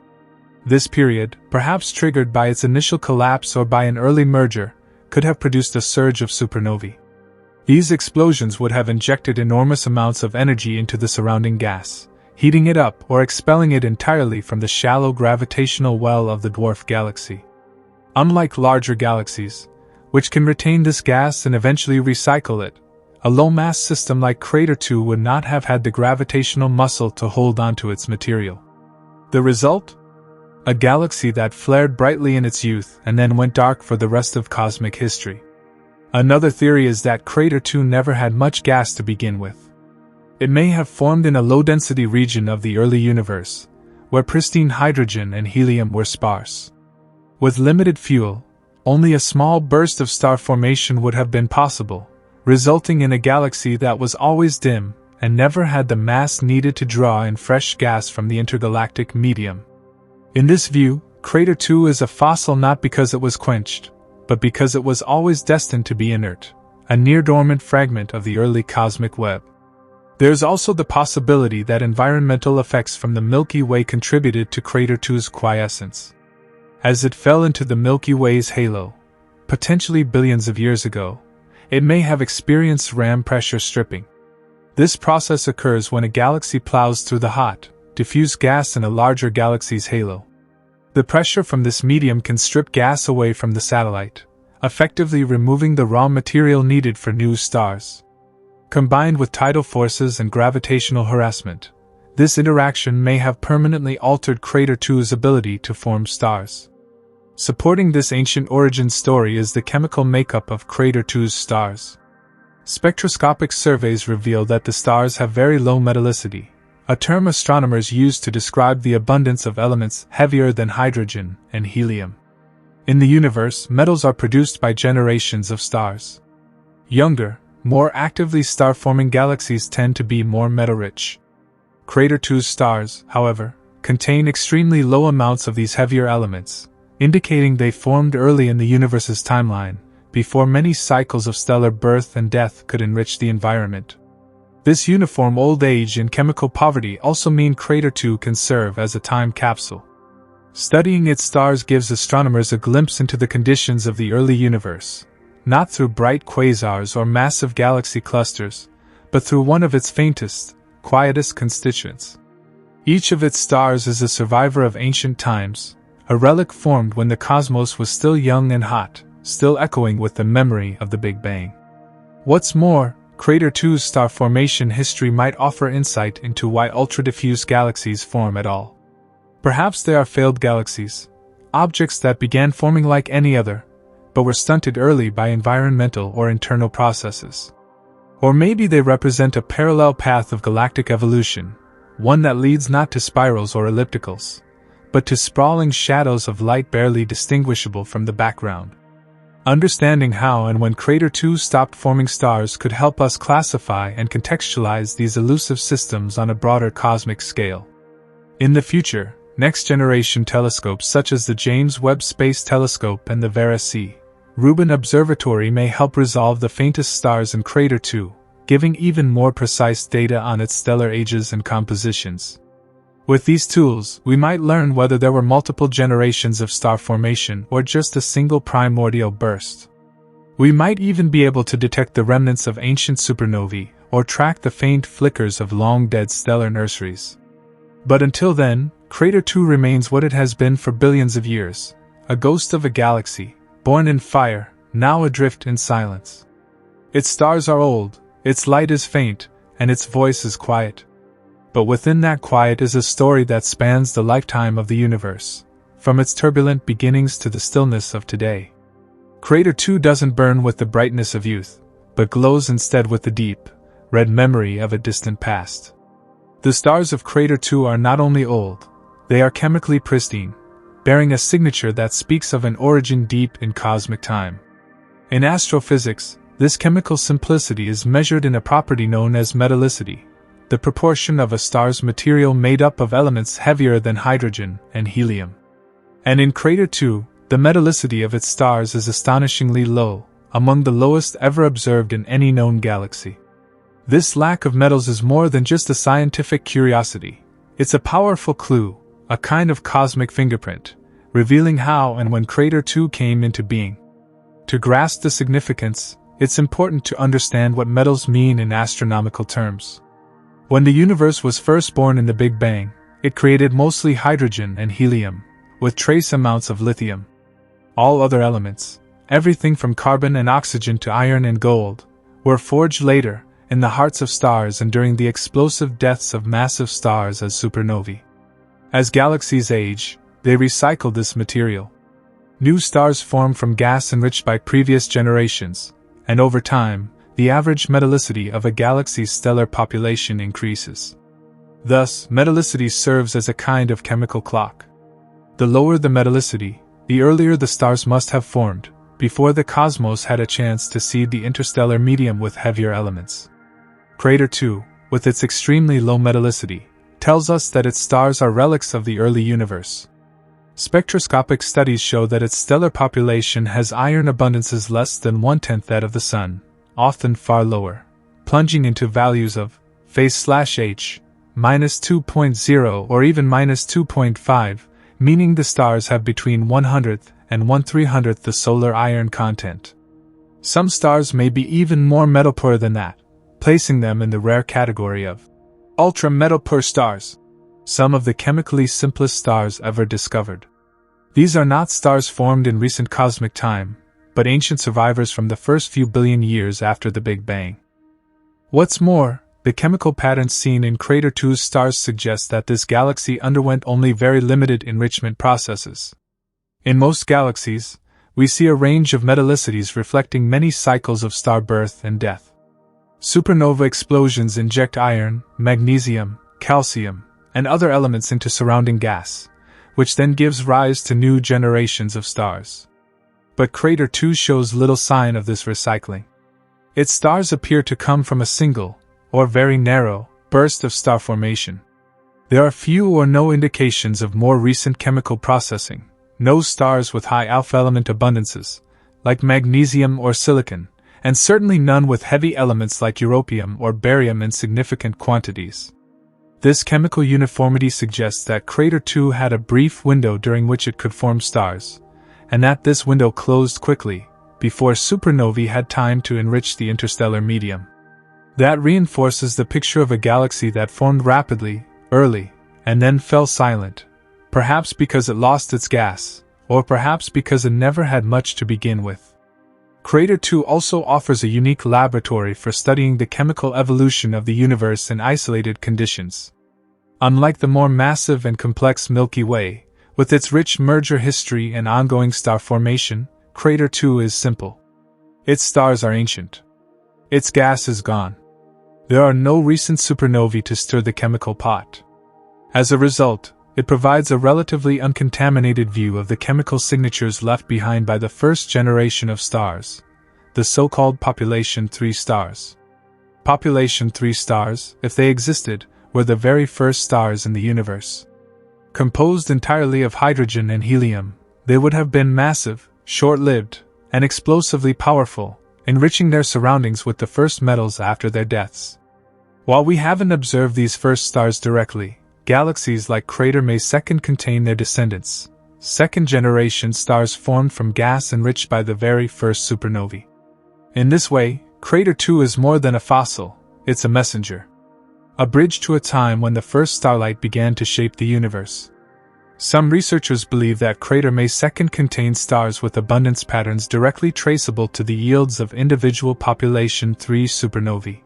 A: This period, perhaps triggered by its initial collapse or by an early merger, could have produced a surge of supernovae. These explosions would have injected enormous amounts of energy into the surrounding gas, heating it up or expelling it entirely from the shallow gravitational well of the dwarf galaxy. Unlike larger galaxies, which can retain this gas and eventually recycle it, a low-mass system like Crater 2 would not have had the gravitational muscle to hold onto its material. The result? A galaxy that flared brightly in its youth and then went dark for the rest of cosmic history. Another theory is that Crater 2 never had much gas to begin with. It may have formed in a low-density region of the early universe, where pristine hydrogen and helium were sparse. With limited fuel, only a small burst of star formation would have been possible, resulting in a galaxy that was always dim and never had the mass needed to draw in fresh gas from the intergalactic medium. In this view, Crater 2 is a fossil not because it was quenched, but because it was always destined to be inert, a near-dormant fragment of the early cosmic web. There is also the possibility that environmental effects from the Milky Way contributed to Crater 2's quiescence. As it fell into the Milky Way's halo, potentially billions of years ago, it may have experienced ram pressure stripping. This process occurs when a galaxy plows through the hot, diffuse gas in a larger galaxy's halo. The pressure from this medium can strip gas away from the satellite, effectively removing the raw material needed for new stars. Combined with tidal forces and gravitational harassment, this interaction may have permanently altered Crater 2's ability to form stars. Supporting this ancient origin story is the chemical makeup of Crater 2's stars. Spectroscopic surveys reveal that the stars have very low metallicity, a term astronomers use to describe the abundance of elements heavier than hydrogen and helium. In the universe, metals are produced by generations of stars. Younger, more actively star-forming galaxies tend to be more metal-rich. Crater 2's stars, however, contain extremely low amounts of these heavier elements, indicating they formed early in the universe's timeline, before many cycles of stellar birth and death could enrich the environment. This uniform old age and chemical poverty also mean Crater 2 can serve as a time capsule. Studying its stars gives astronomers a glimpse into the conditions of the early universe, not through bright quasars or massive galaxy clusters, but through one of its faintest, quietest constituents. Each of its stars is a survivor of ancient times, a relic formed when the cosmos was still young and hot, still echoing with the memory of the Big Bang. What's more, Crater 2's star formation history might offer insight into why ultra-diffuse galaxies form at all. Perhaps they are failed galaxies, objects that began forming like any other, but were stunted early by environmental or internal processes. Or maybe they represent a parallel path of galactic evolution, one that leads not to spirals or ellipticals, but to sprawling shadows of light barely distinguishable from the background. Understanding how and when Crater 2 stopped forming stars could help us classify and contextualize these elusive systems on a broader cosmic scale. In the future, next-generation telescopes such as the James Webb Space Telescope and the Vera C. Rubin Observatory may help resolve the faintest stars in Crater 2, giving even more precise data on its stellar ages and compositions. With these tools, we might learn whether there were multiple generations of star formation or just a single primordial burst. We might even be able to detect the remnants of ancient supernovae, or track the faint flickers of long-dead stellar nurseries. But until then, Crater 2 remains what it has been for billions of years, a ghost of a galaxy, born in fire, now adrift in silence. Its stars are old, its light is faint, and its voice is quiet. But within that quiet is a story that spans the lifetime of the universe, from its turbulent beginnings to the stillness of today. Crater 2 doesn't burn with the brightness of youth, but glows instead with the deep, red memory of a distant past. The stars of Crater 2 are not only old, they are chemically pristine, bearing a signature that speaks of an origin deep in cosmic time. In astrophysics, this chemical simplicity is measured in a property known as metallicity, the proportion of a star's material made up of elements heavier than hydrogen and helium. And in Crater 2, the metallicity of its stars is astonishingly low, among the lowest ever observed in any known galaxy. This lack of metals is more than just a scientific curiosity. It's a powerful clue, a kind of cosmic fingerprint, revealing how and when Crater 2 came into being. To grasp the significance, it's important to understand what metals mean in astronomical terms. When the universe was first born in the Big Bang, it created mostly hydrogen and helium, with trace amounts of lithium. All other elements, everything from carbon and oxygen to iron and gold, were forged later, in the hearts of stars and during the explosive deaths of massive stars as supernovae. As galaxies age, they recycle this material. New stars form from gas enriched by previous generations, and over time, the average metallicity of a galaxy's stellar population increases. Thus, metallicity serves as a kind of chemical clock. The lower the metallicity, the earlier the stars must have formed, before the cosmos had a chance to seed the interstellar medium with heavier elements. Crater 2, with its extremely low metallicity, tells us that its stars are relics of the early universe. Spectroscopic studies show that its stellar population has iron abundances less than 1/10 that of the Sun, often far lower, plunging into values of phase/H, -2.0 or even -2.5, meaning the stars have between 100th and 1/300th the solar iron content. Some stars may be even more metal poor than that, placing them in the rare category of ultra-metal poor stars, some of the chemically simplest stars ever discovered. These are not stars formed in recent cosmic time, but ancient survivors from the first few billion years after the Big Bang. What's more, the chemical patterns seen in Crater 2's stars suggest that this galaxy underwent only very limited enrichment processes. In most galaxies, we see a range of metallicities reflecting many cycles of star birth and death. Supernova explosions inject iron, magnesium, calcium, and other elements into surrounding gas, which then gives rise to new generations of stars. But Crater 2 shows little sign of this recycling. Its stars appear to come from a single, or very narrow, burst of star formation. There are few or no indications of more recent chemical processing, no stars with high alpha element abundances, like magnesium or silicon, and certainly none with heavy elements like europium or barium in significant quantities. This chemical uniformity suggests that Crater 2 had a brief window during which it could form stars, and that this window closed quickly, before supernovae had time to enrich the interstellar medium. That reinforces the picture of a galaxy that formed rapidly, early, and then fell silent, perhaps because it lost its gas, or perhaps because it never had much to begin with. Crater 2 also offers a unique laboratory for studying the chemical evolution of the universe in isolated conditions. Unlike the more massive and complex Milky Way, with its rich merger history and ongoing star formation, Crater 2 is simple. Its stars are ancient. Its gas is gone. There are no recent supernovae to stir the chemical pot. As a result, it provides a relatively uncontaminated view of the chemical signatures left behind by the first generation of stars, the so-called Population 3 stars. Population 3 stars, if they existed, were the very first stars in the universe. Composed entirely of hydrogen and helium, they would have been massive, short-lived, and explosively powerful, enriching their surroundings with the first metals after their deaths. While we haven't observed these first stars directly, galaxies like Crater may second contain their descendants, second-generation stars formed from gas enriched by the very first supernovae. In this way, Crater 2 is more than a fossil, it's a messenger. A bridge to a time when the first starlight began to shape the universe. Some researchers believe that crater may second contain stars with abundance patterns directly traceable to the yields of individual population 3 supernovae.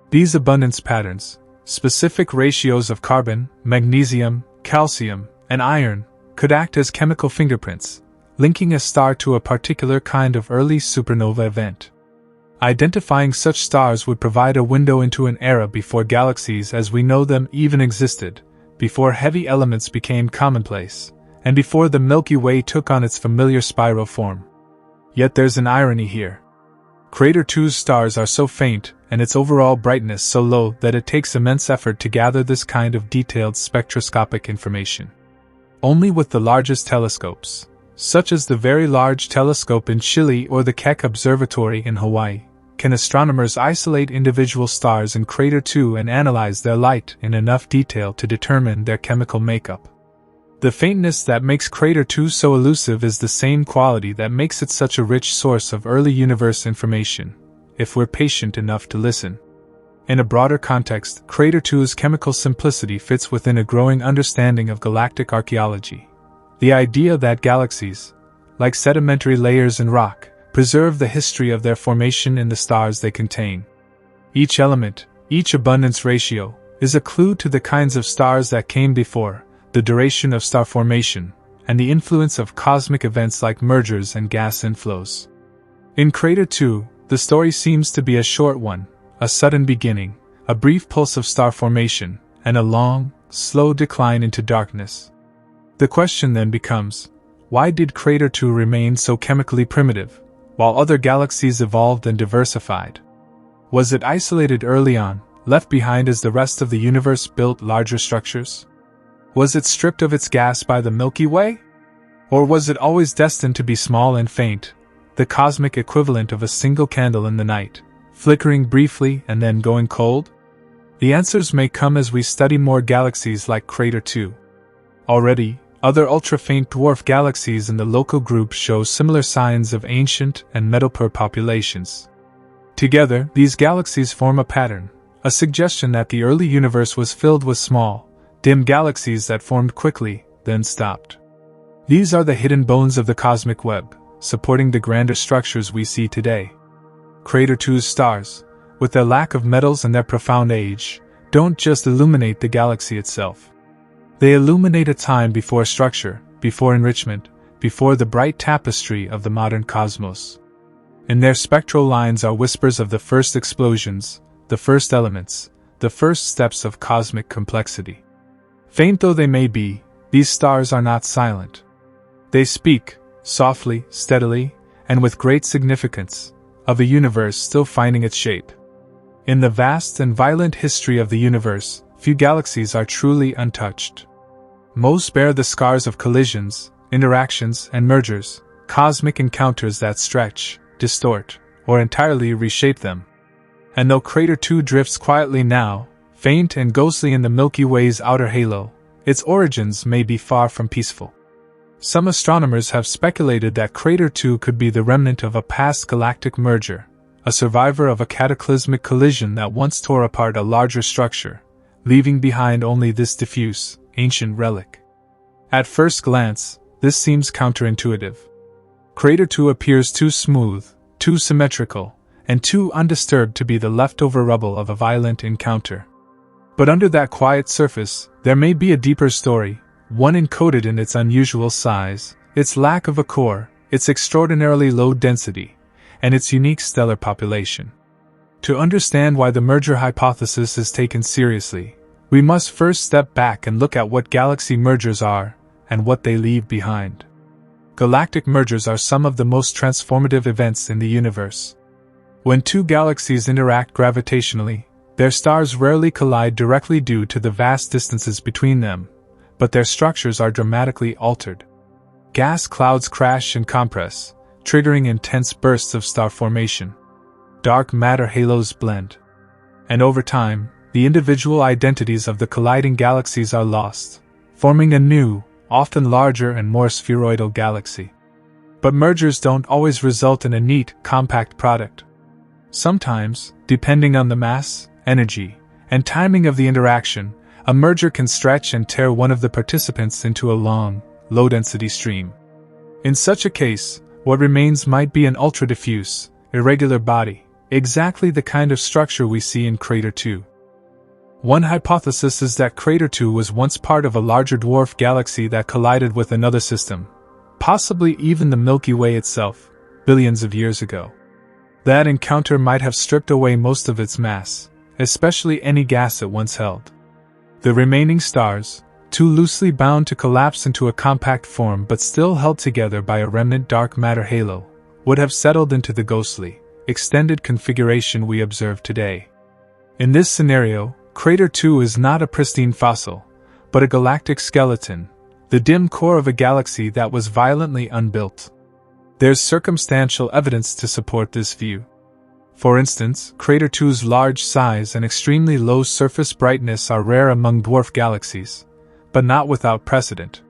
A: These abundance patterns, specific ratios of carbon, magnesium, calcium, and iron, could act as chemical fingerprints, linking a star to a particular kind of early supernova event. Identifying such stars would provide a window into an era before galaxies as we know them even existed, before heavy elements became commonplace, and before the Milky Way took on its familiar spiral form. Yet there's an irony here. Crater 2's stars are so faint, and its overall brightness so low that it takes immense effort to gather this kind of detailed spectroscopic information. Only with the largest telescopes, such as the Very Large Telescope in Chile or the Keck Observatory in Hawaii, can astronomers isolate individual stars in Crater 2 and analyze their light in enough detail to determine their chemical makeup. The faintness that makes Crater 2 so elusive is the same quality that makes it such a rich source of early universe information, if we're patient enough to listen. In a broader context, Crater 2's chemical simplicity fits within a growing understanding of galactic archaeology. The idea that galaxies, like sedimentary layers in rock, preserve the history of their formation in the stars they contain. Each element, each abundance ratio, is a clue to the kinds of stars that came before, the duration of star formation, and the influence of cosmic events like mergers and gas inflows. In Crater 2, the story seems to be a short one, a sudden beginning, a brief pulse of star formation, and a long, slow decline into darkness. The question then becomes, why did Crater 2 remain so chemically primitive, while other galaxies evolved and diversified? Was it isolated early on, left behind as the rest of the universe built larger structures? Was it stripped of its gas by the Milky Way? Or was it always destined to be small and faint, the cosmic equivalent of a single candle in the night, flickering briefly and then going cold? The answers may come as we study more galaxies like Crater 2. Already, other ultra-faint dwarf galaxies in the local group show similar signs of ancient and metal-poor populations. Together, these galaxies form a pattern, a suggestion that the early universe was filled with small, dim galaxies that formed quickly, then stopped. These are the hidden bones of the cosmic web, supporting the grander structures we see today. Crater 2's stars, with their lack of metals and their profound age, don't just illuminate the galaxy itself. They illuminate a time before structure, before enrichment, before the bright tapestry of the modern cosmos. In their spectral lines are whispers of the first explosions, the first elements, the first steps of cosmic complexity. Faint though they may be, these stars are not silent. They speak, softly, steadily, and with great significance, of a universe still finding its shape. In the vast and violent history of the universe, few galaxies are truly untouched. Most bear the scars of collisions, interactions, and mergers, cosmic encounters that stretch, distort, or entirely reshape them. And though Crater 2 drifts quietly now, faint and ghostly in the Milky Way's outer halo, its origins may be far from peaceful. Some astronomers have speculated that Crater 2 could be the remnant of a past galactic merger, a survivor of a cataclysmic collision that once tore apart a larger structure, leaving behind only this diffuse, ancient relic. At first glance, this seems counterintuitive. Crater 2 appears too smooth, too symmetrical, and too undisturbed to be the leftover rubble of a violent encounter. But under that quiet surface, there may be a deeper story, one encoded in its unusual size, its lack of a core, its extraordinarily low density, and its unique stellar population. To understand why the merger hypothesis is taken seriously, we must first step back and look at what galaxy mergers are, and what they leave behind. Galactic mergers are some of the most transformative events in the universe. When two galaxies interact gravitationally, their stars rarely collide directly due to the vast distances between them, but their structures are dramatically altered. Gas clouds crash and compress, triggering intense bursts of star formation. Dark matter halos blend. And over time, the individual identities of the colliding galaxies are lost, forming a new, often larger and more spheroidal galaxy. But mergers don't always result in a neat, compact product. Sometimes, depending on the mass energy, and timing of the interaction, a merger can stretch and tear one of the participants into a long, low-density stream. In such a case, what remains might be an ultra-diffuse, irregular body, exactly the kind of structure we see in Crater 2. One hypothesis is that Crater 2 was once part of a larger dwarf galaxy that collided with another system, possibly even the Milky Way itself, billions of years ago. That encounter might have stripped away most of its mass, especially any gas it once held. The remaining stars, too loosely bound to collapse into a compact form but still held together by a remnant dark matter halo, would have settled into the ghostly, extended configuration we observe today. In this scenario, Crater 2 is not a pristine fossil, but a galactic skeleton, the dim core of a galaxy that was violently unbuilt. There's circumstantial evidence to support this view. For instance, Crater 2's large size and extremely low surface brightness are rare among dwarf galaxies, but not without precedent.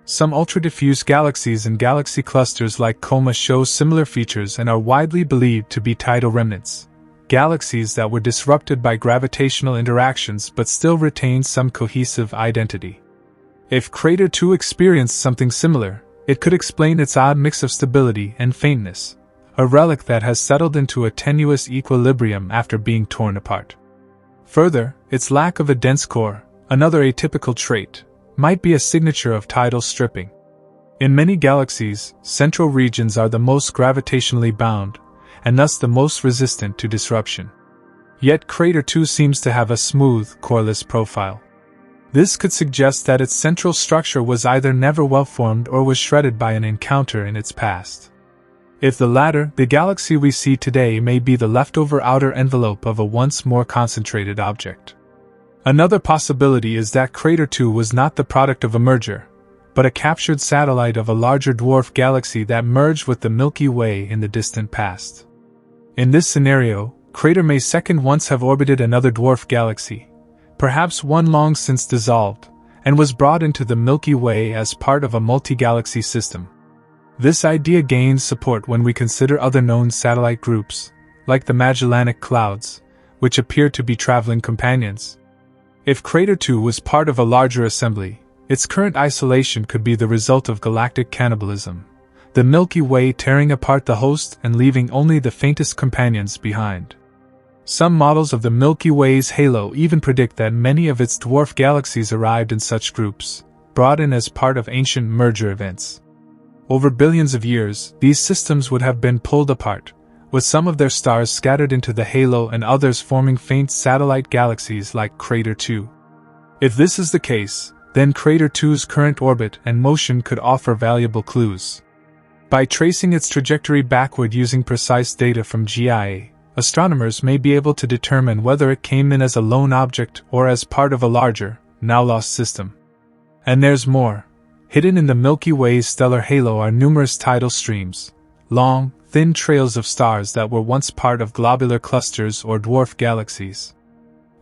A: Some ultra-diffuse galaxies and galaxy clusters like Coma show similar features and are widely believed to be tidal remnants, galaxies that were disrupted by gravitational interactions but still retain some cohesive identity. If Crater 2 experienced something similar, it could explain its odd mix of stability and faintness, a relic that has settled into a tenuous equilibrium after being torn apart. Further, its lack of a dense core, another atypical trait, might be a signature of tidal stripping. In many galaxies, central regions are the most gravitationally bound, and thus the most resistant to disruption. Yet Crater 2 seems to have a smooth, coreless profile. This could suggest that its central structure was either never well formed or was shredded by an encounter in its past. If the latter, the galaxy we see today may be the leftover outer envelope of a once more concentrated object. Another possibility is that Crater 2 was not the product of a merger, but a captured satellite of a larger dwarf galaxy that merged with the Milky Way in the distant past. In this scenario, Crater may second once have orbited another dwarf galaxy, perhaps one long since dissolved, and was brought into the Milky Way as part of a multi-galaxy system. This idea gains support when we consider other known satellite groups, like the Magellanic Clouds, which appear to be traveling companions. If Crater 2 was part of a larger assembly, its current isolation could be the result of galactic cannibalism, the Milky Way tearing apart the host and leaving only the faintest companions behind. Some models of the Milky Way's halo even predict that many of its dwarf galaxies arrived in such groups, brought in as part of ancient merger events. Over billions of years, these systems would have been pulled apart, with some of their stars scattered into the halo and others forming faint satellite galaxies like Crater 2. If this is the case, then Crater 2's current orbit and motion could offer valuable clues. By tracing its trajectory backward using precise data from GIA, astronomers may be able to determine whether it came in as a lone object or as part of a larger, now lost system. And there's more. Hidden in the Milky Way's stellar halo are numerous tidal streams, long, thin trails of stars that were once part of globular clusters or dwarf galaxies.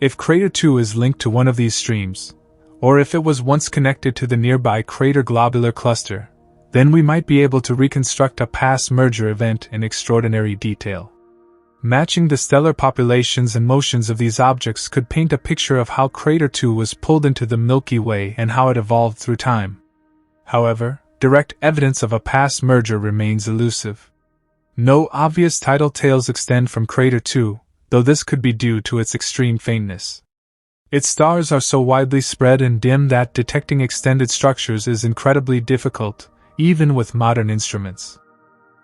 A: If Crater 2 is linked to one of these streams, or if it was once connected to the nearby Crater globular cluster, then we might be able to reconstruct a past merger event in extraordinary detail. Matching the stellar populations and motions of these objects could paint a picture of how Crater 2 was pulled into the Milky Way and how it evolved through time. However, direct evidence of a past merger remains elusive. No obvious tidal tails extend from Crater 2, though this could be due to its extreme faintness. Its stars are so widely spread and dim that detecting extended structures is incredibly difficult, even with modern instruments.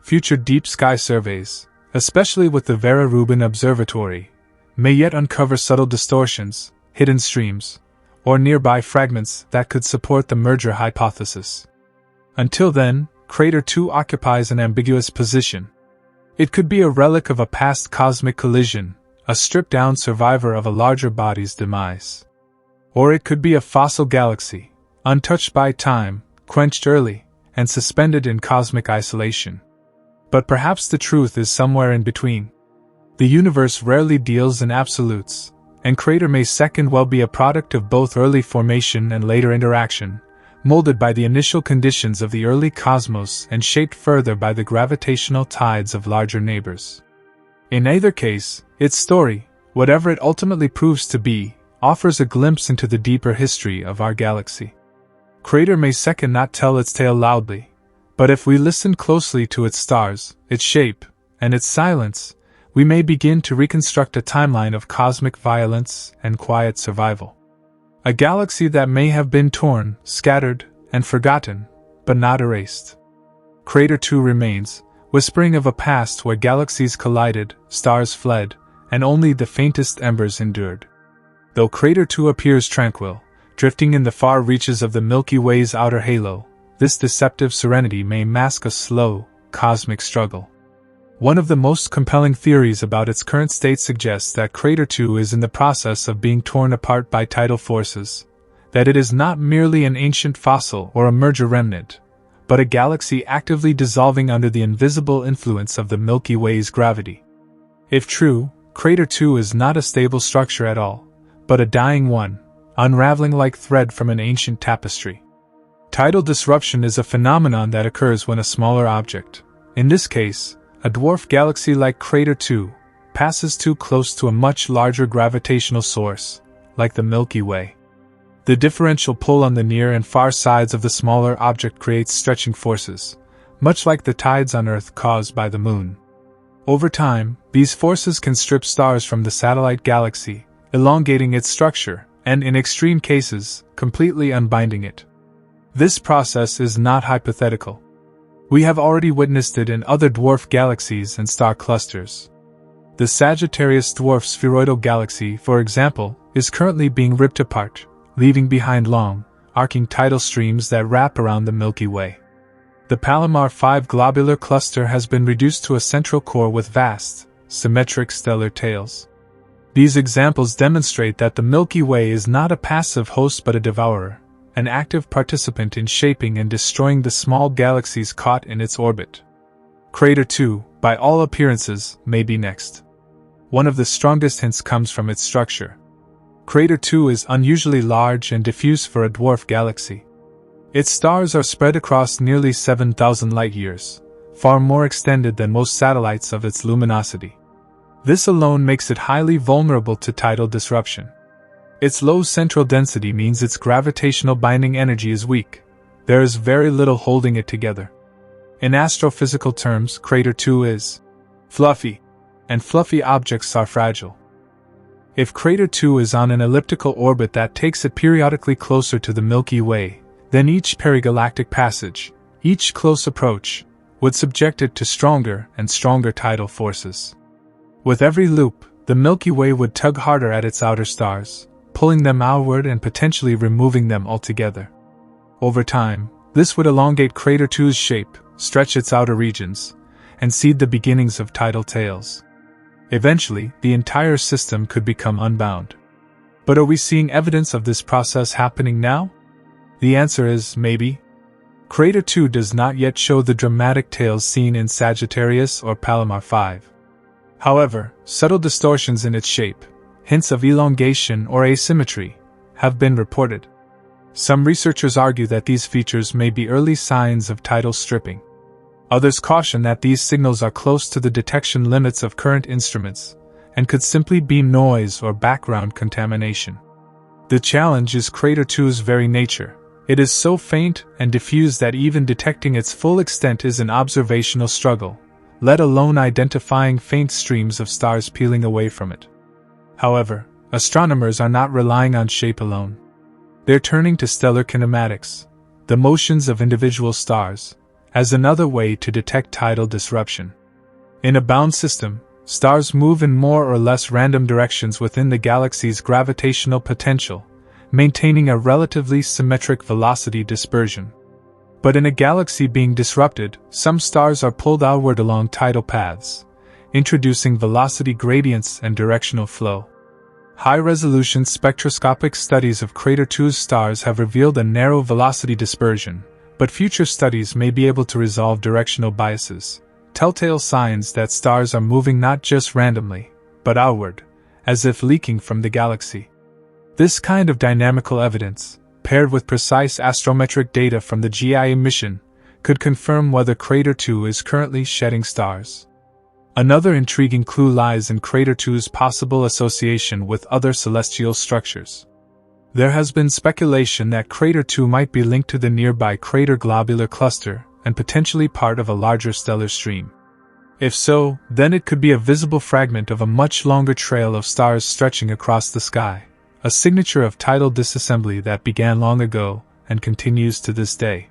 A: Future deep sky surveys, especially with the Vera Rubin Observatory, may yet uncover subtle distortions, hidden streams, or nearby fragments that could support the merger hypothesis. Until then, Crater 2 occupies an ambiguous position. It could be a relic of a past cosmic collision, a stripped-down survivor of a larger body's demise. Or it could be a fossil galaxy, untouched by time, quenched early, and suspended in cosmic isolation. But perhaps the truth is somewhere in between. The universe rarely deals in absolutes, and Crater may second well be a product of both early formation and later interaction, molded by the initial conditions of the early cosmos and shaped further by the gravitational tides of larger neighbors. In either case, its story, Whatever it ultimately proves to be, offers a glimpse into the deeper history of our galaxy. Crater may second not tell its tale loudly, but if we listen closely to its stars, its shape, and its silence, we may begin to reconstruct a timeline of cosmic violence and quiet survival. A galaxy that may have been torn, scattered, and forgotten, but not erased. Crater 2 remains, whispering of a past where galaxies collided, stars fled, and only the faintest embers endured. Though Crater 2 appears tranquil, drifting in the far reaches of the Milky Way's outer halo, this deceptive serenity may mask a slow, cosmic struggle. One of the most compelling theories about its current state suggests that Crater 2 is in the process of being torn apart by tidal forces, that it is not merely an ancient fossil or a merger remnant, but a galaxy actively dissolving under the invisible influence of the Milky Way's gravity. If true, Crater 2 is not a stable structure at all, but a dying one, unraveling like thread from an ancient tapestry. Tidal disruption is a phenomenon that occurs when a smaller object, in this case, a dwarf galaxy like Crater 2, passes too close to a much larger gravitational source, like the Milky Way. The differential pull on the near and far sides of the smaller object creates stretching forces, much like the tides on Earth caused by the Moon. Over time, these forces can strip stars from the satellite galaxy, elongating its structure, and in extreme cases, completely unbinding it. This process is not hypothetical. We have already witnessed it in other dwarf galaxies and star clusters. The Sagittarius dwarf spheroidal galaxy, for example, is currently being ripped apart, leaving behind long, arcing tidal streams that wrap around the Milky Way. The Palomar 5 globular cluster has been reduced to a central core with vast, symmetric stellar tails. These examples demonstrate that the Milky Way is not a passive host but a devourer, an active participant in shaping and destroying the small galaxies caught in its orbit. Crater 2, by all appearances, may be next. One of the strongest hints comes from its structure. Crater 2 is unusually large and diffuse for a dwarf galaxy. Its stars are spread across nearly 7,000 light-years, far more extended than most satellites of its luminosity. This alone makes it highly vulnerable to tidal disruption. Its low central density means its gravitational binding energy is weak. There is very little holding it together. In astrophysical terms, Crater 2 is fluffy, and fluffy objects are fragile. If Crater 2 is on an elliptical orbit that takes it periodically closer to the Milky Way, then each perigalactic passage, each close approach, would subject it to stronger and stronger tidal forces. With every loop, the Milky Way would tug harder at its outer stars, pulling them outward and potentially removing them altogether. Over time, this would elongate Crater 2's shape, stretch its outer regions, and seed the beginnings of tidal tails. Eventually, the entire system could become unbound. But are we seeing evidence of this process happening now? The answer is maybe. Crater 2 does not yet show the dramatic tails seen in Sagittarius or Palomar 5. However, subtle distortions in its shape, hints of elongation or asymmetry, have been reported. Some researchers argue that these features may be early signs of tidal stripping. Others caution that these signals are close to the detection limits of current instruments, and could simply be noise or background contamination. The challenge is Crater 2's very nature. It is so faint and diffuse that even detecting its full extent is an observational struggle, let alone identifying faint streams of stars peeling away from it. However, astronomers are not relying on shape alone. They're turning to stellar kinematics, the motions of individual stars, as another way to detect tidal disruption. In a bound system, stars move in more or less random directions within the galaxy's gravitational potential, maintaining a relatively symmetric velocity dispersion. But in a galaxy being disrupted, some stars are pulled outward along tidal paths, introducing velocity gradients and directional flow. High-resolution spectroscopic studies of Crater 2's stars have revealed a narrow velocity dispersion, but future studies may be able to resolve directional biases, telltale signs that stars are moving not just randomly, but outward, as if leaking from the galaxy. This kind of dynamical evidence, paired with precise astrometric data from the GIA mission, could confirm whether Crater 2 is currently shedding stars. Another intriguing clue lies in Crater 2's possible association with other celestial structures. There has been speculation that Crater 2 might be linked to the nearby crater globular cluster and potentially part of a larger stellar stream. If so, then it could be a visible fragment of a much longer trail of stars stretching across the sky, a signature of tidal disassembly that began long ago and continues to this day.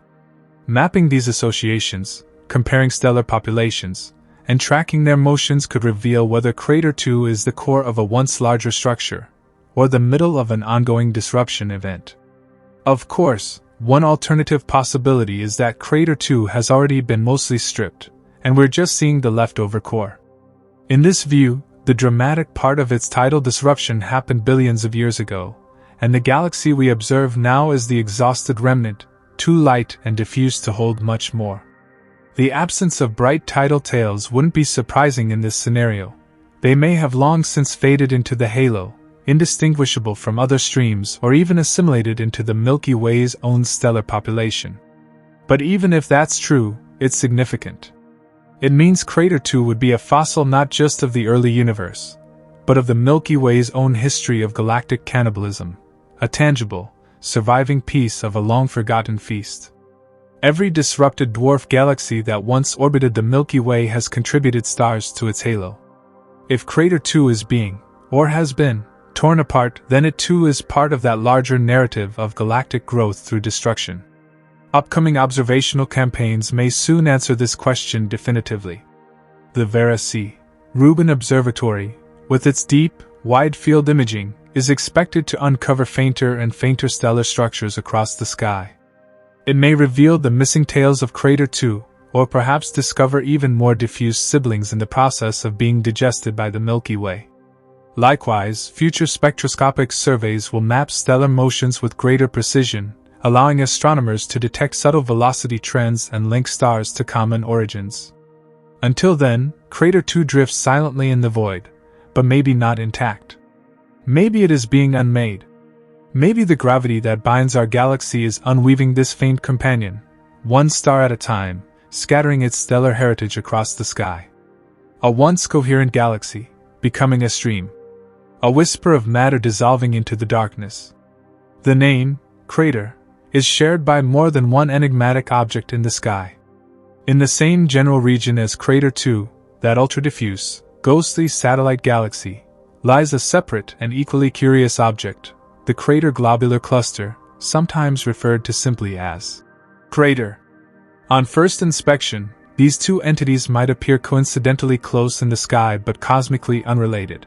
A: Mapping these associations, comparing stellar populations, and tracking their motions could reveal whether Crater 2 is the core of a once larger structure, or the middle of an ongoing disruption event. Of course, one alternative possibility is that Crater 2 has already been mostly stripped, and we're just seeing the leftover core. In this view, the dramatic part of its tidal disruption happened billions of years ago, and the galaxy we observe now is the exhausted remnant, too light and diffuse to hold much more. The absence of bright tidal tails wouldn't be surprising in this scenario. They may have long since faded into the halo, indistinguishable from other streams or even assimilated into the Milky Way's own stellar population. But even if that's true, it's significant. It means Crater 2 would be a fossil not just of the early universe, but of the Milky Way's own history of galactic cannibalism, a tangible, surviving piece of a long-forgotten feast. Every disrupted dwarf galaxy that once orbited the Milky Way has contributed stars to its halo. If Crater 2 is being, or has been, torn apart, then it too is part of that larger narrative of galactic growth through destruction. Upcoming observational campaigns may soon answer this question definitively. The Vera C. Rubin Observatory, with its deep, wide-field imaging, is expected to uncover fainter and fainter stellar structures across the sky. It may reveal the missing tails of Crater 2, or perhaps discover even more diffuse siblings in the process of being digested by the Milky Way. Likewise, future spectroscopic surveys will map stellar motions with greater precision, allowing astronomers to detect subtle velocity trends and link stars to common origins. Until then, Crater 2 drifts silently in the void, but maybe not intact. Maybe it is being unmade. Maybe the gravity that binds our galaxy is unweaving this faint companion, one star at a time, scattering its stellar heritage across the sky. A once coherent galaxy, becoming a stream. A whisper of matter dissolving into the darkness. The name, Crater, is shared by more than one enigmatic object in the sky. In the same general region as Crater 2, that ultra-diffuse, ghostly satellite galaxy, lies a separate and equally curious object, the crater globular cluster, sometimes referred to simply as crater. On first inspection, these two entities might appear coincidentally close in the sky but cosmically unrelated.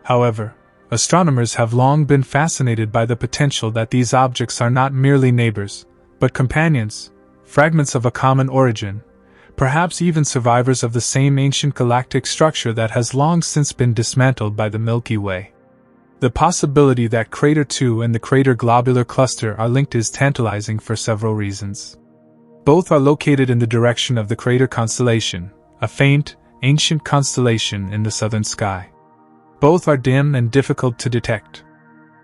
A: However, astronomers have long been fascinated by the potential that these objects are not merely neighbors, but companions, fragments of a common origin, perhaps even survivors of the same ancient galactic structure that has long since been dismantled by the Milky Way. The possibility that Crater 2 and the crater globular cluster are linked is tantalizing for several reasons. Both are located in the direction of the crater constellation, a faint, ancient constellation in the southern sky. Both are dim and difficult to detect.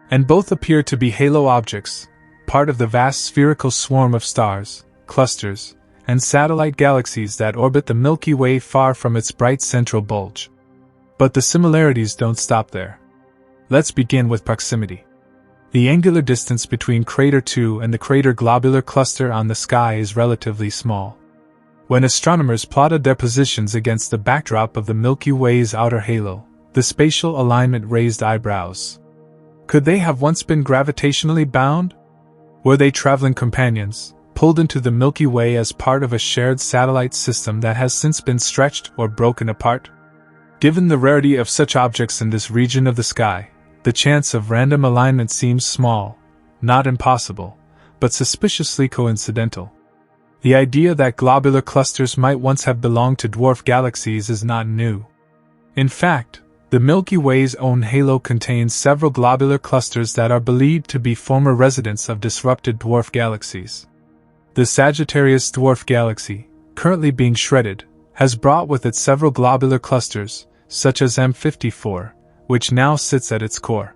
A: And both appear to be halo objects, part of the vast spherical swarm of stars, clusters, and satellite galaxies that orbit the Milky Way far from its bright central bulge. But the similarities don't stop there. Let's begin with proximity. The angular distance between Crater 2 and the crater globular cluster on the sky is relatively small. When astronomers plotted their positions against the backdrop of the Milky Way's outer halo, the spatial alignment raised eyebrows. Could they have once been gravitationally bound? Were they traveling companions, pulled into the Milky Way as part of a shared satellite system that has since been stretched or broken apart? Given the rarity of such objects in this region of the sky, the chance of random alignment seems small, not impossible, but suspiciously coincidental. The idea that globular clusters might once have belonged to dwarf galaxies is not new. In fact, the Milky Way's own halo contains several globular clusters that are believed to be former residents of disrupted dwarf galaxies. The Sagittarius dwarf galaxy, currently being shredded, has brought with it several globular clusters, such as M54, which now sits at its core.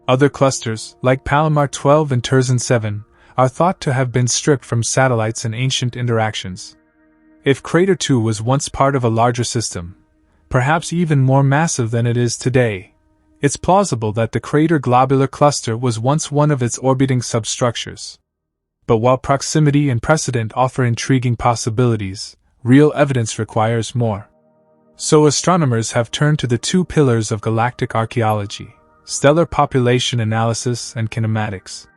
A: Other clusters, like Palomar 12 and Terzan 7, are thought to have been stripped from satellites in ancient interactions. If Crater 2 was once part of a larger system, perhaps even more massive than it is today. It's plausible that the crater globular cluster was once one of its orbiting substructures. But while proximity and precedent offer intriguing possibilities, real evidence requires more. So astronomers have turned to the two pillars of galactic archaeology: stellar population analysis and kinematics.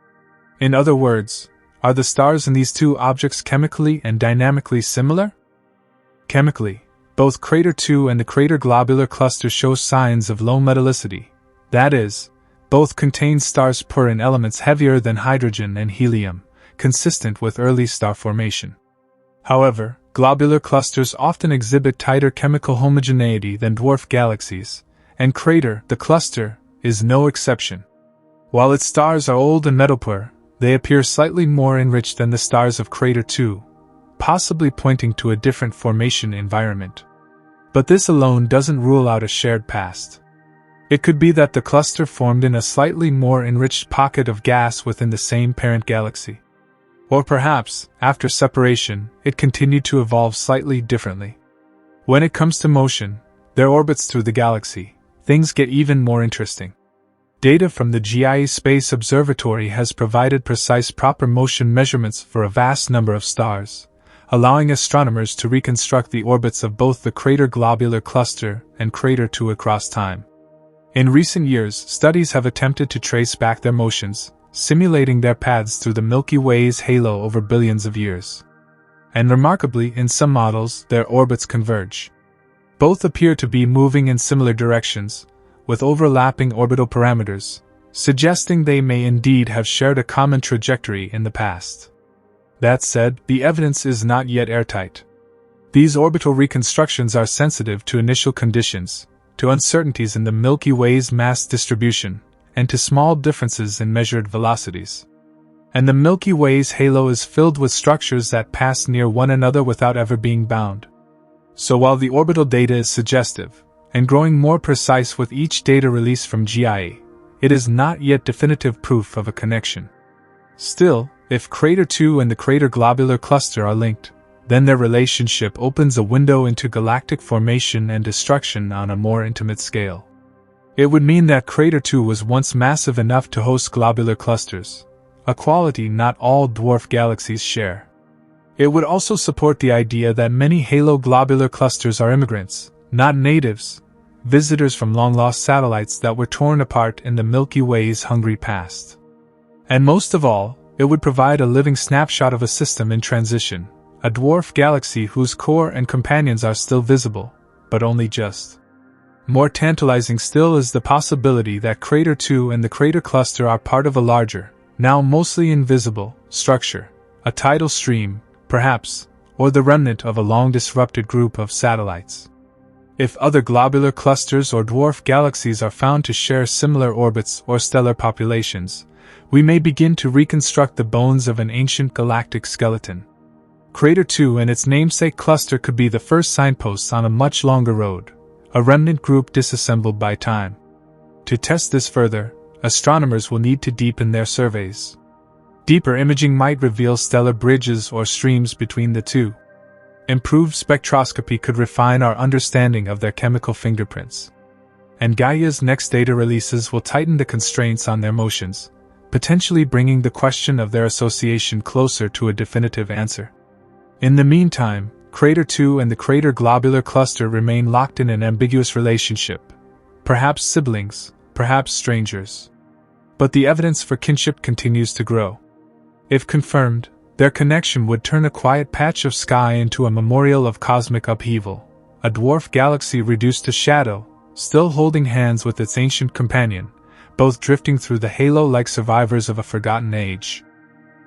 A: In other words, are the stars in these two objects chemically and dynamically similar? Chemically, both Crater 2 and the crater globular cluster show signs of low metallicity. That is, both contain stars pure in elements heavier than hydrogen and helium, consistent with early star formation. However, globular clusters often exhibit tighter chemical homogeneity than dwarf galaxies, and Crater, the cluster, is no exception. While its stars are old and metal-poor, they appear slightly more enriched than the stars of Crater 2, possibly pointing to a different formation environment. But this alone doesn't rule out a shared past. It could be that the cluster formed in a slightly more enriched pocket of gas within the same parent galaxy. Or perhaps, after separation, it continued to evolve slightly differently. When it comes to motion, their orbits through the galaxy, things get even more interesting. Data from the GIA Space Observatory has provided precise proper motion measurements for a vast number of stars, allowing astronomers to reconstruct the orbits of both the crater globular cluster and Crater 2 across time. In recent years, studies have attempted to trace back their motions, simulating their paths through the Milky Way's halo over billions of years. And remarkably, in some models, their orbits converge. Both appear to be moving in similar directions, with overlapping orbital parameters, suggesting they may indeed have shared a common trajectory in the past. That said, the evidence is not yet airtight. These orbital reconstructions are sensitive to initial conditions, to uncertainties in the Milky Way's mass distribution, and to small differences in measured velocities. And the Milky Way's halo is filled with structures that pass near one another without ever being bound. So while the orbital data is suggestive, and growing more precise with each data release from GIA, it is not yet definitive proof of a connection. Still, if Crater 2 and the crater globular cluster are linked, then their relationship opens a window into galactic formation and destruction on a more intimate scale. It would mean that Crater 2 was once massive enough to host globular clusters, a quality not all dwarf galaxies share. It would also support the idea that many halo globular clusters are immigrants, not natives, visitors from long-lost satellites that were torn apart in the Milky Way's hungry past. And most of all, it would provide a living snapshot of a system in transition, a dwarf galaxy whose core and companions are still visible, but only just. More tantalizing still is the possibility that Crater 2 and the crater cluster are part of a larger, now mostly invisible, structure, a tidal stream, perhaps, or the remnant of a long-disrupted group of satellites. If other globular clusters or dwarf galaxies are found to share similar orbits or stellar populations, we may begin to reconstruct the bones of an ancient galactic skeleton. Crater 2 and its namesake cluster could be the first signposts on a much longer road, a remnant group disassembled by time. To test this further, astronomers will need to deepen their surveys. Deeper imaging might reveal stellar bridges or streams between the two. Improved spectroscopy could refine our understanding of their chemical fingerprints. And Gaia's next data releases will tighten the constraints on their motions, potentially bringing the question of their association closer to a definitive answer. In the meantime, Crater 2 and the crater globular cluster remain locked in an ambiguous relationship, perhaps siblings, perhaps strangers. But the evidence for kinship continues to grow. If confirmed, their connection would turn a quiet patch of sky into a memorial of cosmic upheaval, a dwarf galaxy reduced to shadow, still holding hands with its ancient companion, both drifting through the halo like survivors of a forgotten age.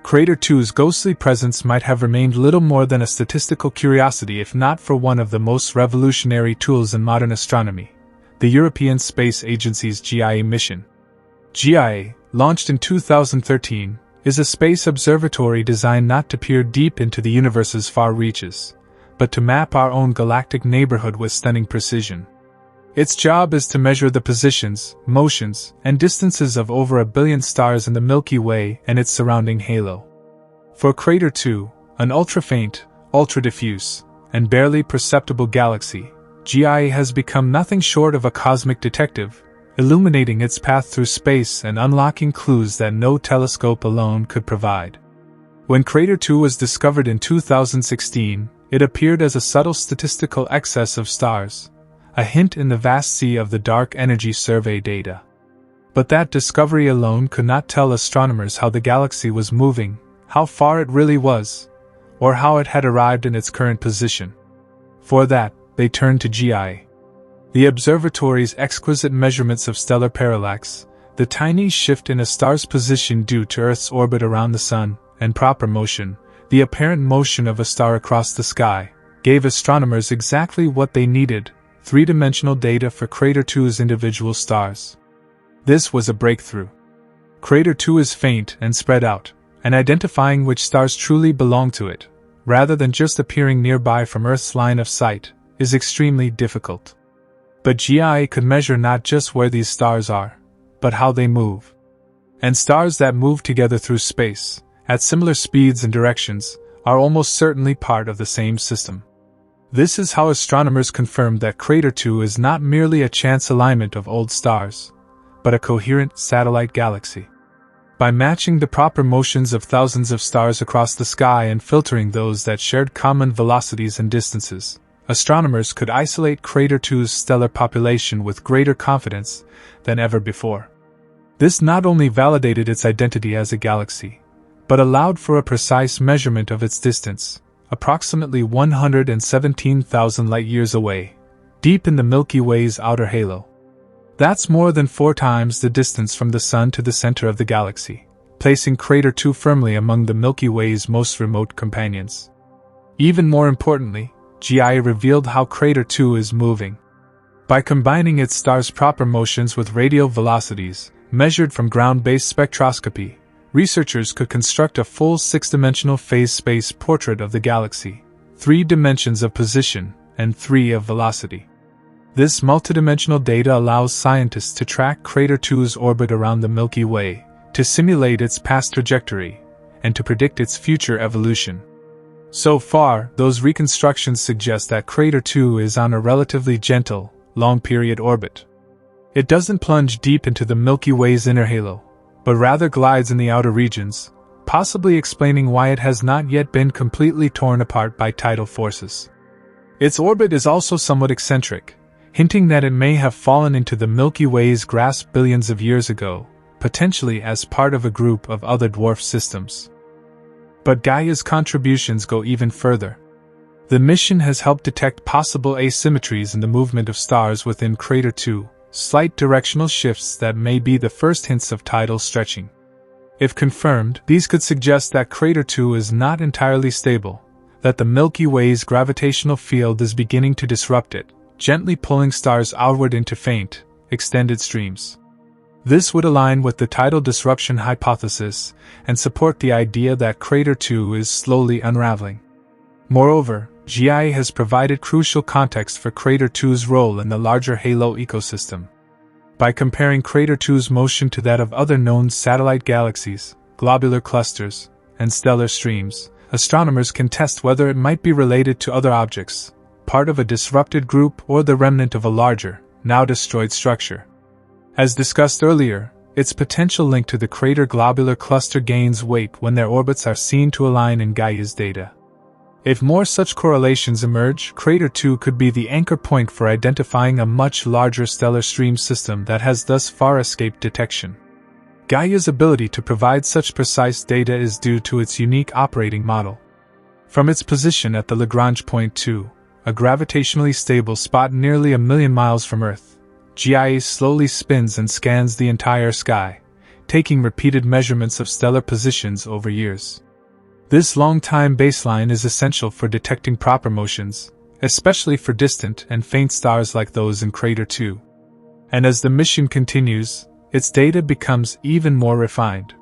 A: Crater 2's ghostly presence might have remained little more than a statistical curiosity if not for one of the most revolutionary tools in modern astronomy, the European Space Agency's GIA mission. GIA, launched in 2013, is a space observatory designed not to peer deep into the universe's far reaches, but to map our own galactic neighborhood with stunning precision. Its job is to measure the positions, motions, and distances of over 1 billion stars in the Milky Way and its surrounding halo. For Crater 2, an ultra-faint, ultra-diffuse, and barely perceptible galaxy, GIA has become nothing short of a cosmic detective, illuminating its path through space and unlocking clues that no telescope alone could provide. When Crater 2 was discovered in 2016, it appeared as a subtle statistical excess of stars, a hint in the vast sea of the dark energy survey data. But that discovery alone could not tell astronomers how the galaxy was moving, how far it really was, or how it had arrived in its current position. For that, they turned to GIA. The observatory's exquisite measurements of stellar parallax, the tiny shift in a star's position due to Earth's orbit around the Sun, and proper motion, the apparent motion of a star across the sky, gave astronomers exactly what they needed: three-dimensional data for Crater 2's individual stars. This was a breakthrough. Crater 2 is faint and spread out, and identifying which stars truly belong to it, rather than just appearing nearby from Earth's line of sight, is extremely difficult. But GIA could measure not just where these stars are, but how they move. And stars that move together through space, at similar speeds and directions, are almost certainly part of the same system. This is how astronomers confirmed that Crater 2 is not merely a chance alignment of old stars, but a coherent satellite galaxy. By matching the proper motions of thousands of stars across the sky and filtering those that shared common velocities and distances, astronomers could isolate Crater 2's stellar population with greater confidence than ever before. This not only validated its identity as a galaxy, but allowed for a precise measurement of its distance, approximately 117,000 light-years away, deep in the Milky Way's outer halo. That's more than 4 times the distance from the Sun to the center of the galaxy, placing Crater 2 firmly among the Milky Way's most remote companions. Even more importantly, GIA revealed how Crater 2 is moving. By combining its star's proper motions with radial velocities, measured from ground-based spectroscopy, researchers could construct a full 6-dimensional phase-space portrait of the galaxy, 3 dimensions of position, and 3 of velocity. This multidimensional data allows scientists to track Crater 2's orbit around the Milky Way, to simulate its past trajectory, and to predict its future evolution. So far, those reconstructions suggest that Crater 2 is on a relatively gentle, long-period orbit. It doesn't plunge deep into the Milky Way's inner halo, but rather glides in the outer regions, possibly explaining why it has not yet been completely torn apart by tidal forces. Its orbit is also somewhat eccentric, hinting that it may have fallen into the Milky Way's grasp billions of years ago, potentially as part of a group of other dwarf systems. But GIA's contributions go even further. The mission has helped detect possible asymmetries in the movement of stars within Crater 2, slight directional shifts that may be the first hints of tidal stretching. If confirmed, these could suggest that Crater 2 is not entirely stable, that the Milky Way's gravitational field is beginning to disrupt it, gently pulling stars outward into faint, extended streams. This would align with the tidal disruption hypothesis and support the idea that Crater 2 is slowly unraveling. Moreover, GIA has provided crucial context for Crater 2's role in the larger halo ecosystem. By comparing Crater 2's motion to that of other known satellite galaxies, globular clusters, and stellar streams, astronomers can test whether it might be related to other objects, part of a disrupted group or the remnant of a larger, now destroyed structure. As discussed earlier, its potential link to the crater globular cluster gains weight when their orbits are seen to align in GIA's data. If more such correlations emerge, Crater 2 could be the anchor point for identifying a much larger stellar stream system that has thus far escaped detection. GIA's ability to provide such precise data is due to its unique operating model. From its position at the Lagrange point 2, a gravitationally stable spot nearly 1,000,000 miles from Earth, GIA slowly spins and scans the entire sky, taking repeated measurements of stellar positions over years. This long-time baseline is essential for detecting proper motions, especially for distant and faint stars like those in Crater 2. And as the mission continues, its data becomes even more refined.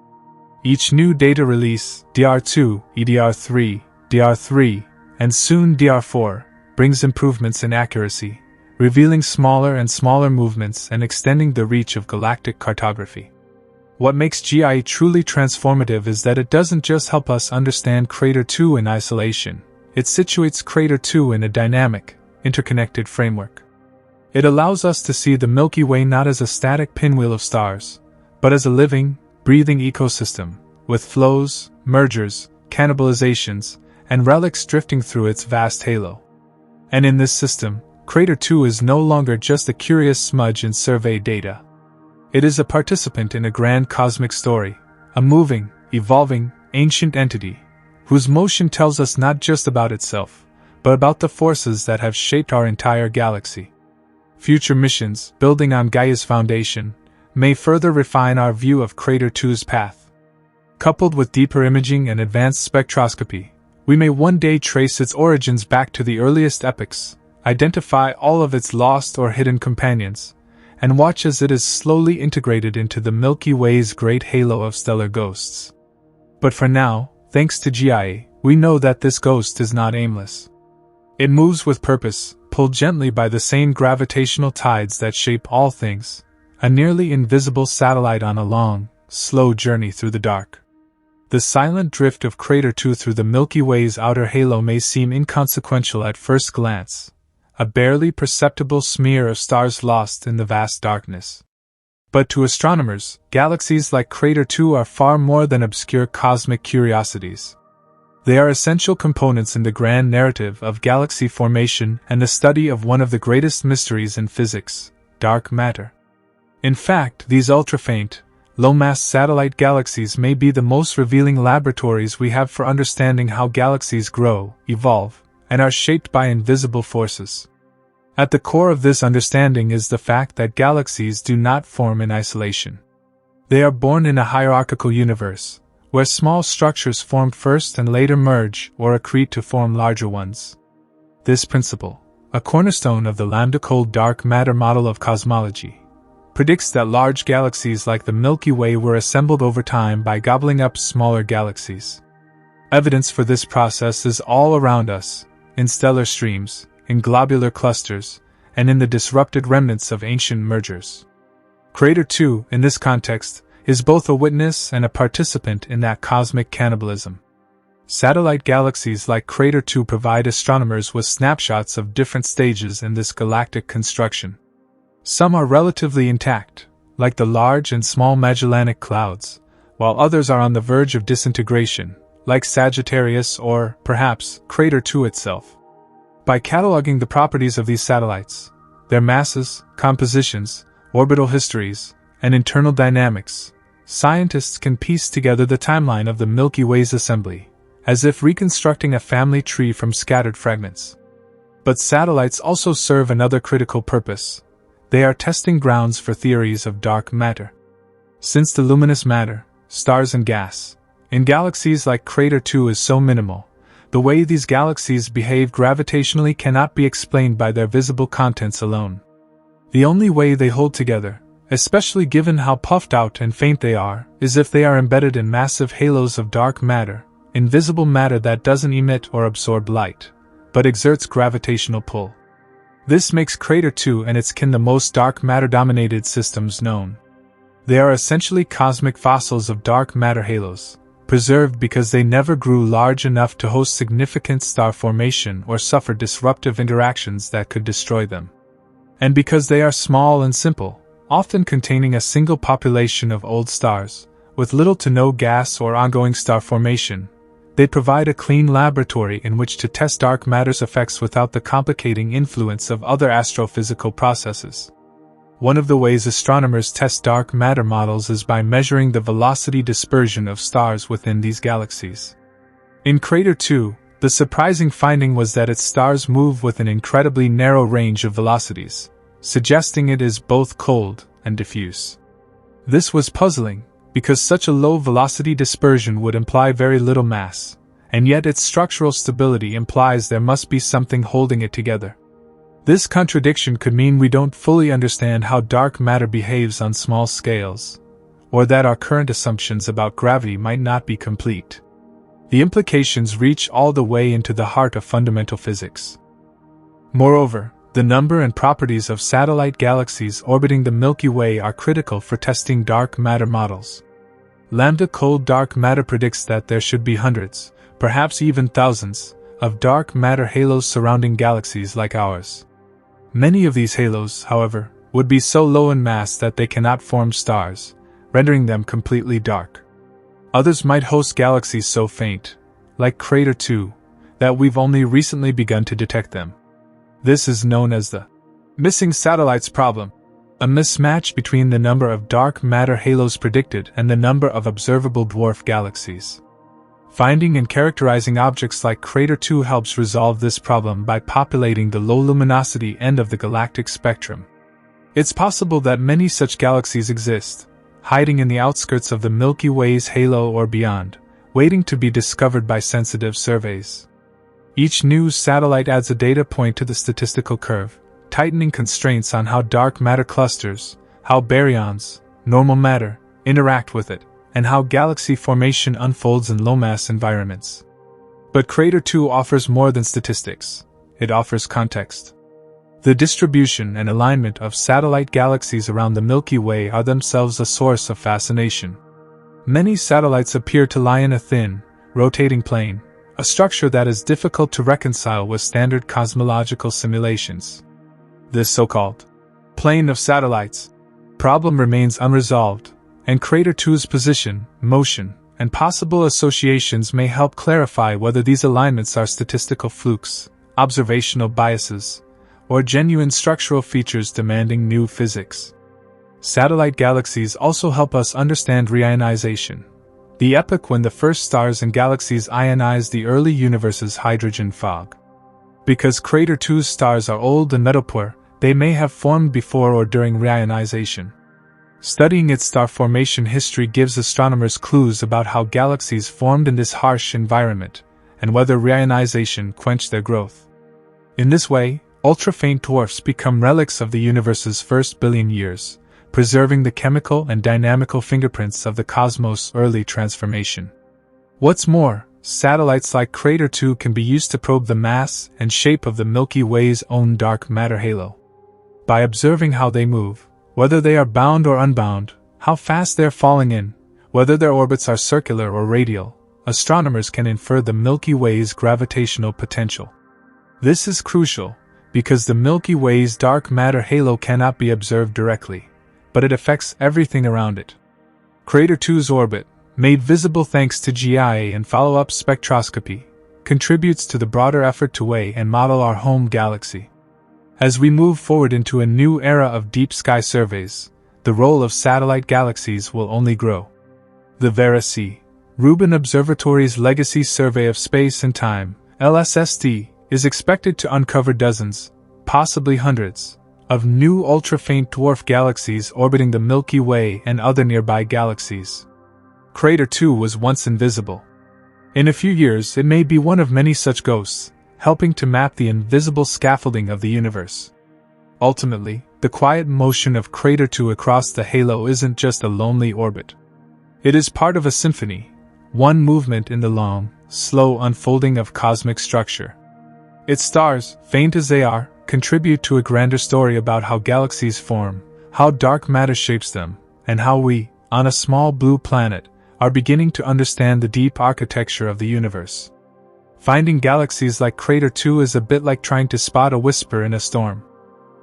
A: Each new data release, DR2, EDR3, DR3, and soon DR4, brings improvements in accuracy, revealing smaller and smaller movements and extending the reach of galactic cartography. What makes GIA truly transformative is that it doesn't just help us understand Crater 2 in isolation, it situates Crater 2 in a dynamic, interconnected framework. It allows us to see the Milky Way not as a static pinwheel of stars, but as a living, breathing ecosystem, with flows, mergers, cannibalizations, and relics drifting through its vast halo. And in this system, Crater 2 is no longer just a curious smudge in survey data. It is a participant in a grand cosmic story, a moving, evolving, ancient entity, whose motion tells us not just about itself, but about the forces that have shaped our entire galaxy. Future missions, building on Gaia's foundation, may further refine our view of Crater 2's path. Coupled with deeper imaging and advanced spectroscopy, we may one day trace its origins back to the earliest epochs, identify all of its lost or hidden companions, and watch as it is slowly integrated into the Milky Way's great halo of stellar ghosts. But for now, thanks to GIA, we know that this ghost is not aimless. It moves with purpose, pulled gently by the same gravitational tides that shape all things, a nearly invisible satellite on a long, slow journey through the dark. The silent drift of Crater 2 through the Milky Way's outer halo may seem inconsequential at first glance, a barely perceptible smear of stars lost in the vast darkness. But to astronomers, galaxies like Crater 2 are far more than obscure cosmic curiosities. They are essential components in the grand narrative of galaxy formation and the study of one of the greatest mysteries in physics, dark matter. In fact, these ultra-faint, low-mass satellite galaxies may be the most revealing laboratories we have for understanding how galaxies grow, evolve, and are shaped by invisible forces. At the core of this understanding is the fact that galaxies do not form in isolation. They are born in a hierarchical universe, where small structures form first and later merge or accrete to form larger ones. This principle, a cornerstone of the lambda-cold dark matter model of cosmology, predicts that large galaxies like the Milky Way were assembled over time by gobbling up smaller galaxies. Evidence for this process is all around us, in stellar streams, in globular clusters, and in the disrupted remnants of ancient mergers. Crater 2, in this context, is both a witness and a participant in that cosmic cannibalism. Satellite galaxies like Crater 2 provide astronomers with snapshots of different stages in this galactic construction. Some are relatively intact, like the Large and Small Magellanic Clouds, while others are on the verge of disintegration, like Sagittarius or, perhaps, Crater 2 itself. By cataloging the properties of these satellites, their masses, compositions, orbital histories, and internal dynamics, scientists can piece together the timeline of the Milky Way's assembly, as if reconstructing a family tree from scattered fragments. But satellites also serve another critical purpose. They are testing grounds for theories of dark matter. Since the luminous matter, stars and gas, in galaxies like Crater 2 is so minimal, the way these galaxies behave gravitationally cannot be explained by their visible contents alone. The only way they hold together, especially given how puffed out and faint they are, is if they are embedded in massive halos of dark matter, invisible matter that doesn't emit or absorb light, but exerts gravitational pull. This makes Crater 2 and its kin the most dark matter-dominated systems known. They are essentially cosmic fossils of dark matter halos, preserved because they never grew large enough to host significant star formation or suffer disruptive interactions that could destroy them. And because they are small and simple, often containing a single population of old stars, with little to no gas or ongoing star formation, they provide a clean laboratory in which to test dark matter's effects without the complicating influence of other astrophysical processes. One of the ways astronomers test dark matter models is by measuring the velocity dispersion of stars within these galaxies. In Crater 2, the surprising finding was that its stars move with an incredibly narrow range of velocities, suggesting it is both cold and diffuse. This was puzzling, because such a low velocity dispersion would imply very little mass, and yet its structural stability implies there must be something holding it together. This contradiction could mean we don't fully understand how dark matter behaves on small scales, or that our current assumptions about gravity might not be complete. The implications reach all the way into the heart of fundamental physics. Moreover, the number and properties of satellite galaxies orbiting the Milky Way are critical for testing dark matter models. Lambda-cold dark matter predicts that there should be hundreds, perhaps even thousands, of dark matter halos surrounding galaxies like ours. Many of these halos, however, would be so low in mass that they cannot form stars, rendering them completely dark. Others might host galaxies so faint, like Crater 2, that we've only recently begun to detect them. This is known as the missing satellites problem, a mismatch between the number of dark matter halos predicted and the number of observable dwarf galaxies. Finding and characterizing objects like Crater 2 helps resolve this problem by populating the low luminosity end of the galactic spectrum. It's possible that many such galaxies exist, hiding in the outskirts of the Milky Way's halo or beyond, waiting to be discovered by sensitive surveys. Each new satellite adds a data point to the statistical curve, tightening constraints on how dark matter clusters, how baryons, normal matter, interact with it, and how galaxy formation unfolds in low-mass environments. But Crater 2 offers more than statistics. It offers context. The distribution and alignment of satellite galaxies around the Milky Way are themselves a source of fascination. Many satellites appear to lie in a thin, rotating plane, a structure that is difficult to reconcile with standard cosmological simulations. This so-called plane of satellites problem remains unresolved, and Crater 2's position, motion, and possible associations may help clarify whether these alignments are statistical flukes, observational biases, or genuine structural features demanding new physics. Satellite galaxies also help us understand reionization, the epoch when the first stars and galaxies ionized the early universe's hydrogen fog. Because Crater 2's stars are old and metal-poor, they may have formed before or during reionization. Studying its star formation history gives astronomers clues about how galaxies formed in this harsh environment, and whether reionization quenched their growth. In this way, ultra-faint dwarfs become relics of the universe's first billion years, preserving the chemical and dynamical fingerprints of the cosmos' early transformation. What's more, satellites like Crater 2 can be used to probe the mass and shape of the Milky Way's own dark matter halo. By observing how they move, whether they are bound or unbound, how fast they're falling in, whether their orbits are circular or radial, astronomers can infer the Milky Way's gravitational potential. This is crucial, because the Milky Way's dark matter halo cannot be observed directly, but it affects everything around it. Crater 2's orbit, made visible thanks to GIA and follow-up spectroscopy, contributes to the broader effort to weigh and model our home galaxy. As we move forward into a new era of deep sky surveys, the role of satellite galaxies will only grow. The Vera C. Rubin Observatory's Legacy Survey of Space and Time, LSST, is expected to uncover dozens, possibly hundreds, of new ultra-faint dwarf galaxies orbiting the Milky Way and other nearby galaxies. Crater 2 was once invisible. In a few years, it may be one of many such ghosts, helping to map the invisible scaffolding of the universe. Ultimately, the quiet motion of Crater 2 across the halo isn't just a lonely orbit. It is part of a symphony, one movement in the long, slow unfolding of cosmic structure. Its stars, faint as they are, contribute to a grander story about how galaxies form, how dark matter shapes them, and how we, on a small blue planet, are beginning to understand the deep architecture of the universe. Finding galaxies like Crater 2 is a bit like trying to spot a whisper in a storm.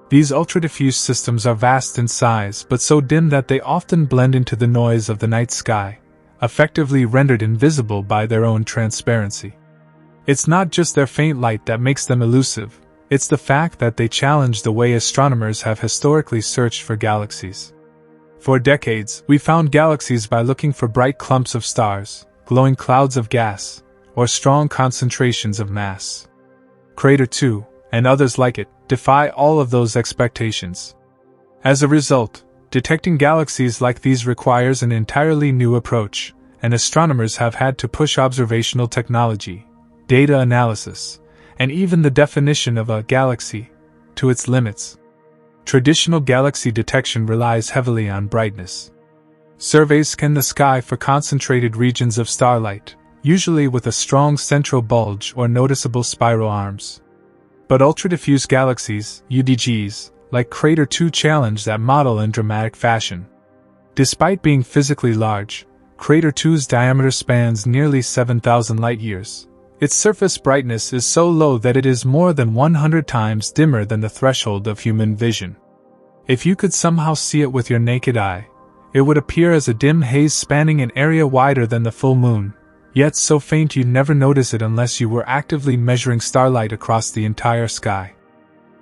A: These ultra-diffuse systems are vast in size but so dim that they often blend into the noise of the night sky, effectively rendered invisible by their own transparency. It's not just their faint light that makes them elusive, it's the fact that they challenge the way astronomers have historically searched for galaxies. For decades, we found galaxies by looking for bright clumps of stars, glowing clouds of gas, or strong concentrations of mass. Crater 2, and others like it, defy all of those expectations. As a result, detecting galaxies like these requires an entirely new approach, and astronomers have had to push observational technology, data analysis, and even the definition of a galaxy to its limits. Traditional galaxy detection relies heavily on brightness. Surveys scan the sky for concentrated regions of starlight, usually with a strong central bulge or noticeable spiral arms. But ultra-diffuse galaxies, UDGs, like Crater 2 challenge that model in dramatic fashion. Despite being physically large, Crater 2's diameter spans nearly 7,000 light-years. Its surface brightness is so low that it is more than 100 times dimmer than the threshold of human vision. If you could somehow see it with your naked eye, it would appear as a dim haze spanning an area wider than the full moon, yet so faint you'd never notice it unless you were actively measuring starlight across the entire sky.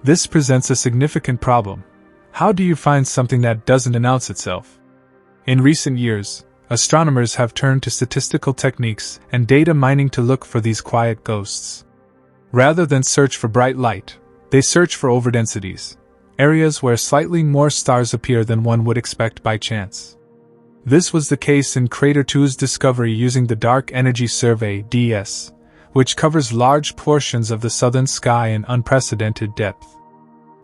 A: This presents a significant problem. How do you find something that doesn't announce itself? In recent years, astronomers have turned to statistical techniques and data mining to look for these quiet ghosts. Rather than search for bright light, they search for overdensities, areas where slightly more stars appear than one would expect by chance. This was the case in Crater 2's discovery using the Dark Energy Survey (DS), which covers large portions of the southern sky in unprecedented depth.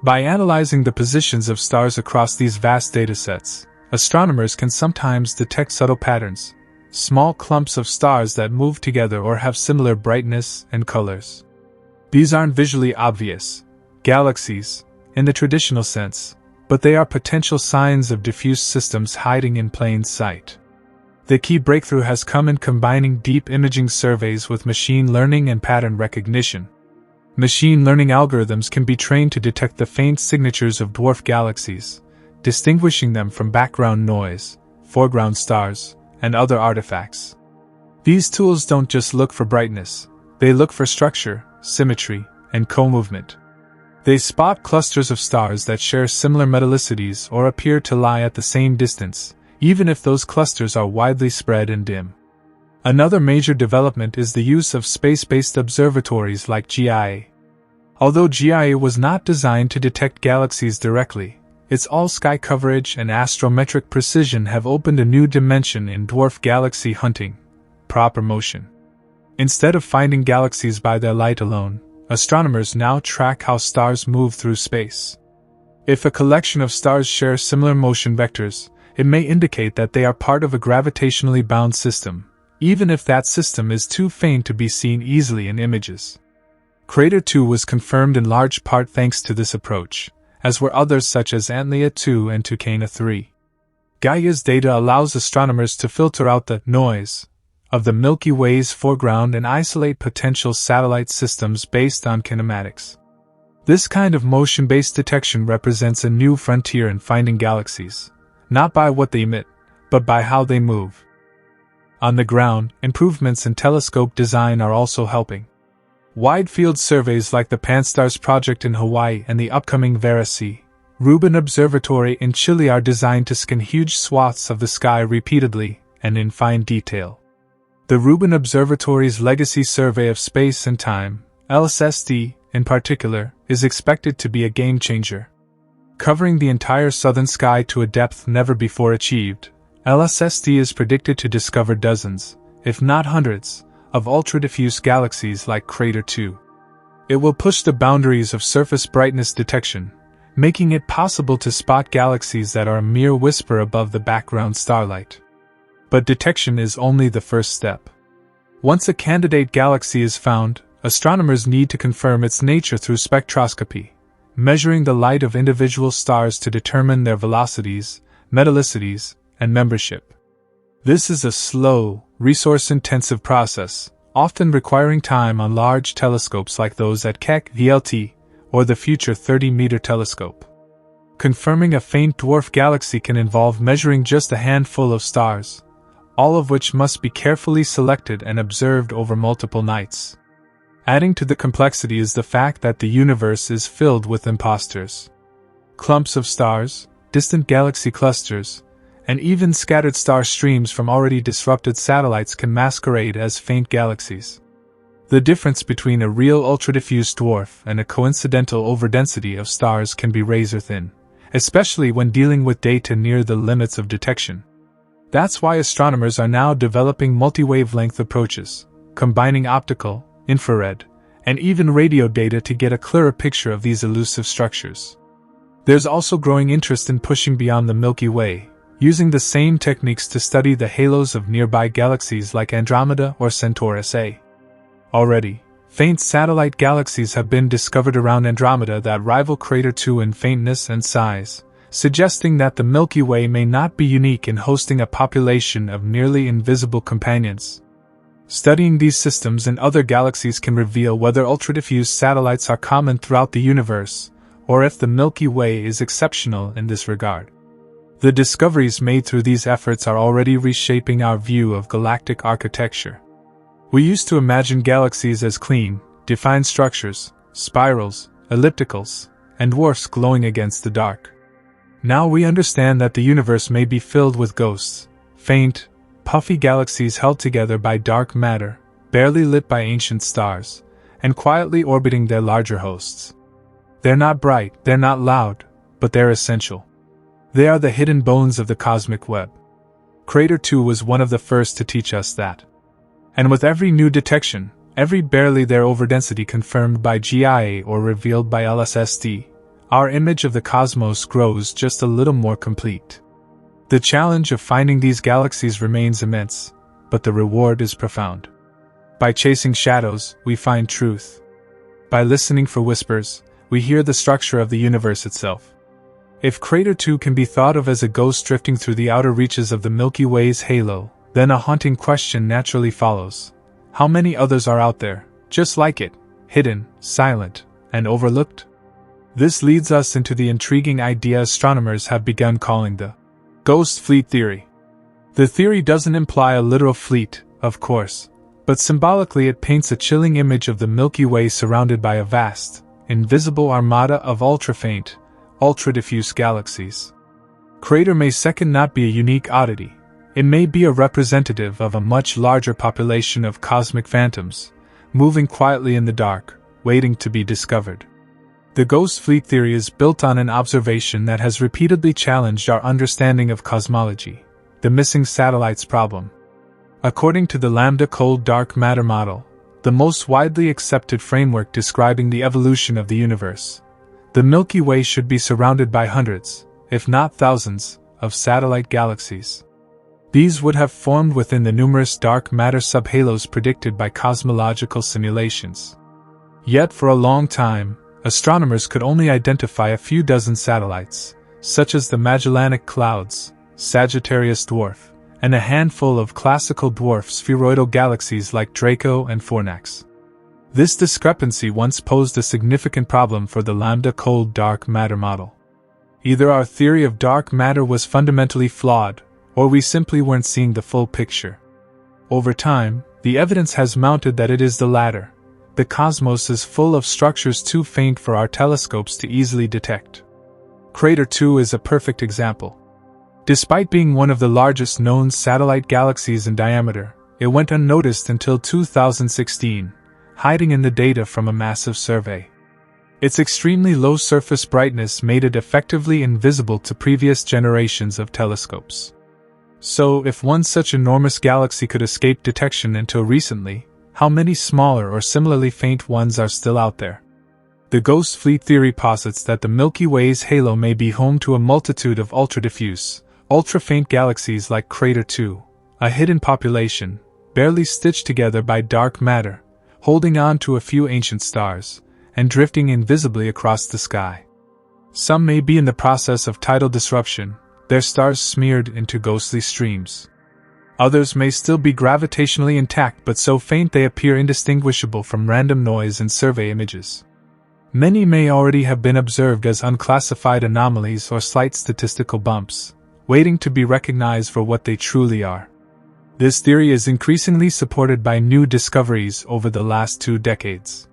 A: By analyzing the positions of stars across these vast datasets, astronomers can sometimes detect subtle patterns, small clumps of stars that move together or have similar brightness and colors. These aren't visually obvious galaxies, in the traditional sense, but they are potential signs of diffuse systems hiding in plain sight. The key breakthrough has come in combining deep imaging surveys with machine learning and pattern recognition. Machine learning algorithms can be trained to detect the faint signatures of dwarf galaxies, distinguishing them from background noise, foreground stars, and other artifacts. These tools don't just look for brightness, they look for structure, symmetry, and co-movement. They spot clusters of stars that share similar metallicities or appear to lie at the same distance, even if those clusters are widely spread and dim. Another major development is the use of space-based observatories like GIA. Although GIA was not designed to detect galaxies directly, its all-sky coverage and astrometric precision have opened a new dimension in dwarf galaxy hunting: proper motion. Instead of finding galaxies by their light alone, astronomers now track how stars move through space. If a collection of stars share similar motion vectors, it may indicate that they are part of a gravitationally bound system, even if that system is too faint to be seen easily in images. Crater 2 was confirmed in large part thanks to this approach, as were others such as Antlia 2 and Tucana 3. Gaia's data allows astronomers to filter out the noise of the Milky Way's foreground and isolate potential satellite systems based on kinematics. This kind of motion-based detection represents a new frontier in finding galaxies, not by what they emit, but by how they move. On the ground, improvements in telescope design are also helping. Wide-field surveys like the Pan-STARRS project in Hawaii and the upcoming Vera C. Rubin Observatory in Chile are designed to scan huge swaths of the sky repeatedly and in fine detail. The Rubin Observatory's Legacy Survey of Space and Time, LSSD, in particular, is expected to be a game-changer. Covering the entire southern sky to a depth never before achieved, LSSD is predicted to discover dozens, if not hundreds, of ultra-diffuse galaxies like Crater 2. It will push the boundaries of surface brightness detection, making it possible to spot galaxies that are a mere whisper above the background starlight. But detection is only the first step. Once a candidate galaxy is found, astronomers need to confirm its nature through spectroscopy, measuring the light of individual stars to determine their velocities, metallicities, and membership. This is a slow, resource-intensive process, often requiring time on large telescopes like those at Keck VLT or the future 30-meter telescope. Confirming a faint dwarf galaxy can involve measuring just a handful of stars, all of which must be carefully selected and observed over multiple nights. Adding to the complexity is the fact that the universe is filled with imposters. Clumps of stars, distant galaxy clusters, and even scattered star streams from already disrupted satellites can masquerade as faint galaxies. The difference between a real ultra-diffuse dwarf and a coincidental overdensity of stars can be razor-thin, especially when dealing with data near the limits of detection. That's why astronomers are now developing multi-wavelength approaches, combining optical, infrared, and even radio data to get a clearer picture of these elusive structures. There's also growing interest in pushing beyond the Milky Way, using the same techniques to study the halos of nearby galaxies like Andromeda or Centaurus A. Already, faint satellite galaxies have been discovered around Andromeda that rival Crater 2 in faintness and size, suggesting that the Milky Way may not be unique in hosting a population of nearly invisible companions. Studying these systems in other galaxies can reveal whether ultra-diffuse satellites are common throughout the universe, or if the Milky Way is exceptional in this regard. The discoveries made through these efforts are already reshaping our view of galactic architecture. We used to imagine galaxies as clean, defined structures, spirals, ellipticals, and dwarfs glowing against the dark. Now we understand that the universe may be filled with ghosts, faint, puffy galaxies held together by dark matter, barely lit by ancient stars, and quietly orbiting their larger hosts. They're not bright, they're not loud, but they're essential. They are the hidden bones of the cosmic web. Crater 2 was one of the first to teach us that. And with every new detection, every barely there overdensity confirmed by GIA or revealed by LSSD, our image of the cosmos grows just a little more complete. The challenge of finding these galaxies remains immense, but the reward is profound. By chasing shadows, we find truth. By listening for whispers, we hear the structure of the universe itself. If Crater 2 can be thought of as a ghost drifting through the outer reaches of the Milky Way's halo, then a haunting question naturally follows. How many others are out there, just like it, hidden, silent, and overlooked? This leads us into the intriguing idea astronomers have begun calling the ghost fleet theory. The theory doesn't imply a literal fleet, of course, but symbolically it paints a chilling image of the Milky Way surrounded by a vast, invisible armada of ultra-faint, ultra-diffuse galaxies. Crater May 2 not be a unique oddity. It may be a representative of a much larger population of cosmic phantoms, moving quietly in the dark, waiting to be discovered. The ghost fleet theory is built on an observation that has repeatedly challenged our understanding of cosmology, the missing satellites problem. According to the lambda cold dark matter model, the most widely accepted framework describing the evolution of the universe, the Milky Way should be surrounded by hundreds, if not thousands, of satellite galaxies. These would have formed within the numerous dark matter subhalos predicted by cosmological simulations. Yet for a long time, astronomers could only identify a few dozen satellites, such as the Magellanic Clouds, Sagittarius Dwarf, and a handful of classical dwarf spheroidal galaxies like Draco and Fornax. This discrepancy once posed a significant problem for the lambda cold dark matter model. Either our theory of dark matter was fundamentally flawed, or we simply weren't seeing the full picture. Over time, the evidence has mounted that it is the latter. The cosmos is full of structures too faint for our telescopes to easily detect. Crater 2 is a perfect example. Despite being one of the largest known satellite galaxies in diameter, it went unnoticed until 2016, hiding in the data from a massive survey. Its extremely low surface brightness made it effectively invisible to previous generations of telescopes. So, if one such enormous galaxy could escape detection until recently, how many smaller or similarly faint ones are still out there? The ghost fleet theory posits that the Milky Way's halo may be home to a multitude of ultra-diffuse, ultra-faint galaxies like Crater 2, a hidden population, barely stitched together by dark matter, holding on to a few ancient stars, and drifting invisibly across the sky. Some may be in the process of tidal disruption, their stars smeared into ghostly streams. Others may still be gravitationally intact but so faint they appear indistinguishable from random noise in survey images. Many may already have been observed as unclassified anomalies or slight statistical bumps, waiting to be recognized for what they truly are. This theory is increasingly supported by new discoveries over the last 2 decades.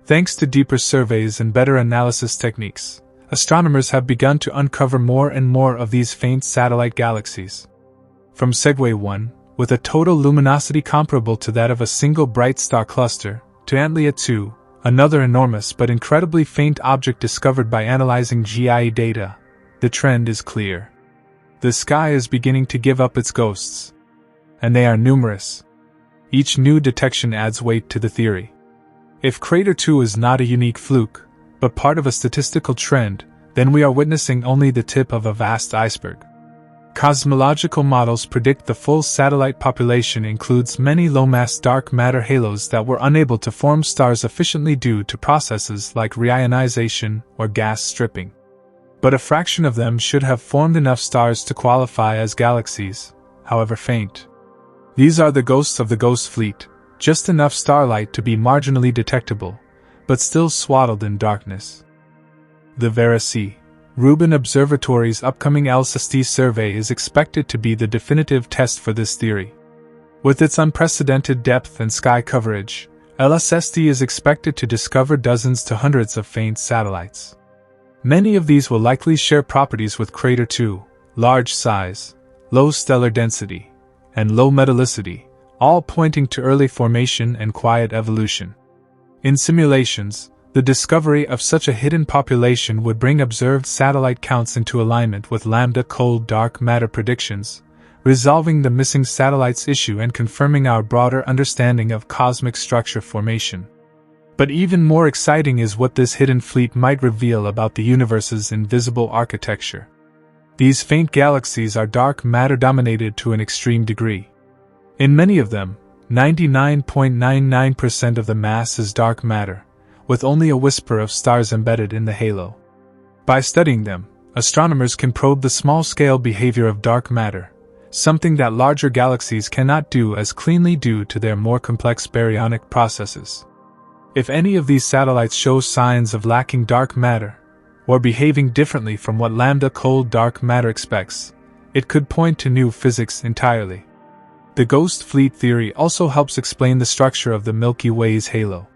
A: Thanks to deeper surveys and better analysis techniques, astronomers have begun to uncover more and more of these faint satellite galaxies. From Segway 1, with a total luminosity comparable to that of a single bright star cluster, to Antlia 2, another enormous but incredibly faint object discovered by analyzing GIA data, the trend is clear. The sky is beginning to give up its ghosts. And they are numerous. Each new detection adds weight to the theory. If Crater 2 is not a unique fluke, but part of a statistical trend, then we are witnessing only the tip of a vast iceberg. Cosmological models predict the full satellite population includes many low-mass dark matter halos that were unable to form stars efficiently due to processes like reionization or gas stripping. But a fraction of them should have formed enough stars to qualify as galaxies, however faint. These are the ghosts of the ghost fleet, just enough starlight to be marginally detectable, but still swaddled in darkness. The Vera C. Rubin Observatory's upcoming LSST survey is expected to be the definitive test for this theory. With its unprecedented depth and sky coverage, LSST is expected to discover dozens to hundreds of faint satellites. Many of these will likely share properties with Crater 2, large size, low stellar density, and low metallicity, all pointing to early formation and quiet evolution. In simulations, the discovery of such a hidden population would bring observed satellite counts into alignment with lambda cold dark matter predictions, resolving the missing satellites issue and confirming our broader understanding of cosmic structure formation. But even more exciting is what this hidden fleet might reveal about the universe's invisible architecture. These faint galaxies are dark matter dominated to an extreme degree. In many of them, 99.99% of the mass is dark matter, with only a whisper of stars embedded in the halo. By studying them, astronomers can probe the small-scale behavior of dark matter, something that larger galaxies cannot do as cleanly due to their more complex baryonic processes. If any of these satellites show signs of lacking dark matter, or behaving differently from what lambda cold dark matter expects, it could point to new physics entirely. The ghost fleet theory also helps explain the structure of the Milky Way's halo.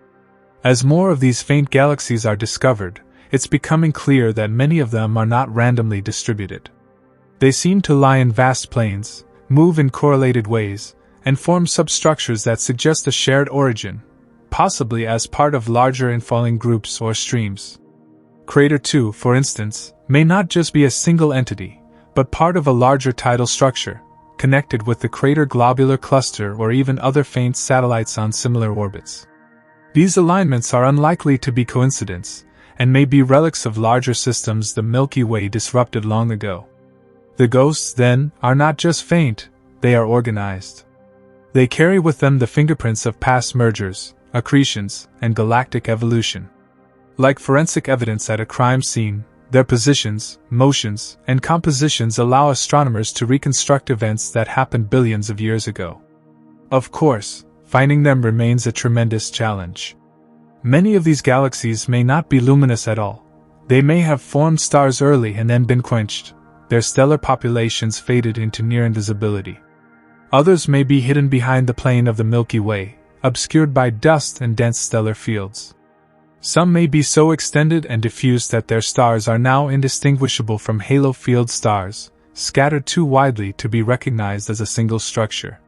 A: As more of these faint galaxies are discovered, it's becoming clear that many of them are not randomly distributed. They seem to lie in vast plains, move in correlated ways, and form substructures that suggest a shared origin, possibly as part of larger infalling groups or streams. Crater 2, for instance, may not just be a single entity, but part of a larger tidal structure, connected with the crater globular cluster or even other faint satellites on similar orbits. These alignments are unlikely to be coincidence, and may be relics of larger systems the Milky Way disrupted long ago. The ghosts, then, are not just faint, they are organized. They carry with them the fingerprints of past mergers, accretions, and galactic evolution. Like forensic evidence at a crime scene, their positions, motions, and compositions allow astronomers to reconstruct events that happened billions of years ago. Of course, finding them remains a tremendous challenge. Many of these galaxies may not be luminous at all. They may have formed stars early and then been quenched, their stellar populations faded into near invisibility. Others may be hidden behind the plane of the Milky Way, obscured by dust and dense stellar fields. Some may be so extended and diffuse that their stars are now indistinguishable from halo-filled stars, scattered too widely to be recognized as a single structure.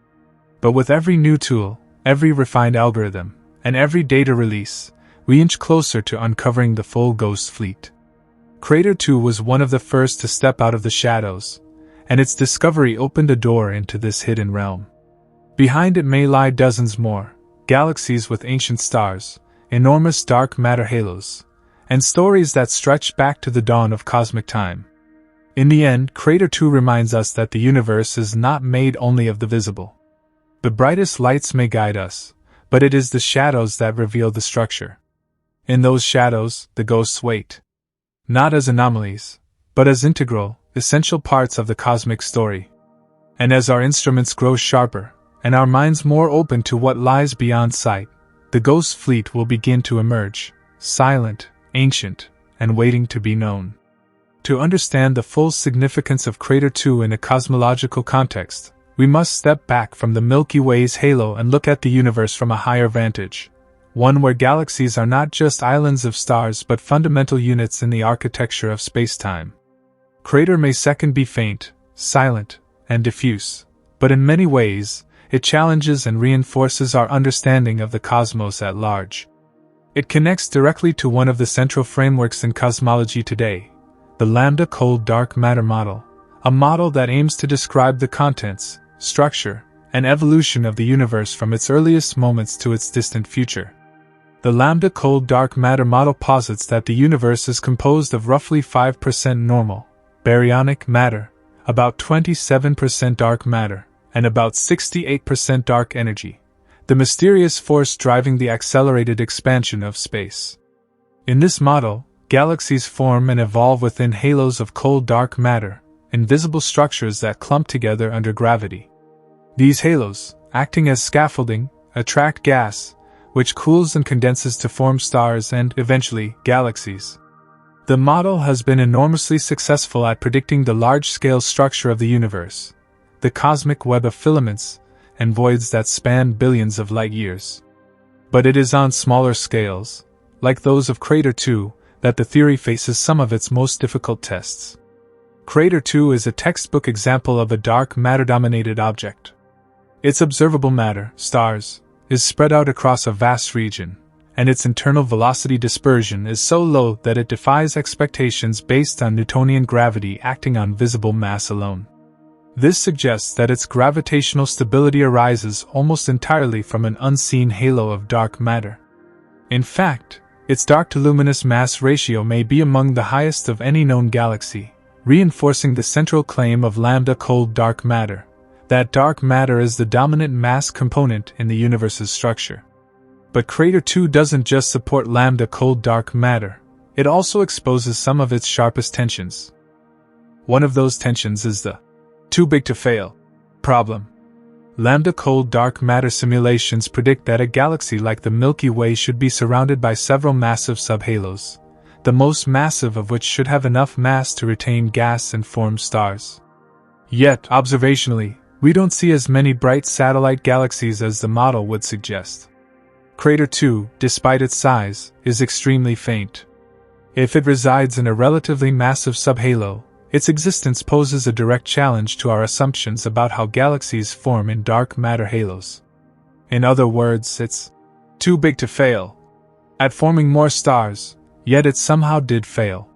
A: But with every new tool, every refined algorithm, and every data release, we inch closer to uncovering the full ghost fleet. Crater 2 was one of the first to step out of the shadows, and its discovery opened a door into this hidden realm. Behind it may lie dozens more, galaxies with ancient stars, enormous dark matter halos, and stories that stretch back to the dawn of cosmic time. In the end, Crater 2 reminds us that the universe is not made only of the visible. The brightest lights may guide us, but it is the shadows that reveal the structure. In those shadows, the ghosts wait. Not as anomalies, but as integral, essential parts of the cosmic story. And as our instruments grow sharper, and our minds more open to what lies beyond sight, the ghost fleet will begin to emerge, silent, ancient, and waiting to be known. To understand the full significance of Crater 2 in a cosmological context, we must step back from the Milky Way's halo and look at the universe from a higher vantage, one where galaxies are not just islands of stars but fundamental units in the architecture of space-time. Crater may second be faint, silent, and diffuse, but in many ways, it challenges and reinforces our understanding of the cosmos at large. It connects directly to one of the central frameworks in cosmology today, the lambda cold dark matter model, a model that aims to describe the contents, structure, and evolution of the universe from its earliest moments to its distant future. The lambda cold dark matter model posits that the universe is composed of roughly 5% normal, baryonic matter, about 27% dark matter, and about 68% dark energy, the mysterious force driving the accelerated expansion of space. In this model, galaxies form and evolve within halos of cold dark matter, invisible structures that clump together under gravity. These halos, acting as scaffolding, attract gas, which cools and condenses to form stars and, eventually, galaxies. The model has been enormously successful at predicting the large-scale structure of the universe, the cosmic web of filaments and voids that span billions of light-years. But it is on smaller scales, like those of Crater 2, that the theory faces some of its most difficult tests. Crater 2 is a textbook example of a dark matter-dominated object. Its observable matter, stars, is spread out across a vast region, and its internal velocity dispersion is so low that it defies expectations based on Newtonian gravity acting on visible mass alone. This suggests that its gravitational stability arises almost entirely from an unseen halo of dark matter. In fact, its dark-to-luminous mass ratio may be among the highest of any known galaxy, reinforcing the central claim of lambda-cold dark matter, that dark matter is the dominant mass component in the universe's structure. But Crater 2 doesn't just support lambda-cold dark matter, it also exposes some of its sharpest tensions. One of those tensions is the too big to fail problem. Lambda-cold dark matter simulations predict that a galaxy like the Milky Way should be surrounded by several massive subhalos, the most massive of which should have enough mass to retain gas and form stars. Yet, observationally, we don't see as many bright satellite galaxies as the model would suggest. Crater 2, despite its size, is extremely faint. If it resides in a relatively massive subhalo, its existence poses a direct challenge to our assumptions about how galaxies form in dark matter halos. In other words, it's too big to fail at forming more stars, yet it somehow did fail.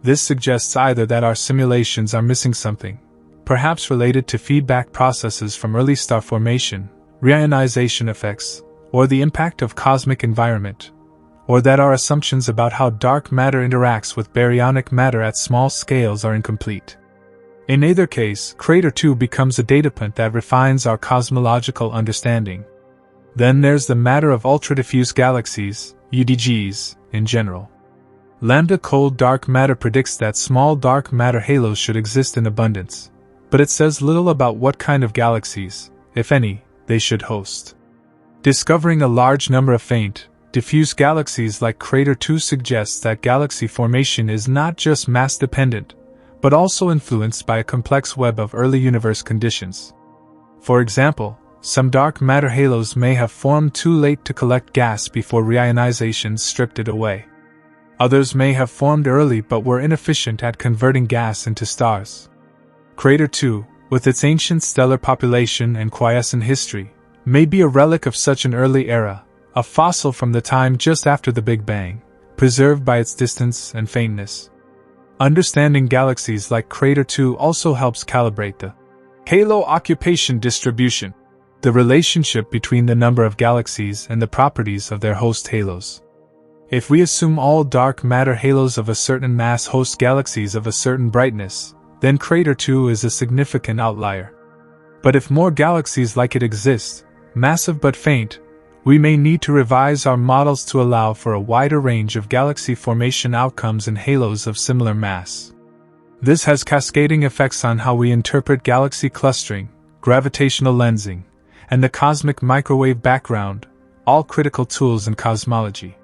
A: This suggests either that our simulations are missing something, perhaps related to feedback processes from early star formation, reionization effects, or the impact of cosmic environment, or that our assumptions about how dark matter interacts with baryonic matter at small scales are incomplete. In either case, Crater 2 becomes a datapoint that refines our cosmological understanding. Then there's the matter of ultra-diffuse galaxies, UDGs, in general. Lambda-cold dark matter predicts that small dark matter halos should exist in abundance, but it says little about what kind of galaxies, if any, they should host. Discovering a large number of faint, diffuse galaxies like Crater 2 suggests that galaxy formation is not just mass-dependent, but also influenced by a complex web of early universe conditions. For example, some dark matter halos may have formed too late to collect gas before reionization stripped it away. Others may have formed early but were inefficient at converting gas into stars. Crater 2, with its ancient stellar population and quiescent history, may be a relic of such an early era, a fossil from the time just after the Big Bang, preserved by its distance and faintness. Understanding galaxies like Crater 2 also helps calibrate the halo occupation distribution, the relationship between the number of galaxies and the properties of their host halos. If we assume all dark matter halos of a certain mass host galaxies of a certain brightness, then Crater 2 is a significant outlier. But if more galaxies like it exist, massive but faint, we may need to revise our models to allow for a wider range of galaxy formation outcomes in halos of similar mass. This has cascading effects on how we interpret galaxy clustering, gravitational lensing, and the cosmic microwave background, all critical tools in cosmology.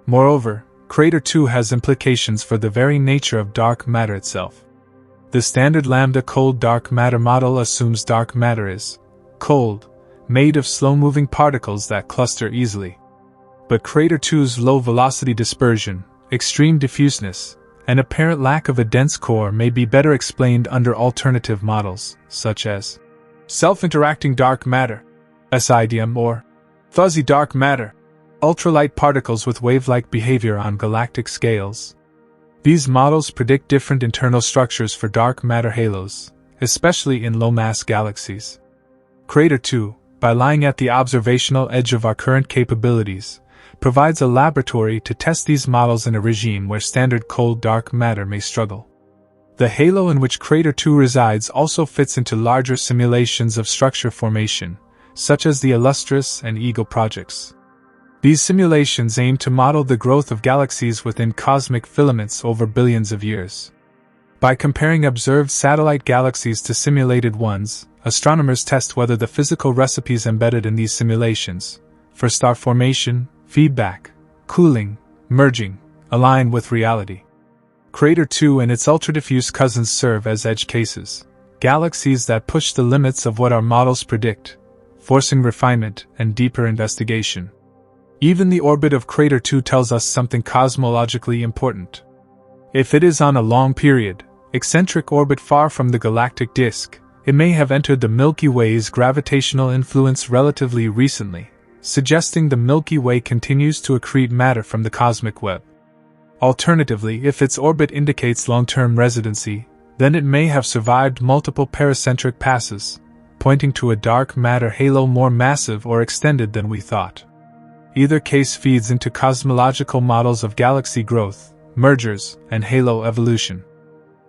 A: Moreover, Crater 2 has implications for the very nature of dark matter itself. The standard lambda-cold dark matter model assumes dark matter is cold, made of slow-moving particles that cluster easily. But Crater 2's low velocity dispersion, extreme diffuseness, and apparent lack of a dense core may be better explained under alternative models, such as self-interacting dark matter, SIDM, or fuzzy dark matter, ultralight particles with wave-like behavior on galactic scales. These models predict different internal structures for dark matter halos, especially in low-mass galaxies. Crater 2, by lying at the observational edge of our current capabilities, provides a laboratory to test these models in a regime where standard cold dark matter may struggle. The halo in which Crater 2 resides also fits into larger simulations of structure formation, such as the Illustris and Eagle projects. These simulations aim to model the growth of galaxies within cosmic filaments over billions of years. By comparing observed satellite galaxies to simulated ones, astronomers test whether the physical recipes embedded in these simulations, for star formation, feedback, cooling, merging, align with reality. Crater 2 and its ultra-diffuse cousins serve as edge cases, galaxies that push the limits of what our models predict, forcing refinement and deeper investigation. Even the orbit of Crater 2 tells us something cosmologically important. If it is on a long period, eccentric orbit far from the galactic disk, it may have entered the Milky Way's gravitational influence relatively recently, suggesting the Milky Way continues to accrete matter from the cosmic web. Alternatively, if its orbit indicates long-term residency, then it may have survived multiple paracentric passes, pointing to a dark matter halo more massive or extended than we thought. Either case feeds into cosmological models of galaxy growth, mergers, and halo evolution.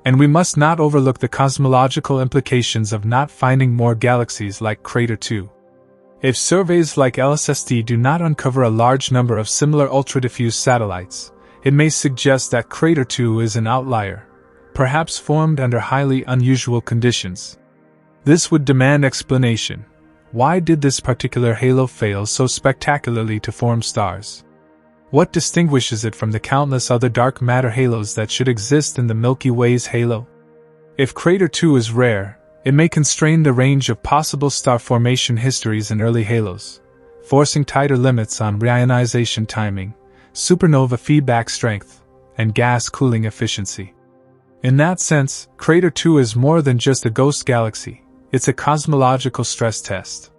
A: And we must not overlook the cosmological implications of not finding more galaxies like Crater 2. If surveys like LSST do not uncover a large number of similar ultra-diffuse satellites, it may suggest that Crater 2 is an outlier, perhaps formed under highly unusual conditions. This would demand explanation. Why did this particular halo fail so spectacularly to form stars? What distinguishes it from the countless other dark matter halos that should exist in the Milky Way's halo? If Crater 2 is rare, it may constrain the range of possible star formation histories in early halos, forcing tighter limits on reionization timing, supernova feedback strength, and gas cooling efficiency. In that sense, Crater 2 is more than just a ghost galaxy, it's a cosmological stress test.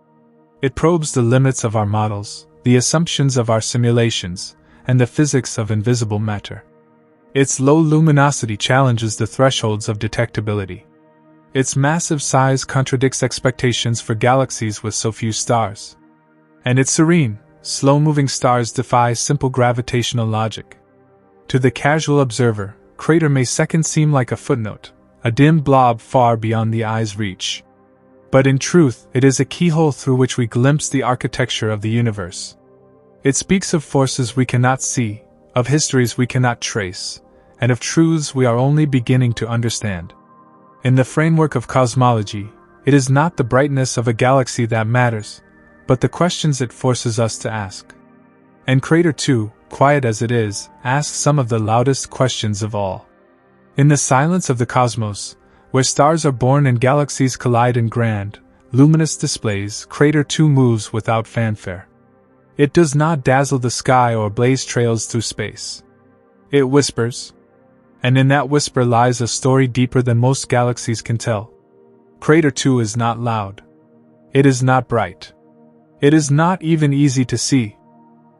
A: It probes the limits of our models, the assumptions of our simulations, and the physics of invisible matter. Its low luminosity challenges the thresholds of detectability. Its massive size contradicts expectations for galaxies with so few stars. And its serene, slow-moving stars defy simple gravitational logic. To the casual observer, Crater may second seem like a footnote, a dim blob far beyond the eye's reach. But in truth, it is a keyhole through which we glimpse the architecture of the universe. It speaks of forces we cannot see, of histories we cannot trace, and of truths we are only beginning to understand. In the framework of cosmology, it is not the brightness of a galaxy that matters, but the questions it forces us to ask. And Crater 2, quiet as it is, asks some of the loudest questions of all. In the silence of the cosmos, where stars are born and galaxies collide in grand, luminous displays, Crater 2 moves without fanfare. It does not dazzle the sky or blaze trails through space. It whispers. And in that whisper lies a story deeper than most galaxies can tell. Crater 2 is not loud. It is not bright. It is not even easy to see.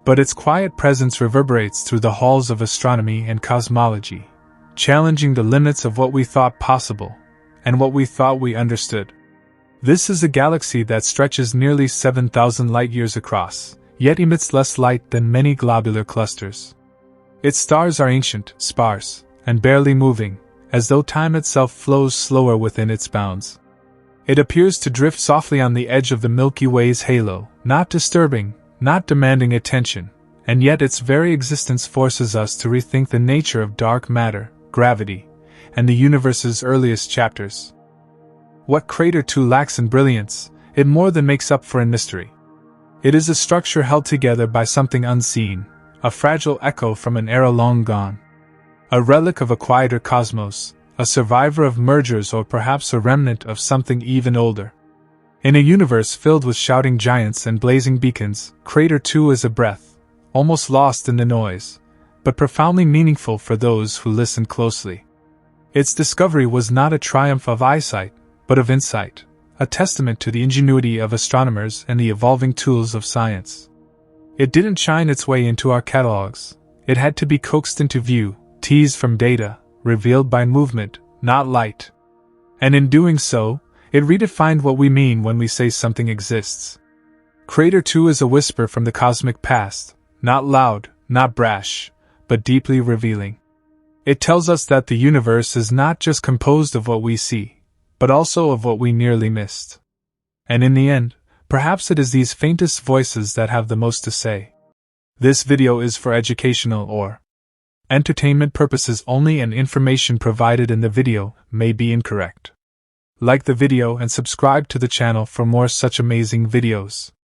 A: But its quiet presence reverberates through the halls of astronomy and cosmology, challenging the limits of what we thought possible, and what we thought we understood. This is a galaxy that stretches nearly 7,000 light-years across, yet emits less light than many globular clusters. Its stars are ancient, sparse, and barely moving, as though time itself flows slower within its bounds. It appears to drift softly on the edge of the Milky Way's halo, not disturbing, not demanding attention, and yet its very existence forces us to rethink the nature of dark matter, gravity, and the universe's earliest chapters. What Crater 2 lacks in brilliance, it more than makes up for in mystery. It is a structure held together by something unseen, a fragile echo from an era long gone. A relic of a quieter cosmos, a survivor of mergers, or perhaps a remnant of something even older. In a universe filled with shouting giants and blazing beacons, Crater 2 is a breath, almost lost in the noise, but profoundly meaningful for those who listen closely. Its discovery was not a triumph of eyesight, but of insight, a testament to the ingenuity of astronomers and the evolving tools of science. It didn't shine its way into our catalogs. It had to be coaxed into view, teased from data, revealed by movement, not light. And in doing so, it redefined what we mean when we say something exists. Crater 2 is a whisper from the cosmic past, not loud, not brash, but deeply revealing. It tells us that the universe is not just composed of what we see, but also of what we nearly missed. And in the end, perhaps it is these faintest voices that have the most to say. This video is for educational or entertainment purposes only, and information provided in the video may be incorrect. Like the video and subscribe to the channel for more such amazing videos.